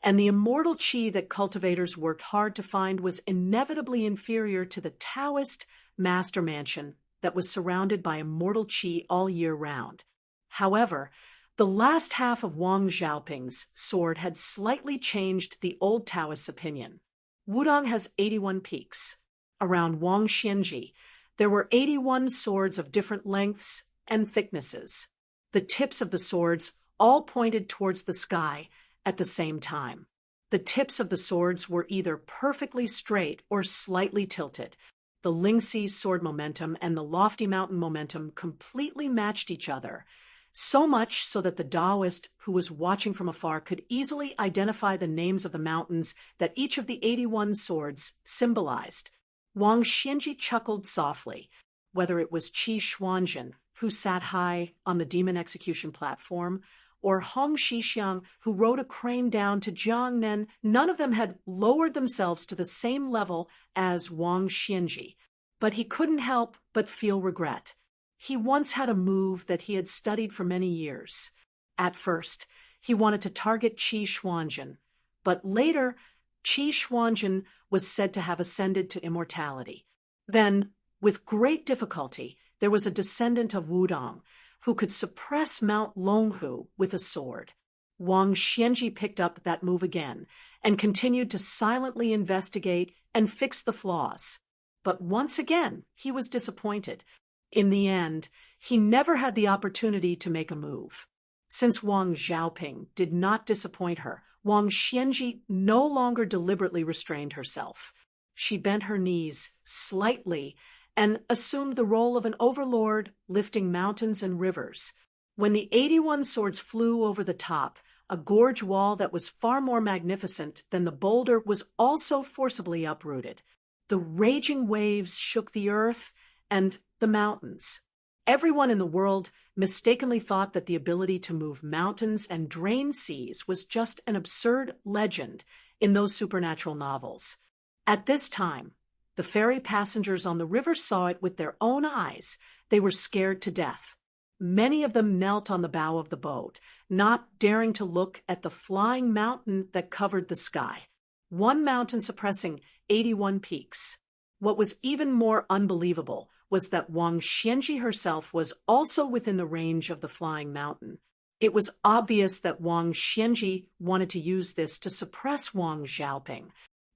and the immortal qi that cultivators worked hard to find was inevitably inferior to the Taoist master mansion that was surrounded by immortal qi all year round. However, the last half of Wang Xiaoping's sword had slightly changed the old Taoist's opinion. Wudong has 81 peaks. Around Wang Xianji, there were 81 swords of different lengths and thicknesses. The tips of the swords all pointed towards the sky at the same time. The tips of the swords were either perfectly straight or slightly tilted. The Lingxi sword momentum and the lofty mountain momentum completely matched each other, so much so that the Taoist who was watching from afar could easily identify the names of the mountains that each of the 81 swords symbolized. Wang Xianji chuckled softly. Whether it was Qi Xuanzhen, who sat high on the demon execution platform, or Hong Shixiang, who rode a crane down to Jiangnen, none of them had lowered themselves to the same level as Wang Xianji. But he couldn't help but feel regret. He once had a move that he had studied for many years. At first, he wanted to target Qi Xuanzhen, but later, Qi Xuanzhen was said to have ascended to immortality. Then, with great difficulty, there was a descendant of Wudong who could suppress Mount Longhu with a sword. Wang Xianji picked up that move again and continued to silently investigate and fix the flaws. But once again, he was disappointed. In the end, he never had the opportunity to make a move. Since Wang Xiaoping did not disappoint her, Wang Xianji no longer deliberately restrained herself. She bent her knees slightly and assumed the role of an overlord lifting mountains and rivers. When the 81 swords flew over the top, a gorge wall that was far more magnificent than the boulder was also forcibly uprooted. The raging waves shook the earth and the mountains. Everyone in the world mistakenly thought that the ability to move mountains and drain seas was just an absurd legend in those supernatural novels. At this time, the ferry passengers on the river saw it with their own eyes. They were scared to death. Many of them knelt on the bow of the boat, not daring to look at the flying mountain that covered the sky. One mountain suppressing 81 peaks. What was even more unbelievable was that Wang Xianji herself was also within the range of the flying mountain. It was obvious that Wang Xianji wanted to use this to suppress Wang Xiaoping.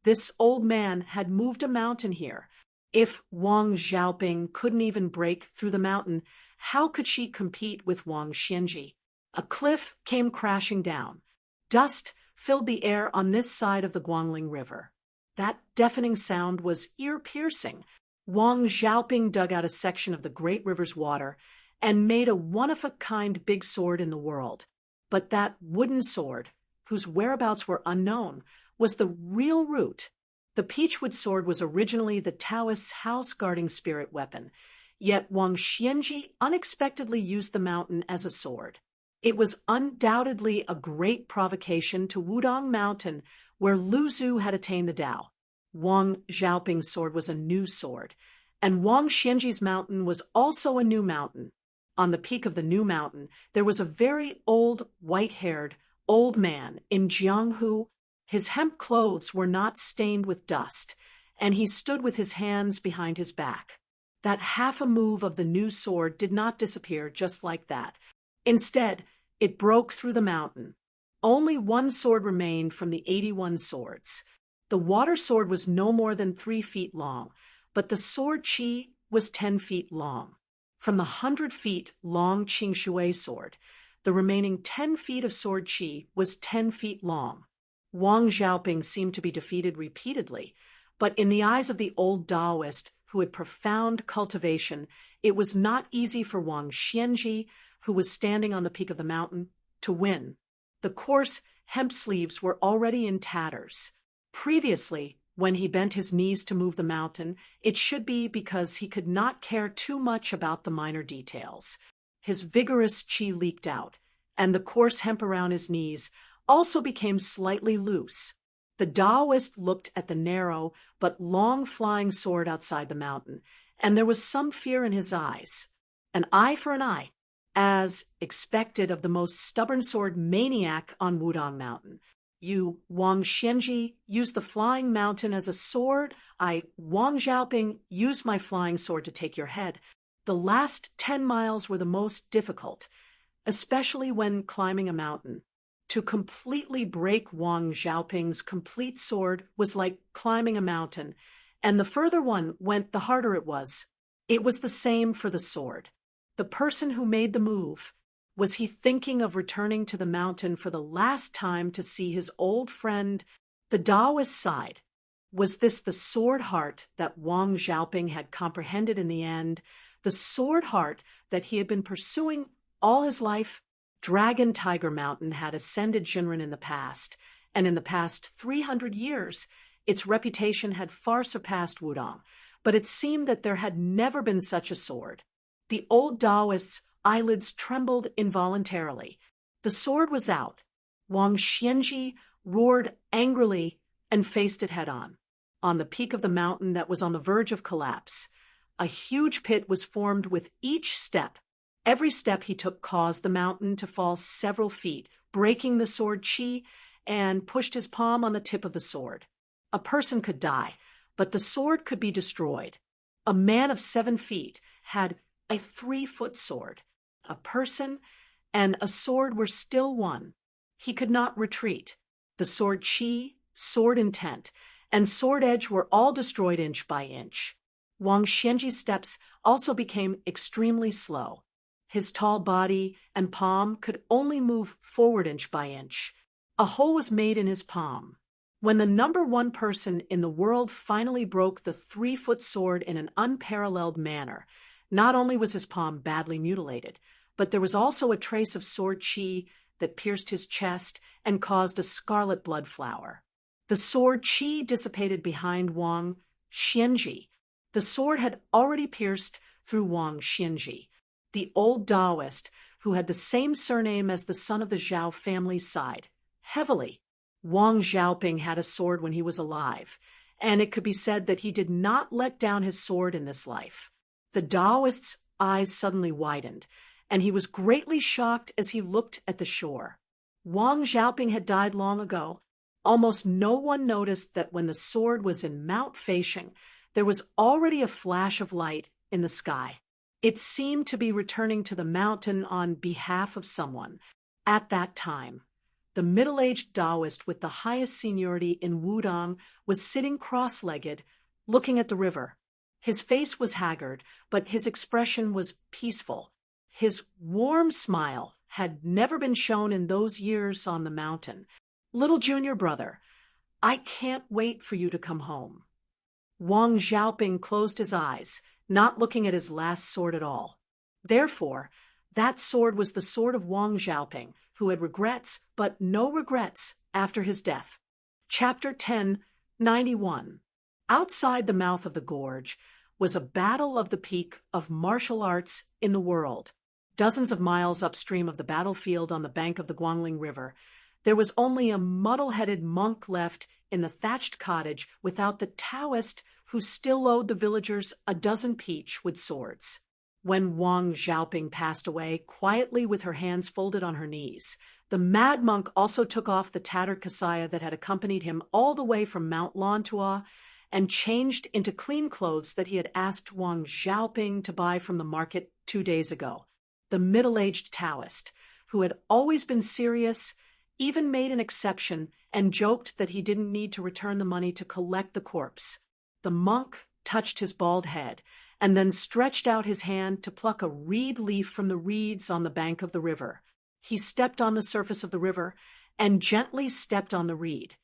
This old man had moved a mountain here. If Wang Xiaoping couldn't even break through the mountain, how could she compete with Wang Xianji? A cliff came crashing down. Dust filled the air on this side of the Guangling River. That deafening sound was ear-piercing. Wang Xiaoping dug out a section of the great river's water and made a one-of-a-kind big sword in the world. But that wooden sword, whose whereabouts were unknown, was the real root. The peachwood sword was originally the Taoist's house-guarding spirit weapon, yet Wang Xianji unexpectedly used the mountain as a sword. It was undoubtedly a great provocation to Wudong Mountain, where Lu Zhu had attained the Tao. Wang Xiaoping's sword was a new sword, and Wang Xianji's mountain was also a new mountain. On the peak of the new mountain, there was a very old, white-haired, old man in Jianghu. His hemp clothes were not stained with dust, and he stood with his hands behind his back. That half a move of the new sword did not disappear just like that. Instead, it broke through the mountain. Only one sword remained from the 81 swords. The water sword was no more than 3 feet long, but the sword qi was 10 feet long. From the 100 feet long Qing sword, the remaining 10 feet of sword qi was 10 feet long. Wang Xiaoping seemed to be defeated repeatedly, but in the eyes of the old Taoist who had profound cultivation, it was not easy for Wang Xianji, who was standing on the peak of the mountain, to win. The coarse hemp sleeves were already in tatters. Previously, when he bent his knees to move the mountain, it should be because he could not care too much about the minor details. His vigorous qi leaked out, and the coarse hemp around his knees also became slightly loose. The Taoist looked at the narrow but long flying sword outside the mountain, and there was some fear in his eyes. An eye for an eye, as expected of the most stubborn sword maniac on Wudong Mountain. You, Wang Xianji, used the flying mountain as a sword. I, Wang Xiaoping, used my flying sword to take your head. The last 10 miles were the most difficult, especially when climbing a mountain. To completely break Wang Xiaoping's complete sword was like climbing a mountain, and the further one went, the harder it was. It was the same for the sword. The person who made the move, was he thinking of returning to the mountain for the last time to see his old friend? The Taoist sighed. Was this the sword heart that Wang Xiaoping had comprehended in the end? The sword heart that he had been pursuing all his life? Dragon Tiger Mountain had ascended Jinren in the past, and in the past 300 years, its reputation had far surpassed Wudong, but it seemed that there had never been such a sword. The old Taoist's eyelids trembled involuntarily. The sword was out. Wang Xianji roared angrily and faced it head-on. On the peak of the mountain that was on the verge of collapse, a huge pit was formed with each step. Every step he took caused the mountain to fall several feet, breaking the sword chi, and pushed his palm on the tip of the sword. A person could die, but the sword could be destroyed. A man of 7 feet had a 3-foot sword. A person and a sword were still one. He could not retreat. The sword chi, sword intent, and sword edge were all destroyed inch by inch. Wang Xianji's steps also became extremely slow. His tall body and palm could only move forward inch by inch. A hole was made in his palm. When the number 1 person in the world finally broke the 3-foot sword in an unparalleled manner, not only was his palm badly mutilated, but there was also a trace of sword chi that pierced his chest and caused a scarlet blood flower. The sword chi dissipated behind Wang Xianji. The sword had already pierced through Wang Xianji, the old Taoist who had the same surname as the son of the Zhao family, sighed heavily. Wang Xiaoping had a sword when he was alive, and it could be said that he did not let down his sword in this life. The Taoist's eyes suddenly widened, and he was greatly shocked as he looked at the shore. Wang Xiaoping had died long ago. Almost no one noticed that when the sword was in Mount Feisheng, there was already a flash of light in the sky. It seemed to be returning to the mountain on behalf of someone. At that time, the middle-aged Taoist with the highest seniority in Wudong was sitting cross-legged, looking at the river. His face was haggard, but his expression was peaceful. His warm smile had never been shown in those years on the mountain. Little junior brother, I can't wait for you to come home. Wang Xiaoping closed his eyes, not looking at his last sword at all. Therefore, that sword was the sword of Wang Xiaoping, who had regrets, but no regrets after his death. Chapter 1091. Outside the mouth of the gorge was a battle of the peak of martial arts in the world. Dozens of miles upstream of the battlefield on the bank of the Guangling River, there was only a muddle-headed monk left in the thatched cottage without the Taoist who still owed the villagers a dozen peach with swords. When Wang Xiaoping passed away, quietly with her hands folded on her knees, the mad monk also took off the tattered kasaya that had accompanied him all the way from Mount Lantua and changed into clean clothes that he had asked Wang Xiaoping to buy from the market 2 days ago. The middle-aged Taoist, who had always been serious, even made an exception and joked that he didn't need to return the money to collect the corpse. The monk touched his bald head and then stretched out his hand to pluck a reed leaf from the reeds on the bank of the river. He stepped on the surface of the river and gently stepped on the reed.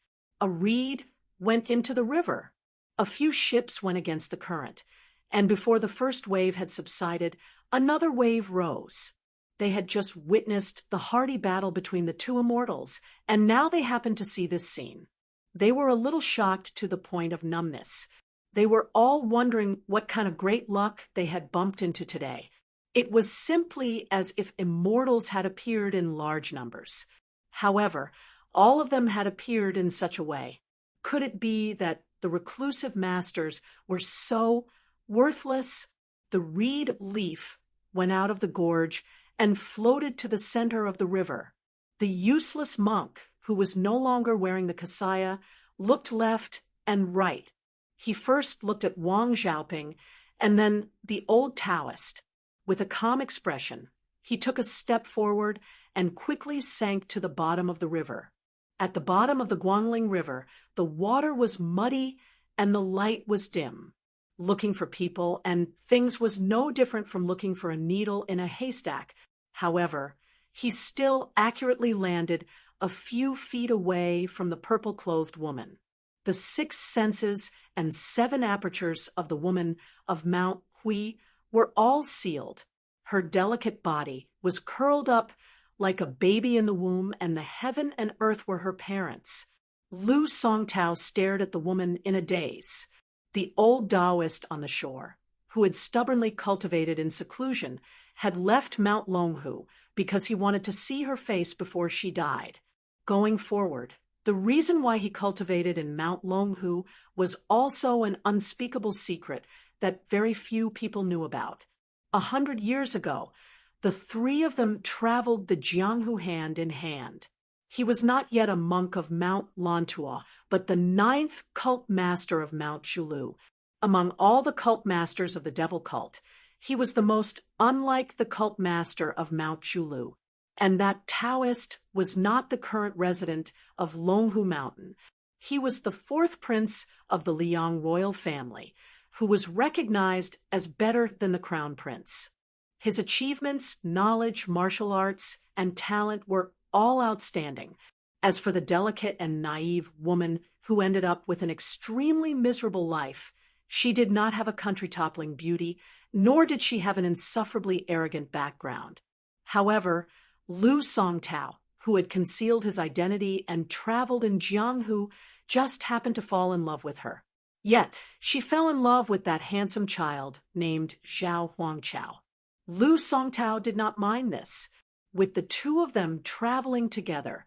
A reed went into the river. A few ships went against the current, and before the first wave had subsided, another wave rose. They had just witnessed the hardy battle between the two immortals, and now they happened to see this scene. They were a little shocked to the point of numbness. They were all wondering what kind of great luck they had bumped into today. It was simply as if immortals had appeared in large numbers. However, all of them had appeared in such a way. Could it be that the reclusive masters were so worthless? The reed leaf went out of the gorge and floated to the center of the river. The useless monk, who was no longer wearing the kasaya, looked left and right. He first looked at Wang Xiaoping and then the old Taoist. With a calm expression, he took a step forward and quickly sank to the bottom of the river. At the bottom of the Guangling River, the water was muddy and the light was dim. Looking for people and things was no different from looking for a needle in a haystack. However, he still accurately landed a few feet away from the purple-clothed woman. The 6 senses and 7 apertures of the woman of Mount Hui were all sealed. Her delicate body was curled up like a baby in the womb, and the heaven and earth were her parents. Lu Songtao stared at the woman in a daze. The old Taoist on the shore, who had stubbornly cultivated in seclusion, had left Mount Longhu because he wanted to see her face before she died. Going forward, the reason why he cultivated in Mount Longhu was also an unspeakable secret that very few people knew about. 100 years ago, the 3 of them traveled the Jianghu hand in hand. He was not yet a monk of Mount Lantua, but the 9th cult master of Mount Zhulu. Among all the cult masters of the devil cult, he was the most unlike the cult master of Mount Zhulu. And that Taoist was not the current resident of Longhu Mountain. He was the 4th prince of the Liang royal family, who was recognized as better than the crown prince. His achievements, knowledge, martial arts, and talent were all outstanding. As for the delicate and naive woman who ended up with an extremely miserable life, she did not have a country-toppling beauty, nor did she have an insufferably arrogant background. However, Lu Songtao, who had concealed his identity and traveled in Jianghu, just happened to fall in love with her. Yet, she fell in love with that handsome child named Zhao Huangqiao. Lu Songtao did not mind this. With the 2 of them traveling together,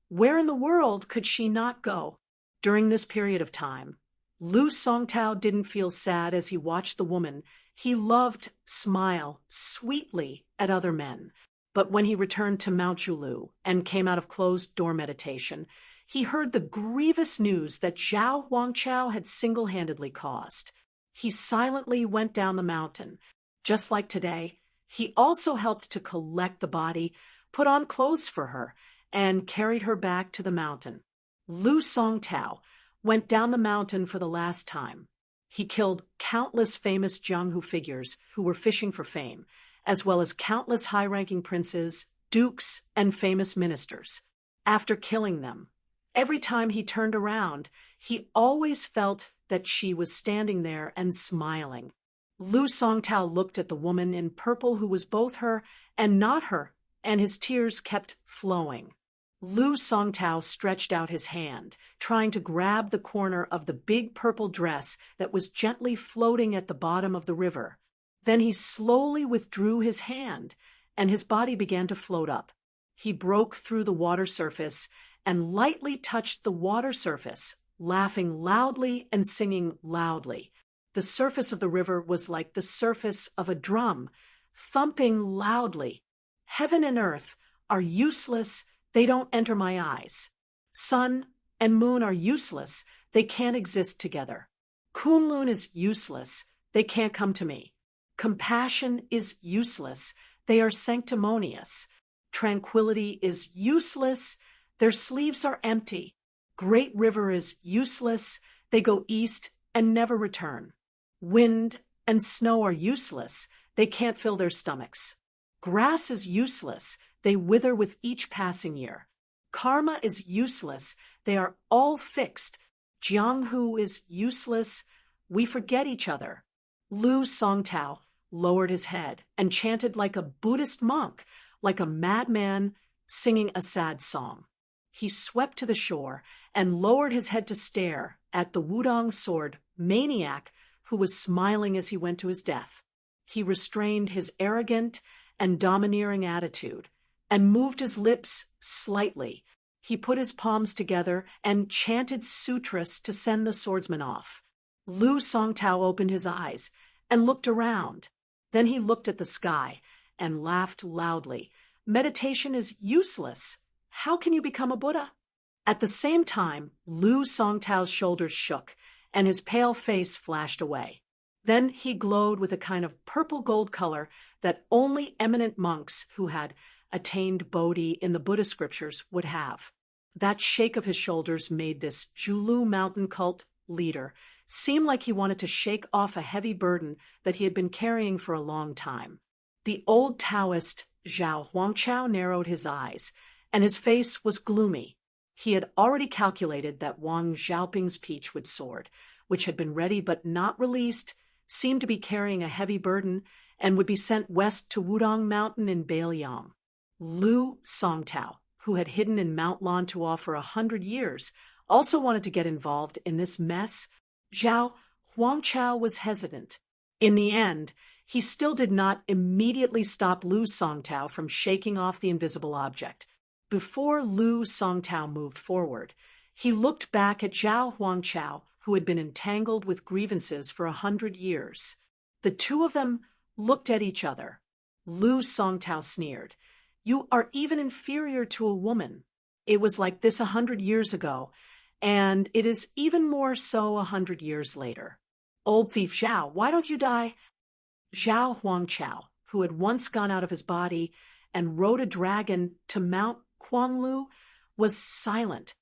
where in the world could she not go? During this period of time, Lu Songtao didn't feel sad as he watched the woman he loved smile sweetly at other men. But when he returned to Mount Zhulu and came out of closed-door meditation, he heard the grievous news that Zhao Huangqiao had single-handedly caused. He silently went down the mountain. Just like today, he also helped to collect the body, put on clothes for her, and carried her back to the mountain. Lu Songtao went down the mountain for the last time. He killed countless famous Jianghu figures who were fishing for fame, as well as countless high-ranking princes, dukes, and famous ministers. After killing them, every time he turned around, he always felt that she was standing there and smiling. Lu Songtao looked at the woman in purple who was both her and not her, and his tears kept flowing. Lu Songtao stretched out his hand, trying to grab the corner of the big purple dress that was gently floating at the bottom of the river. Then he slowly withdrew his hand, and his body began to float up. He broke through the water surface and lightly touched the water surface, laughing loudly and singing loudly. The surface of the river was like the surface of a drum, thumping loudly. Heaven and earth are useless, they don't enter my eyes. Sun and moon are useless, they can't exist together. Kunlun is useless, they can't come to me. Compassion is useless, they are sanctimonious. Tranquility is useless, their sleeves are empty. Great river is useless, they go east and never return. Wind and snow are useless, they can't fill their stomachs. Grass is useless, they wither with each passing year. Karma is useless, they are all fixed. Jianghu is useless, we forget each other. Lu Songtao lowered his head and chanted like a Buddhist monk, like a madman singing a sad song. He swept to the shore and lowered his head to stare at the Wudong sword maniac who was smiling as he went to his death. He restrained his arrogant and domineering attitude and moved his lips slightly. He put his palms together and chanted sutras to send the swordsman off. Lu Songtao opened his eyes and looked around. Then he looked at the sky and laughed loudly. Meditation is useless. How can you become a Buddha? At the same time, Lu Songtao's shoulders shook, and his pale face flashed away. Then he glowed with a kind of purple-gold color that only eminent monks who had attained Bodhi in the Buddhist scriptures would have. That shake of his shoulders made this Julu mountain cult leader seem like he wanted to shake off a heavy burden that he had been carrying for a long time. The old Taoist Zhao Huangchao narrowed his eyes, and his face was gloomy. He had already calculated that Wang Xiaoping's peachwood sword, which had been ready but not released, seemed to be carrying a heavy burden and would be sent west to Wudong Mountain in Beiliang. Lu Songtao, who had hidden in Mount Lantuo for 100 years, also wanted to get involved in this mess. Zhao Huangchao was hesitant. In the end, he still did not immediately stop Lu Songtao from shaking off the invisible object. Before Lu Songtao moved forward, he looked back at Zhao Huangchao, who had been entangled with grievances for 100 years. The two of them looked at each other. Lu Songtao sneered. "You are even inferior to a woman. It was like this 100 years ago, and it is even more so 100 years later. Old thief Zhao, why don't you die?" Zhao Huangchao, who had once gone out of his body and rode a dragon to Mount Quanglu, was silent.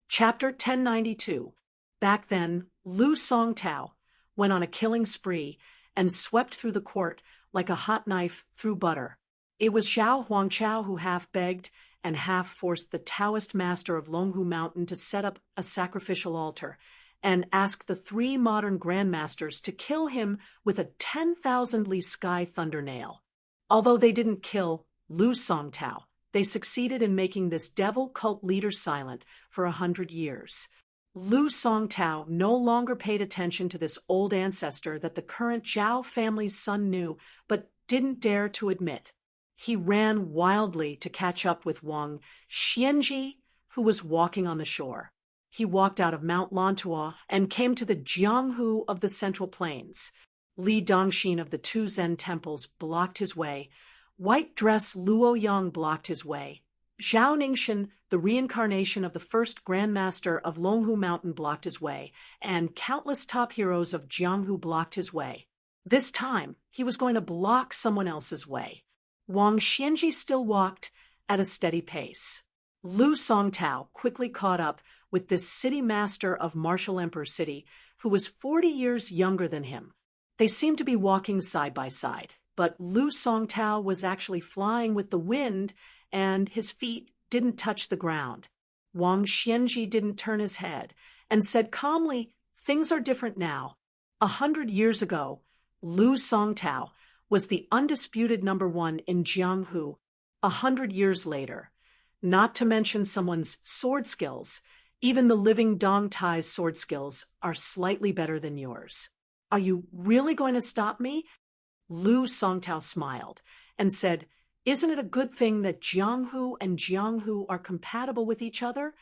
Chapter 1092. Back then, Lu Songtao went on a killing spree and swept through the court like a hot knife through butter. It was Zhao Huangchao who half begged and half forced the Taoist master of Longhu Mountain to set up a sacrificial altar and ask the 3 modern grandmasters to kill him with a 10,000-li sky thunder nail. Although they didn't kill Lu Songtao, they succeeded in making this devil cult leader silent for 100 years. Lu Songtao no longer paid attention to this old ancestor that the current Zhao family's son knew, but didn't dare to admit. He ran wildly to catch up with Wang Xianji, who was walking on the shore. He walked out of Mount Lantuo and came to the Jianghu of the Central Plains. Li Dongxin of the 2 Zen temples blocked his way. White dress Luo Yang blocked his way. Zhao Ningxin, the reincarnation of the first grandmaster of Longhu Mountain, blocked his way, and countless top heroes of Jianghu blocked his way. This time, he was going to block someone else's way. Wang Xianji still walked at a steady pace. Lu Songtao quickly caught up with this city master of Martial Emperor City, who was 40 years younger than him. They seemed to be walking side by side, but Lu Songtao was actually flying with the wind, and his feet didn't touch the ground. Wang Xianji didn't turn his head and said calmly, "Things are different now. 100 years ago, Lu Songtao was the undisputed #1 in Jianghu. 100 years later, not to mention someone's sword skills, even the living Dong Tai's sword skills are slightly better than yours. Are you really going to stop me?" Lu Songtao smiled and said, "Isn't it a good thing that Jianghu and Jianghu are compatible with each other?"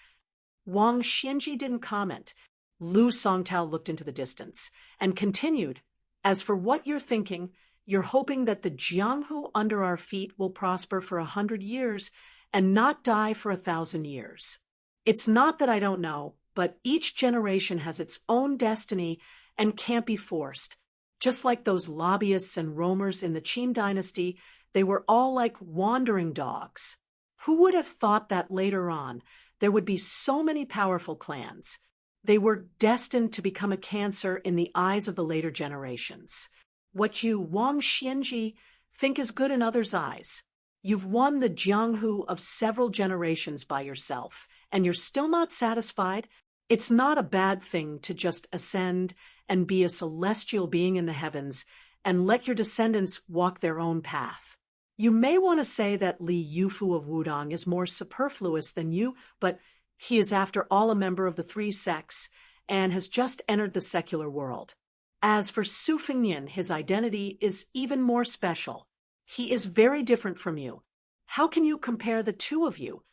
Wang Xianji didn't comment. Lu Songtao looked into the distance and continued, "As for what you're thinking, you're hoping that the Jianghu under our feet will prosper for 100 years and not die for 1,000 years. It's not that I don't know, but each generation has its own destiny and can't be forced. Just like those lobbyists and roamers in the Qin dynasty, they were all like wandering dogs. Who would have thought that later on there would be so many powerful clans? They were destined to become a cancer in the eyes of the later generations. What you, Wang Xianji, think is good in others' eyes. You've won the Jianghu of several generations by yourself, and you're still not satisfied. It's not a bad thing to just ascend and be a celestial being in the heavens and let your descendants walk their own path. You may want to say that Li Yufu of Wudong is more superfluous than you, but he is after all a member of the 3 sects and has just entered the secular world. As for Su Fengnian, his identity is even more special. He is very different from you. How can you compare the two of you?"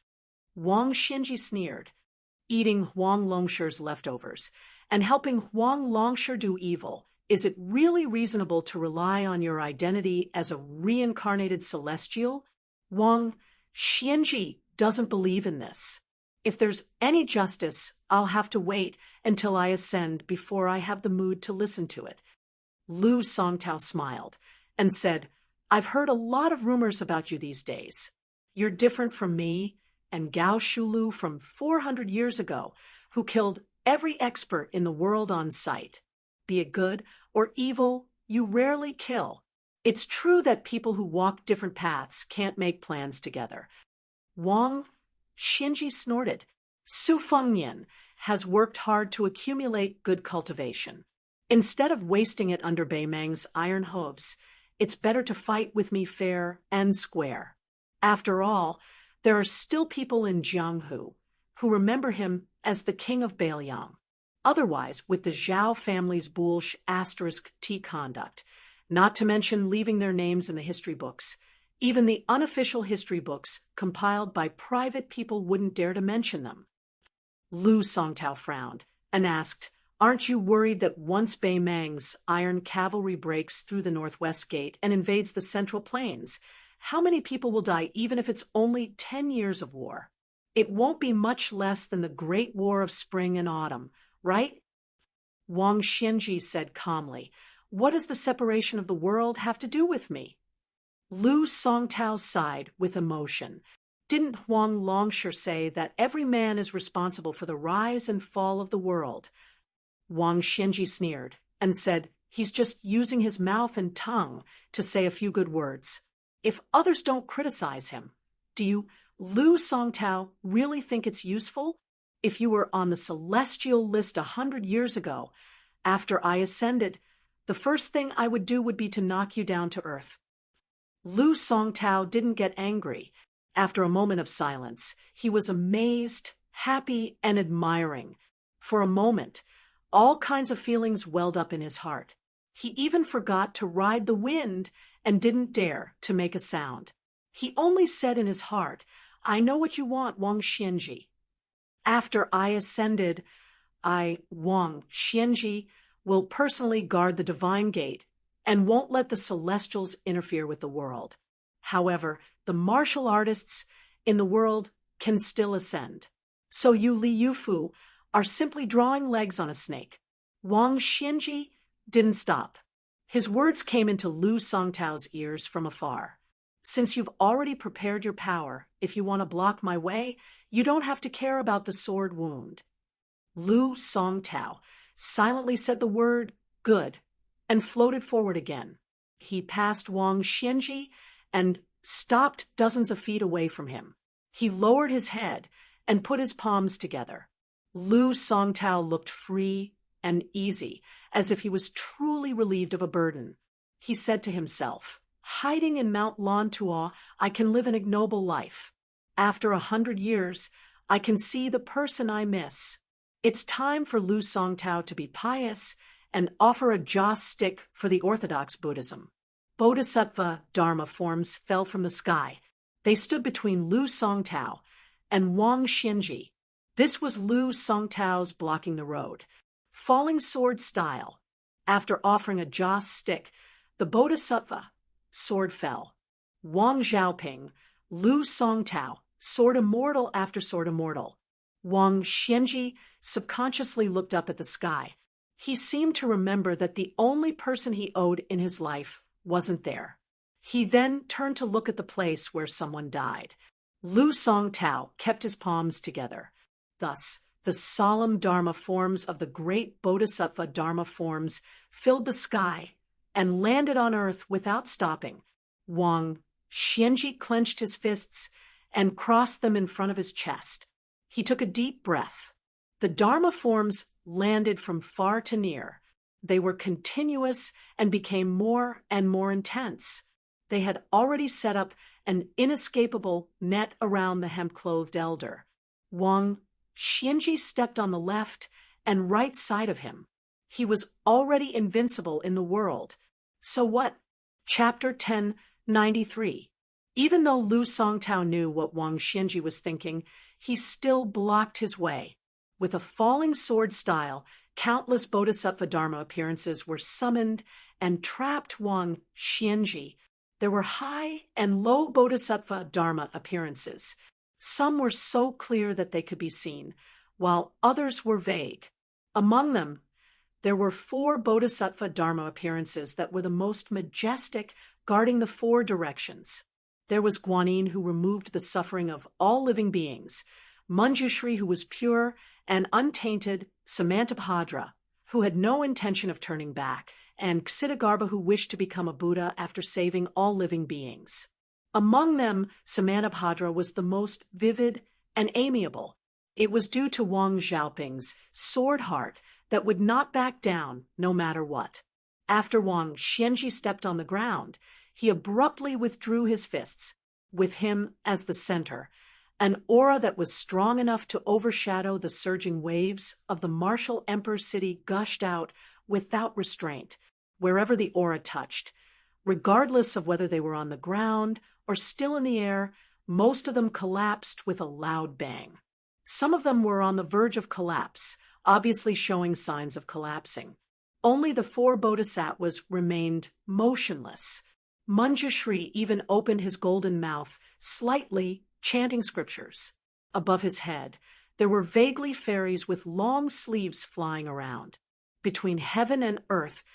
Wang Xianji sneered. "Eating Huang Longshi's leftovers and helping Huang Longshi do evil, is it really reasonable to rely on your identity as a reincarnated celestial? Wang Xianji doesn't believe in this. If there's any justice, I'll have to wait until I ascend before I have the mood to listen to it. Lu Songtao smiled and said, I've heard a lot of rumors about you these days. You're different from me and Gao Shulu from 400 years ago, who killed every expert in the world on sight. Be it good or evil, you rarely kill. It's true that people who walk different paths can't make plans together. Wang Xinji snorted. Su Fengnian has worked hard to accumulate good cultivation. Instead of wasting it under Bei Meng's iron hooves, it's better to fight with me fair and square. After all, there are still people in Jianghu who remember him as the king of Beiliang. Otherwise, with the Zhao family's bullish *T conduct, not to mention leaving their names in the history books, even the unofficial history books compiled by private people wouldn't dare to mention them. Lu Songtao frowned and asked, Aren't you worried that once Bei Meng's iron cavalry breaks through the northwest gate and invades the central plains, how many people will die even if it's only 10 years of war? It won't be much less than the Great War of Spring and Autumn, right? Wang Xinji said calmly, What does the separation of the world have to do with me? Lu Songtao sighed with emotion. Didn't Huang Longshu say that every man is responsible for the rise and fall of the world? Wang Xinji sneered and said, He's just using his mouth and tongue to say a few good words. If others don't criticize him, do you, Lu Songtao, really think it's useful? If you were on the celestial list 100 years ago, after I ascended, the first thing I would do would be to knock you down to earth. Lu Songtao didn't get angry. After a moment of silence, he was amazed, happy, and admiring. For a moment, all kinds of feelings welled up in his heart. He even forgot to ride the wind and didn't dare to make a sound. He only said in his heart, I know what you want, Wang Xinji. After I ascended, Wang Xinji, will personally guard the divine gate and won't let the celestials interfere with the world. However, the martial artists in the world can still ascend. So you Li Yufu are simply drawing legs on a snake. Wang Xinji didn't stop. His words came into Lu Songtao's ears from afar. Since you've already prepared your power, if you want to block my way, you don't have to care about the sword wound. Lu Songtao silently said the word good and floated forward again. He passed Wang Xinji and stopped dozens of feet away from him. He lowered his head and put his palms together. Lu Songtao looked free and easy, as if he was truly relieved of a burden. He said to himself, Hiding in Mount Lantua, I can live an ignoble life. After 100 years, I can see the person I miss. It's time for Lu Songtao to be pious and offer a joss stick for the Orthodox Buddhism. Bodhisattva Dharma forms fell from the sky. They stood between Lu Songtao and Wang Xinji. This was Lu Songtao's blocking the road. Falling sword style. After offering a joss stick, the Bodhisattva sword fell. Wang Xiaoping, Lu Songtao, sword immortal after sword immortal. Wang Xinji subconsciously looked up at the sky. He seemed to remember that the only person he owed in his life wasn't there. He then turned to look at the place where someone died. Lu Songtao kept his palms together. Thus, the solemn Dharma forms of the great Bodhisattva Dharma forms filled the sky and landed on earth without stopping. Wang Xinji clenched his fists and crossed them in front of his chest. He took a deep breath. The Dharma forms landed from far to near. They were continuous and became more and more intense. They had already set up an inescapable net around the hemp-clothed elder. Wang Xinji stepped on the left and right side of him. He was already invincible in the world. So what? Chapter 1093. Even though Lu Songtao knew what Wang Xinji was thinking, he still blocked his way. With a falling sword style, countless Bodhisattva Dharma appearances were summoned and trapped Wang Xinji. There were high and low Bodhisattva Dharma appearances. Some were so clear that they could be seen, while others were vague. Among them, there were 4 bodhisattva dharma appearances that were the most majestic, guarding the 4 directions. There was Guanyin, who removed the suffering of all living beings, Manjushri, who was pure and untainted, Samantabhadra, who had no intention of turning back, and Ksitigarbha, who wished to become a Buddha after saving all living beings. Among them, Samantabhadra was the most vivid and amiable. It was due to Wang Xiaoping's sword heart that would not back down no matter what. After Wang Xianji stepped on the ground, he abruptly withdrew his fists, with him as the center. An aura that was strong enough to overshadow the surging waves of the martial emperor's city gushed out without restraint, wherever the aura touched. Regardless of whether they were on the ground or still in the air, most of them collapsed with a loud bang. Some of them were on the verge of collapse, obviously showing signs of collapsing. Only the 4 bodhisattvas remained motionless. Manjushri even opened his golden mouth slightly, chanting scriptures. Above his head, there were vaguely fairies with long sleeves flying around. Between heaven and earth,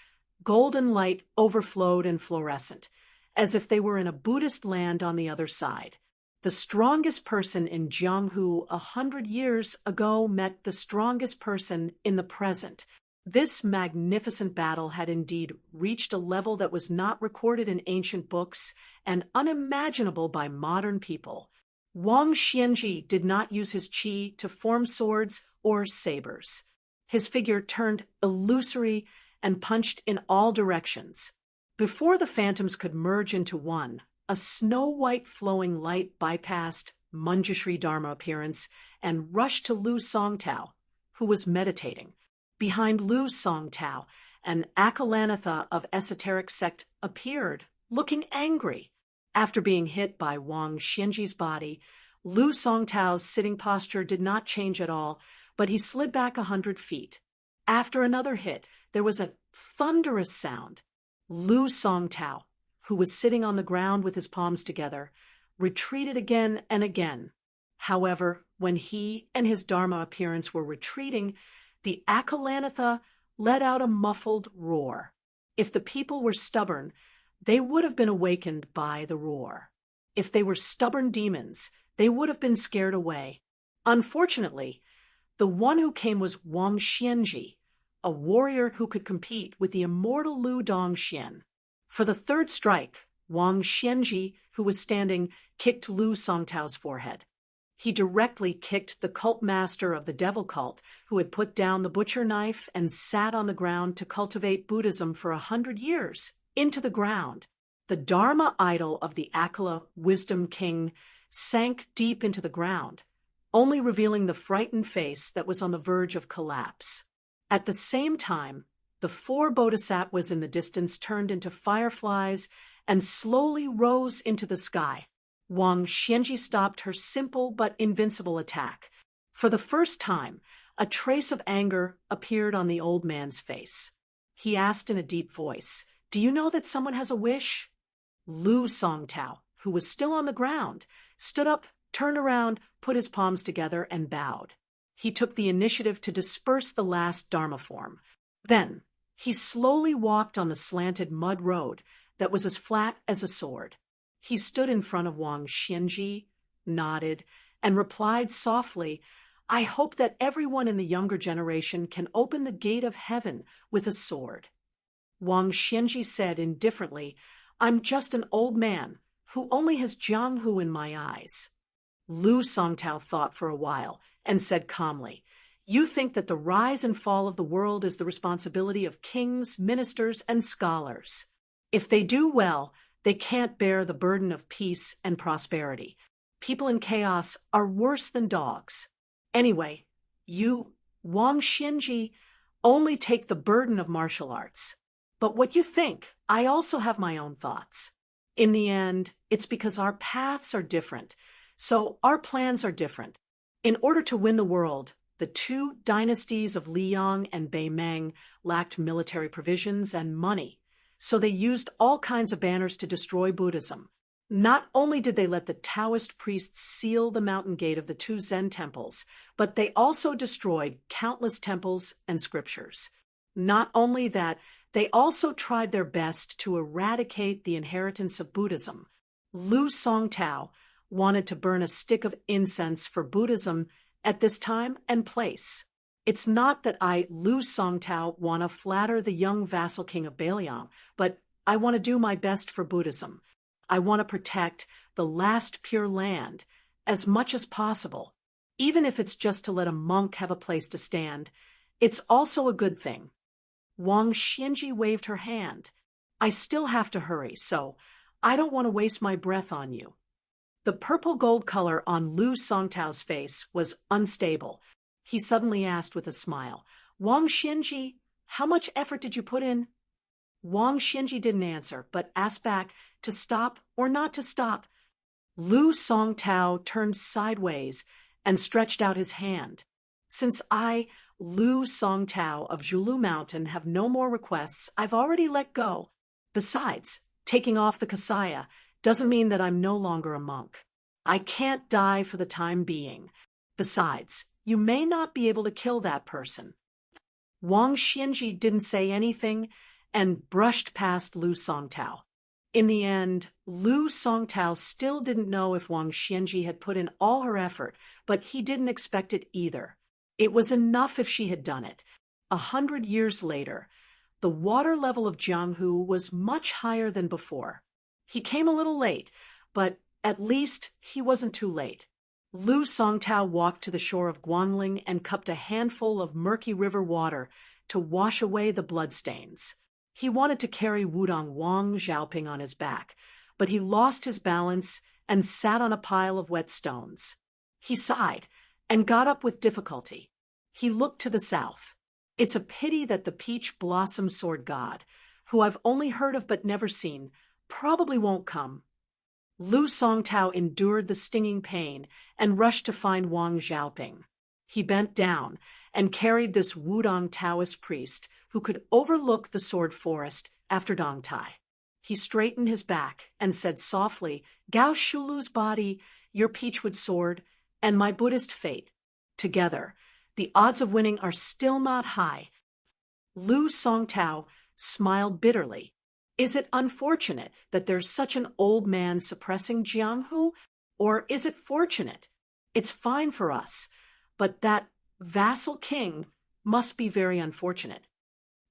golden light overflowed and fluorescent, as if they were in a Buddhist land on the other side. The strongest person in Jianghu 100 years ago met the strongest person in the present. This magnificent battle had indeed reached a level that was not recorded in ancient books and unimaginable by modern people. Wang Xianji did not use his qi to form swords or sabers. His figure turned illusory and punched in all directions. Before the phantoms could merge into one, a snow-white flowing light bypassed Manjushri Dharma appearance and rushed to Lu Songtao, who was meditating. Behind Lu Songtao, an Akalanatha of esoteric sect appeared, looking angry. After being hit by Wang Xianji's body, Lu Songtao's sitting posture did not change at all, but he slid back 100 feet. After another hit, there was a thunderous sound. Lu Songtao, who was sitting on the ground with his palms together, retreated again and again. However, when he and his Dharma appearance were retreating, the Akalanatha let out a muffled roar. If the people were stubborn, they would have been awakened by the roar. If they were stubborn demons, they would have been scared away. Unfortunately, the one who came was Wang Xianji, a warrior who could compete with the immortal Lu Dongxian. For the 3rd strike, Wang Xianji, who was standing, kicked Lu Songtao's forehead. He directly kicked the cult master of the devil cult, who had put down the butcher knife and sat on the ground to cultivate Buddhism for 100 years, into the ground. The Dharma idol of the Akala wisdom king sank deep into the ground, only revealing the frightened face that was on the verge of collapse. At the same time, the 4 bodhisattvas in the distance turned into fireflies and slowly rose into the sky. Wang Xianji stopped her simple but invincible attack. For the first time, a trace of anger appeared on the old man's face. He asked in a deep voice, "Do you know that someone has a wish?" Lu Songtao, who was still on the ground, stood up, turned around, put his palms together, and bowed. He took the initiative to disperse the last Dharma form. Then, he slowly walked on the slanted mud road that was as flat as a sword. He stood in front of Wang Xianji, nodded, and replied softly, "I hope that everyone in the younger generation can open the gate of heaven with a sword." Wang Xianji said indifferently, "I'm just an old man who only has Jianghu in my eyes." Lu Songtao thought for a while and said calmly, "You think that the rise and fall of the world is the responsibility of kings, ministers, and scholars. If they do well, they can't bear the burden of peace and prosperity. People in chaos are worse than dogs. Anyway, you, Wang Xianji, only take the burden of martial arts. But what you think, I also have my own thoughts. In the end, it's because our paths are different, so our plans are different. In order to win the world, the 2 dynasties of Liang and Beimeng lacked military provisions and money, so they used all kinds of banners to destroy Buddhism. Not only did they let the Taoist priests seal the mountain gate of the two Zen temples, but they also destroyed countless temples and scriptures. Not only that, they also tried their best to eradicate the inheritance of Buddhism. Lu Songtao wanted to burn a stick of incense for Buddhism at this time and place. It's not that I, Lu Songtao, want to flatter the young vassal king of Baliang, but I want to do my best for Buddhism. I want to protect the last pure land as much as possible, even if it's just to let a monk have a place to stand. It's also a good thing. Wang Xianji waved her hand. I still have to hurry, so I don't want to waste my breath on you. The purple gold color on Lu Songtao's face was unstable. He suddenly asked with a smile, Wang Xianji, how much effort did you put in? Wang Xianji didn't answer, but asked back to stop or not to stop. Lu Songtao turned sideways and stretched out his hand. Since I, Lu Songtao of Zhulu Mountain, have no more requests, I've already let go. Besides, taking off the kasaya doesn't mean that I'm no longer a monk. I can't die for the time being. Besides, you may not be able to kill that person. Wang Xianji didn't say anything and brushed past Lu Songtao. In the end, Lu Songtao still didn't know if Wang Xianji had put in all her effort, but he didn't expect it either. It was enough if she had done it. 100 years later, the water level of Jianghu was much higher than before. He came a little late, but at least he wasn't too late. Lu Songtao walked to the shore of Guangling and cupped a handful of murky river water to wash away the bloodstains. He wanted to carry Wudong Wang Xiaoping on his back, but he lost his balance and sat on a pile of wet stones. He sighed and got up with difficulty. He looked to the south. It's a pity that the peach blossom sword god, who I've only heard of but never seen, probably won't come. Lu Songtao endured the stinging pain and rushed to find Wang Xiaoping. He bent down and carried this Wudong Taoist priest who could overlook the sword forest after Dongtai. He straightened his back and said softly, Gao Shulu's body, your peachwood sword, and my Buddhist fate. Together, the odds of winning are still not high. Lu Songtao smiled bitterly. Is it unfortunate that there's such an old man suppressing Jianghu? Or is it fortunate? It's fine for us, but that vassal king must be very unfortunate.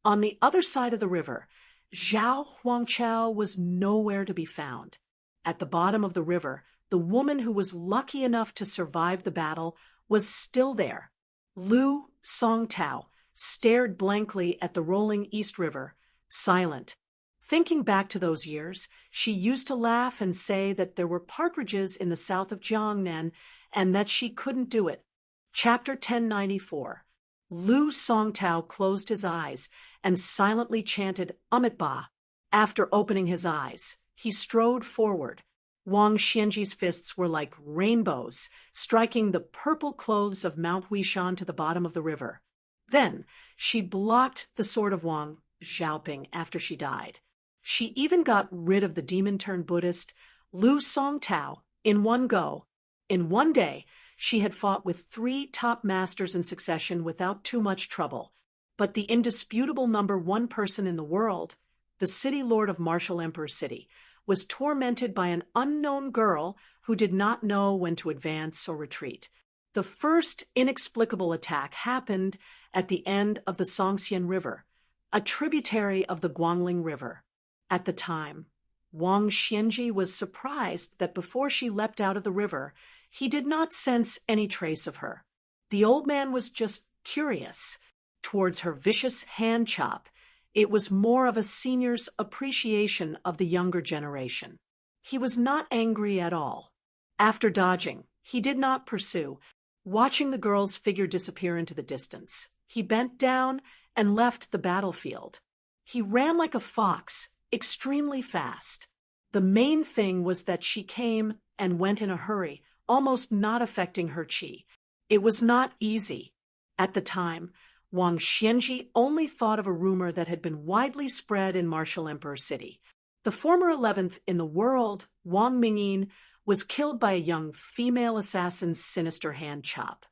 On the other side of the river, Zhao Huangchao was nowhere to be found. At the bottom of the river, the woman who was lucky enough to survive the battle was still there. Lu Songtao stared blankly at the rolling East River, silent. Thinking back to those years, she used to laugh and say that there were partridges in the south of Jiangnan and that she couldn't do it. Chapter 1094. Lu Songtao closed his eyes and silently chanted Amitabha. After opening his eyes, he strode forward. Wang Xianji's fists were like rainbows, striking the purple clothes of Mount Huishan to the bottom of the river. Then she blocked the sword of Wang Xiaoping after she died. She even got rid of the demon-turned Buddhist Lu Songtao in one go. In one day, she had fought with 3 top masters in succession without too much trouble. But the indisputable #1 person in the world, the city lord of Martial Emperor City, was tormented by an unknown girl who did not know when to advance or retreat. The first inexplicable attack happened at the end of the Songxian River, a tributary of the Guangling River. At the time, Wang Xianji was surprised that before she leapt out of the river, he did not sense any trace of her. The old man was just curious. Towards her vicious hand chop, it was more of a senior's appreciation of the younger generation. He was not angry at all. After dodging, he did not pursue, watching the girl's figure disappear into the distance. He bent down and left the battlefield. He ran like a fox, extremely fast. The main thing was that she came and went in a hurry, almost not affecting her chi. It was not easy. At the time, Wang Xianji only thought of a rumor that had been widely spread in Martial Emperor City. The former 11th in the world, Wang Mingyin, was killed by a young female assassin's sinister hand chop.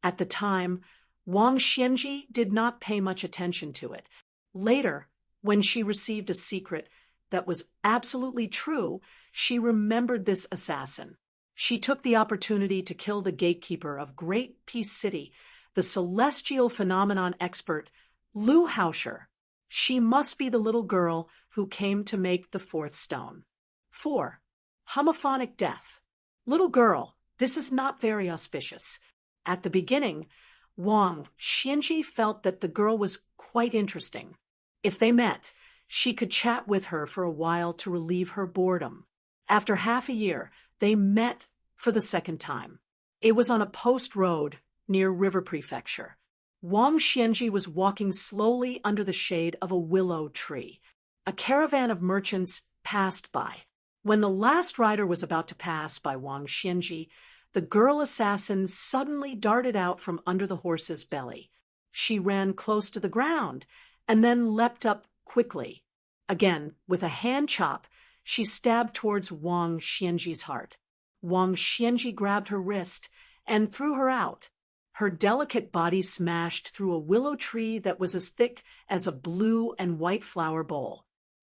At the time, Wang Xianji did not pay much attention to it. Later, when she received a secret that was absolutely true, she remembered this assassin. She took the opportunity to kill the gatekeeper of Great Peace City, the celestial phenomenon expert, Lu Hausher. She must be the little girl who came to make the fourth stone. 4. Homophonic death. Little girl, this is not very auspicious. At the beginning, Wang Xianji felt that the girl was quite interesting. If they met, she could chat with her for a while to relieve her boredom. After half a year, they met for the second time. It was on a post road near River Prefecture. Wang Xianji was walking slowly under the shade of a willow tree. A caravan of merchants passed by. When the last rider was about to pass by Wang Xianji, the girl assassin suddenly darted out from under the horse's belly. She ran close to the ground and then leapt up quickly. Again, with a hand chop, she stabbed towards Wang Xianji's heart. Wang Xianji grabbed her wrist and threw her out. Her delicate body smashed through a willow tree that was as thick as a blue and white flower bowl.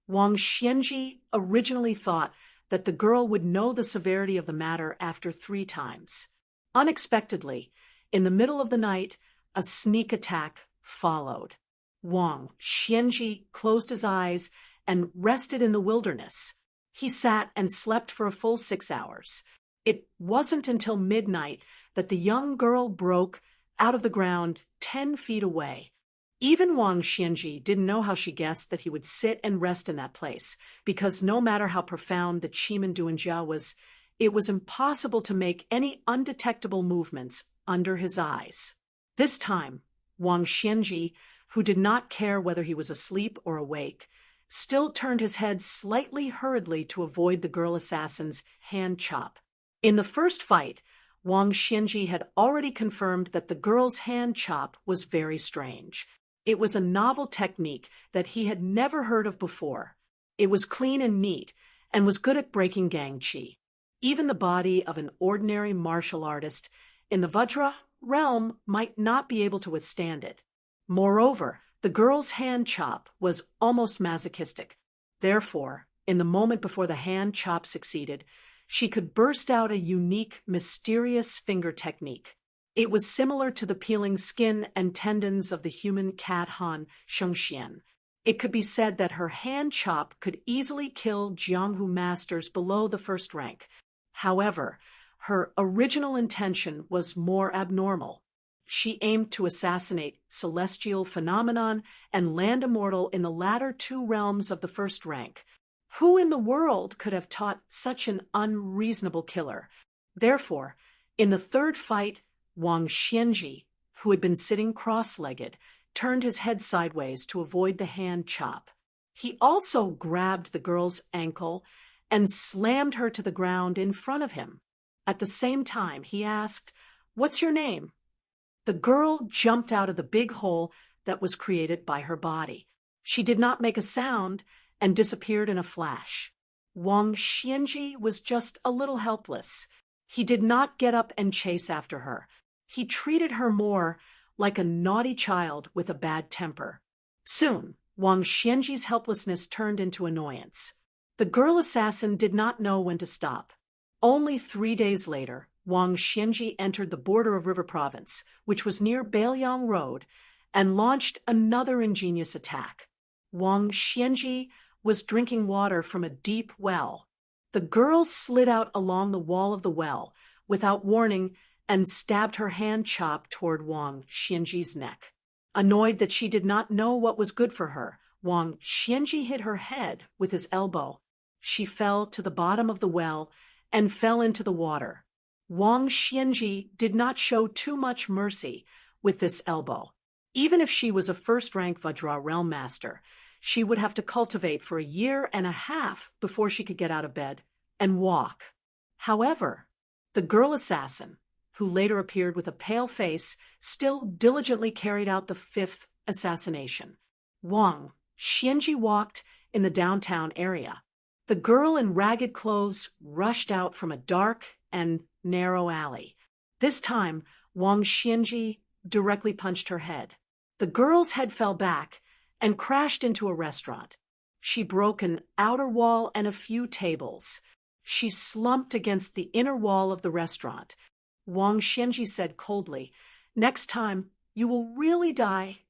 Wang Xianji originally thought that the girl would know the severity of the matter after 3 times. Unexpectedly, in the middle of the night, a sneak attack followed. Wang Xianji closed his eyes and rested in the wilderness. He sat and slept for a full 6 hours. It wasn't until midnight that the young girl broke out of the ground 10 feet away. Even Wang Xianji didn't know how she guessed that he would sit and rest in that place, because no matter how profound the Qimen Duanjia was, it was impossible to make any undetectable movements under his eyes. This time, Wang Xianji, who did not care whether he was asleep or awake, still turned his head slightly hurriedly to avoid the girl assassin's hand chop. In the first fight, Wang Xianji had already confirmed that the girl's hand chop was very strange. It was a novel technique that he had never heard of before. It was clean and neat, and was good at breaking gang chi. Even the body of an ordinary martial artist in the Vajra realm might not be able to withstand it. Moreover, the girl's hand chop was almost masochistic. Therefore, in the moment before the hand chop succeeded, she could burst out a unique, mysterious finger technique. It was similar to the peeling skin and tendons of the human cat Han Shengxian. It could be said that her hand chop could easily kill Jianghu masters below the first rank. However, her original intention was more abnormal. She aimed to assassinate celestial phenomenon and land immortal in the latter 2 realms of the first rank. Who in the world could have taught such an unreasonable killer? Therefore, in the third fight, Wang Xianji, who had been sitting cross-legged, turned his head sideways to avoid the hand chop. He also grabbed the girl's ankle and slammed her to the ground in front of him. At the same time, he asked, "What's your name?" The girl jumped out of the big hole that was created by her body. She did not make a sound and disappeared in a flash. Wang Xianji was just a little helpless. He did not get up and chase after her. He treated her more like a naughty child with a bad temper. Soon, Wang Xianji's helplessness turned into annoyance. The girl assassin did not know when to stop. Only 3 days later, Wang Xianji entered the border of River Province, which was near Beiliang Road, and launched another ingenious attack. Wang Xianji was drinking water from a deep well. The girl slid out along the wall of the well, without warning, and stabbed her hand chop toward Wang Xianji's neck. Annoyed that she did not know what was good for her, Wang Xianji hit her head with his elbow. She fell to the bottom of the well and fell into the water. Wang Xianji did not show too much mercy with this elbow. Even if she was a first-rank Vajra realm master, she would have to cultivate for 1.5 years before she could get out of bed and walk. However, the girl assassin, who later appeared with a pale face, still diligently carried out the 5th assassination. Wang Xianji walked in the downtown area. The girl in ragged clothes rushed out from a dark and narrow alley. This time, Wang Xianji directly punched her head. The girl's head fell back and crashed into a restaurant. She broke an outer wall and a few tables. She slumped against the inner wall of the restaurant. Wang Xianji said coldly, "Next time, you will really die."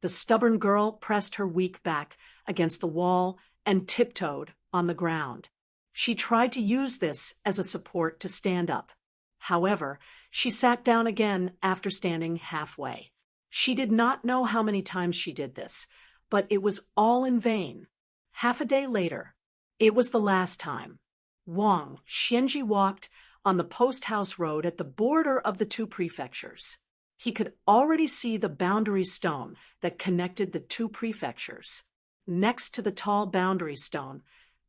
The stubborn girl pressed her weak back against the wall and tiptoed on the ground. She tried to use this as a support to stand up. However, she sat down again after standing halfway. She did not know how many times she did this, but it was all in vain. Half a day later, it was the last time. Wang Xianji walked on the post-house road at the border of the two prefectures. He could already see the boundary stone that connected the two prefectures. Next to the tall boundary stone,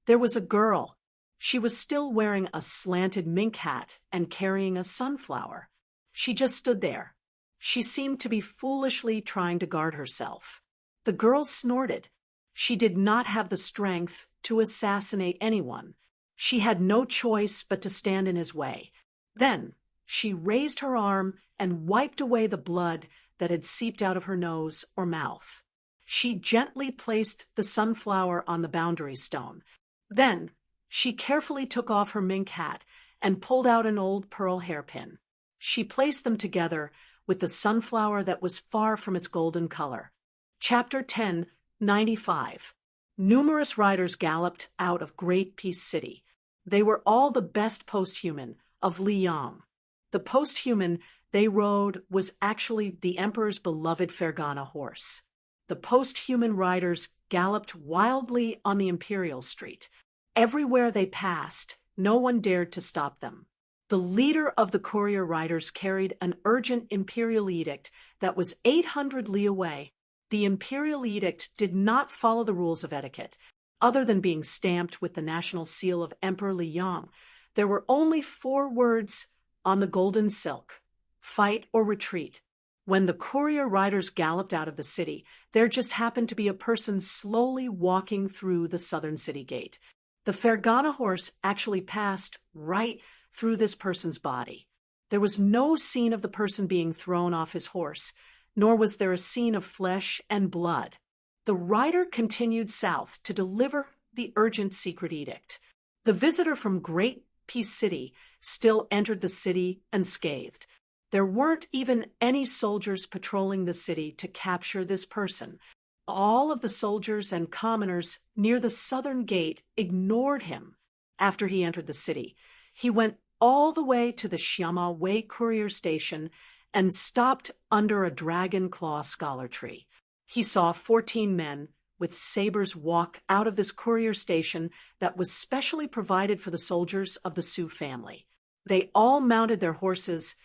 there was a girl. She was still wearing a slanted mink hat and carrying a sunflower. She just stood there. She seemed to be foolishly trying to guard herself. The girl snorted. She did not have the strength to assassinate anyone. She had no choice but to stand in his way. Then she raised her arm and wiped away the blood that had seeped out of her nose or mouth. She gently placed the sunflower on the boundary stone. Then she carefully took off her mink hat and pulled out an old pearl hairpin. She placed them together with the sunflower that was far from its golden color. Chapter 10:95. Numerous riders galloped out of Great Peace City. They were all the best post-human of Liang. The post-human they rode was actually the emperor's beloved Fergana horse. The post-human riders galloped wildly on the imperial street. Everywhere they passed, no one dared to stop them. The leader of the courier riders carried an urgent imperial edict that was 800 li away. The imperial edict did not follow the rules of etiquette. Other than being stamped with the national seal of Emperor Liang, there were only 4 words on the golden silk: fight or retreat. When the courier riders galloped out of the city, there just happened to be a person slowly walking through the southern city gate. The Fergana horse actually passed right through this person's body. There was no scene of the person being thrown off his horse, nor was there a scene of flesh and blood. The rider continued south to deliver the urgent secret edict. The visitor from Great Peace City still entered the city unscathed. There weren't even any soldiers patrolling the city to capture this person. All of the soldiers and commoners near the southern gate ignored him. After he entered the city, he went all the way to the Xiama Wei courier station and stopped under a dragon claw scholar tree. He saw 14 men with sabers walk out of this courier station that was specially provided for the soldiers of the Su family. They all mounted their horses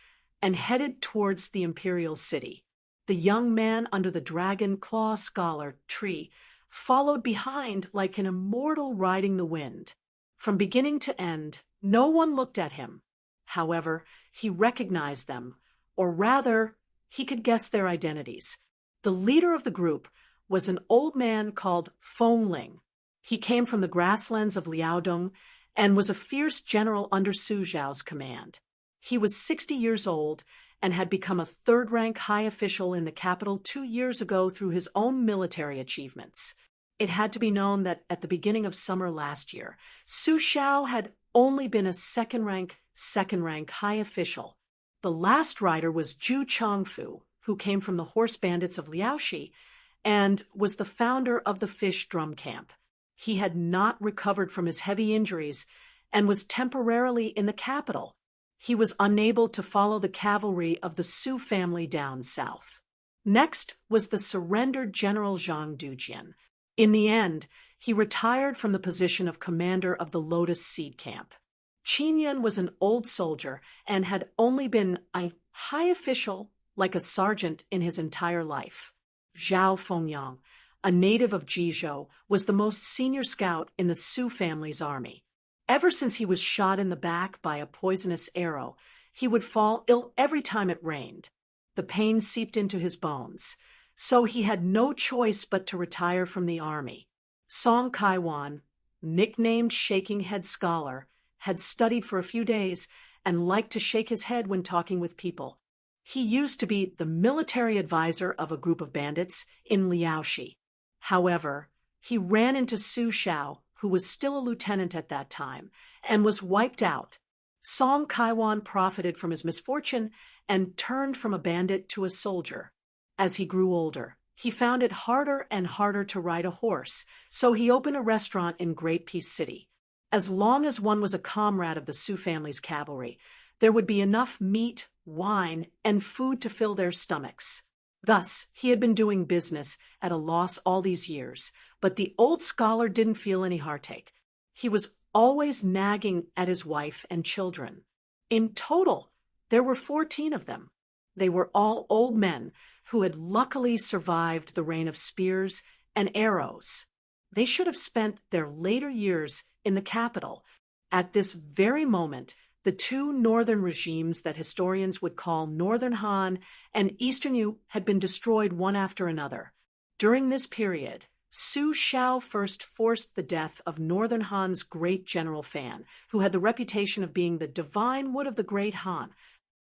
and headed towards the imperial city. The young man under the dragon claw scholar tree followed behind like an immortal riding the wind. From beginning to end, no one looked at him. However, he recognized them, or rather, he could guess their identities. The leader of the group was an old man called Fengling. He came from the grasslands of Liaodong and was a fierce general under Su Zhao's command. He was 60 years old and had become a third-rank high official in the capital 2 years ago through his own military achievements. It had to be known that at the beginning of summer last year, Su Zhao had only been a second-rank high official. The last rider was Zhu Chongfu, who came from the horse bandits of Liaoxi and was the founder of the fish drum camp. He had not recovered from his heavy injuries and was temporarily in the capital. He was unable to follow the cavalry of the Su family down south. Next was the surrendered General Zhang Dujian. In the end, he retired from the position of commander of the Lotus Seed Camp. Qin Yan was an old soldier and had only been a high official, like a sergeant, in his entire life. Zhao Fengyang, a native of Jizhou, was the most senior scout in the Su family's army. Ever since he was shot in the back by a poisonous arrow, he would fall ill every time it rained. The pain seeped into his bones, so he had no choice but to retire from the army. Song Kaiwan, nicknamed Shaking Head Scholar, had studied for a few days and liked to shake his head when talking with people. He used to be the military advisor of a group of bandits in Liaoxi. However, he ran into Su Xiao, who was still a lieutenant at that time, and was wiped out. Song Kaiwan profited from his misfortune and turned from a bandit to a soldier. As he grew older, he found it harder and harder to ride a horse, so he opened a restaurant in Great Peace City. As long as one was a comrade of the Su family's cavalry, there would be enough meat, wine, and food to fill their stomachs. Thus, he had been doing business at a loss all these years, but the old scholar didn't feel any heartache. He was always nagging at his wife and children. In total, there were 14 of them. They were all old men who had luckily survived the rain of spears and arrows. They should have spent their later years in the capital. At this very moment, the two northern regimes that historians would call Northern Han and Eastern Yu had been destroyed one after another. During this period, Su Xiao first forced the death of Northern Han's great general Fan, who had the reputation of being the divine wood of the great Han.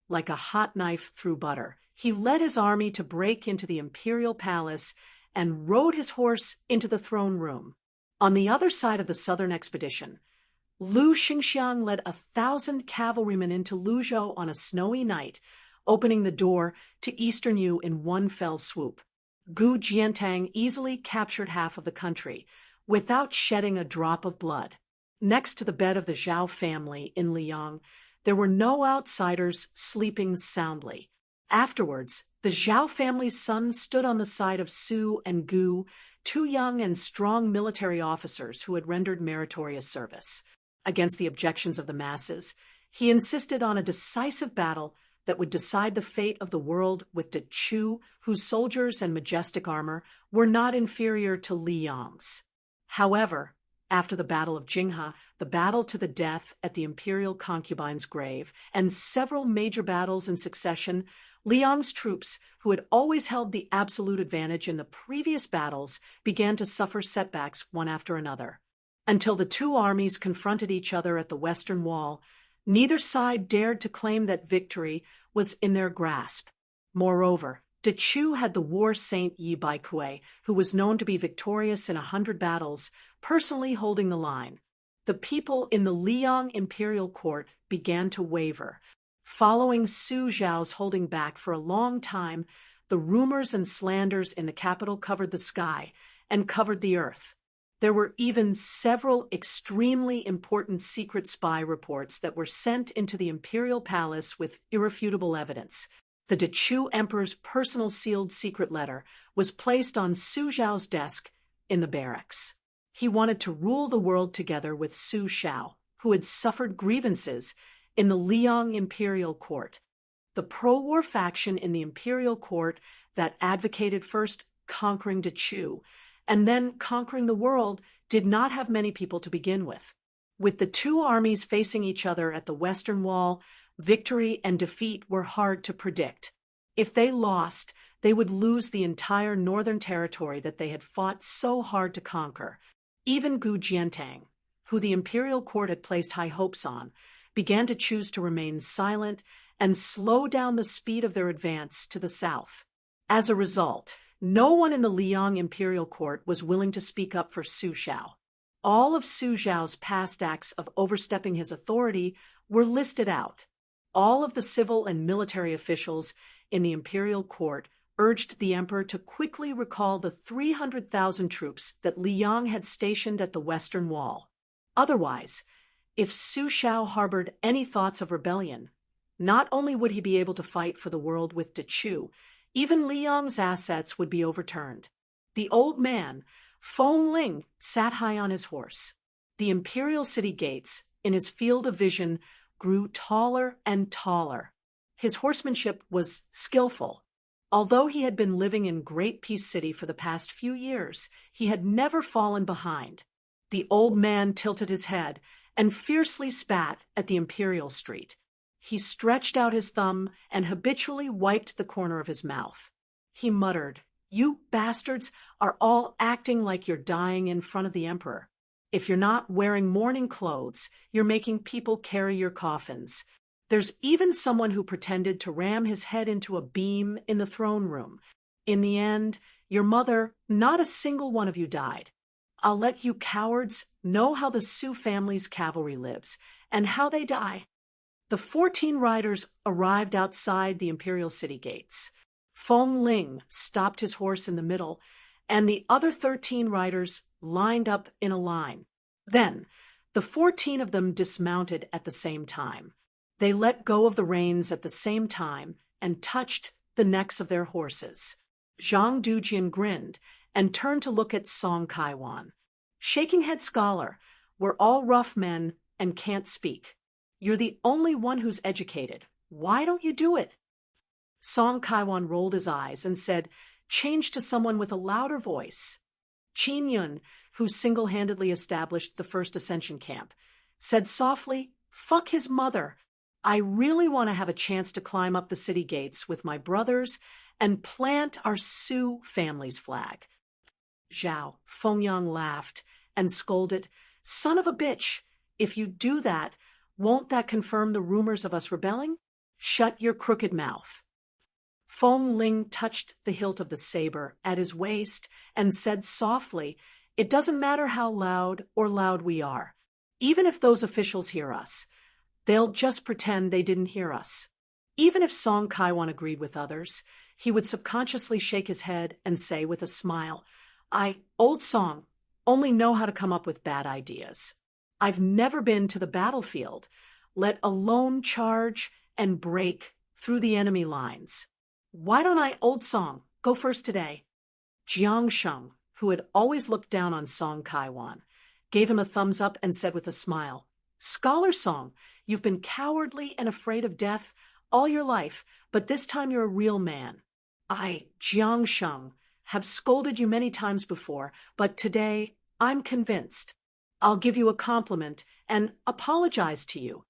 Like a hot knife through butter, he led his army to break into the imperial palace and rode his horse into the throne room. On the other side of the southern expedition, Lu Xingxiang led 1,000 cavalrymen into Luzhou on a snowy night, opening the door to Eastern Yu in one fell swoop. Gu Jiantang easily captured half of the country, without shedding a drop of blood. Next to the bed of the Zhao family in Liang, there were no outsiders sleeping soundly. Afterwards, the Zhao family's son stood on the side of Su and Gu, two young and strong military officers who had rendered meritorious service. Against the objections of the masses, he insisted on a decisive battle that would decide the fate of the world with De Chu, whose soldiers and majestic armor were not inferior to Li Yang's. However, after the Battle of Jinghe, the battle to the death at the imperial concubine's grave, and several major battles in succession, Liang's troops, who had always held the absolute advantage in the previous battles, began to suffer setbacks one after another. Until the two armies confronted each other at the Western Wall, neither side dared to claim that victory was in their grasp. Moreover, De Chu had the war saint Yi Baikui, who was known to be victorious in 100 battles, personally holding the line. The people in the Liang imperial court began to waver. Following Su Zhao's holding back for a long time, the rumors and slanders in the capital covered the sky and covered the earth. There were even several extremely important secret spy reports that were sent into the imperial palace with irrefutable evidence. The De Chu emperor's personal sealed secret letter was placed on Su Zhao's desk in the barracks. He wanted to rule the world together with Su Xiao, who had suffered grievances in the Liang imperial court. The pro-war faction in the imperial court that advocated first conquering De Chu and then conquering the world did not have many people to begin with. With the two armies facing each other at the Western Wall, victory and defeat were hard to predict. If they lost, they would lose the entire northern territory that they had fought so hard to conquer. Even Gu Jiantang, who the imperial court had placed high hopes on, began to choose to remain silent and slow down the speed of their advance to the south. As a result, no one in the Liang imperial court was willing to speak up for Su Xiao. All of Su Zhao's past acts of overstepping his authority were listed out. All of the civil and military officials in the imperial court urged the emperor to quickly recall the 300,000 troops that Liang had stationed at the Western Wall. Otherwise, if Su Xiao harbored any thoughts of rebellion, not only would he be able to fight for the world with De Chu, even Liang's assets would be overturned. The old man, Feng Ling, sat high on his horse. The imperial city gates, in his field of vision, grew taller and taller. His horsemanship was skillful. Although he had been living in Great Peace City for the past few years, he had never fallen behind. The old man tilted his head and fiercely spat at the imperial street. He stretched out his thumb and habitually wiped the corner of his mouth. He muttered, "You bastards are all acting like you're dying in front of the emperor. If you're not wearing mourning clothes, you're making people carry your coffins. There's even someone who pretended to ram his head into a beam in the throne room. In the end, your mother, not a single one of you died. I'll let you cowards know how the Sioux family's cavalry lives and how they die. The 14 riders arrived outside the imperial city gates. Feng Ling stopped his horse in the middle, and the other 13 riders lined up in a line. Then, the 14 of them dismounted at the same time. They let go of the reins at the same time and touched the necks of their horses. Zhang Dujian grinned and turned to look at Song Kaiwan. Shaking head scholar, we're all rough men and can't speak. You're the only one who's educated. Why don't you do it? Song Kaiwan rolled his eyes and said, change to someone with a louder voice. Qin Yun, who single-handedly established the first ascension camp, said softly, fuck his mother. I really want to have a chance to climb up the city gates with my brothers and plant our Sioux family's flag. Zhao Fengyang laughed and scolded, son of a bitch, if you do that, won't that confirm the rumors of us rebelling? Shut your crooked mouth. Feng Ling touched the hilt of the saber at his waist and said softly, it doesn't matter how loud or loud we are. Even if those officials hear us, they'll just pretend they didn't hear us. Even if Song Kaiwan agreed with others, he would subconsciously shake his head and say with a smile, old Song, only know how to come up with bad ideas. I've never been to the battlefield, let alone charge and break through the enemy lines. Why don't I, old Song, go first today? Jiang Sheng, who had always looked down on Song Kaiwan, gave him a thumbs up and said with a smile, Scholar Song, you've been cowardly and afraid of death all your life, but this time you're a real man. I, Jiang Sheng, have scolded you many times before, but today I'm convinced. I'll give you a compliment and apologize to you.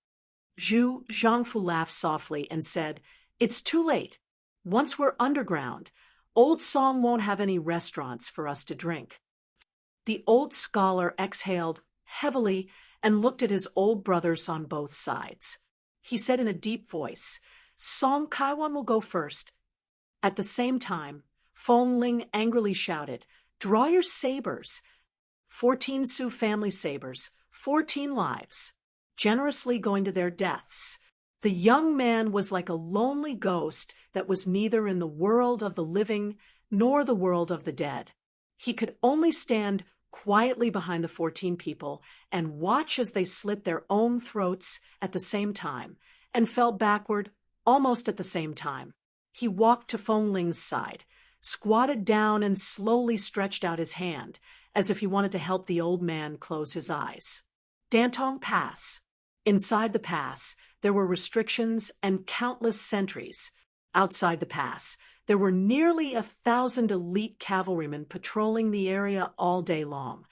Zhu Zhangfu laughed softly and said, it's too late. Once we're underground, old Song won't have any restaurants for us to drink. The old scholar exhaled heavily and looked at his old brothers on both sides. He said in a deep voice, Song Kaiwan will go first. At the same time, Feng Ling angrily shouted, draw your sabers. 14 Sioux family sabers, 14 lives, generously going to their deaths. The young man was like a lonely ghost that was neither in the world of the living nor the world of the dead. He could only stand quietly behind the 14 people and watch as they slit their own throats at the same time and fell backward almost at the same time. He walked to Feng Ling's side, squatted down and slowly stretched out his hand as if he wanted to help the old man close his eyes. Dantong Pass. Inside the pass, there were restrictions and countless sentries. Outside the pass, there were nearly 1,000 elite cavalrymen patrolling the area all day long.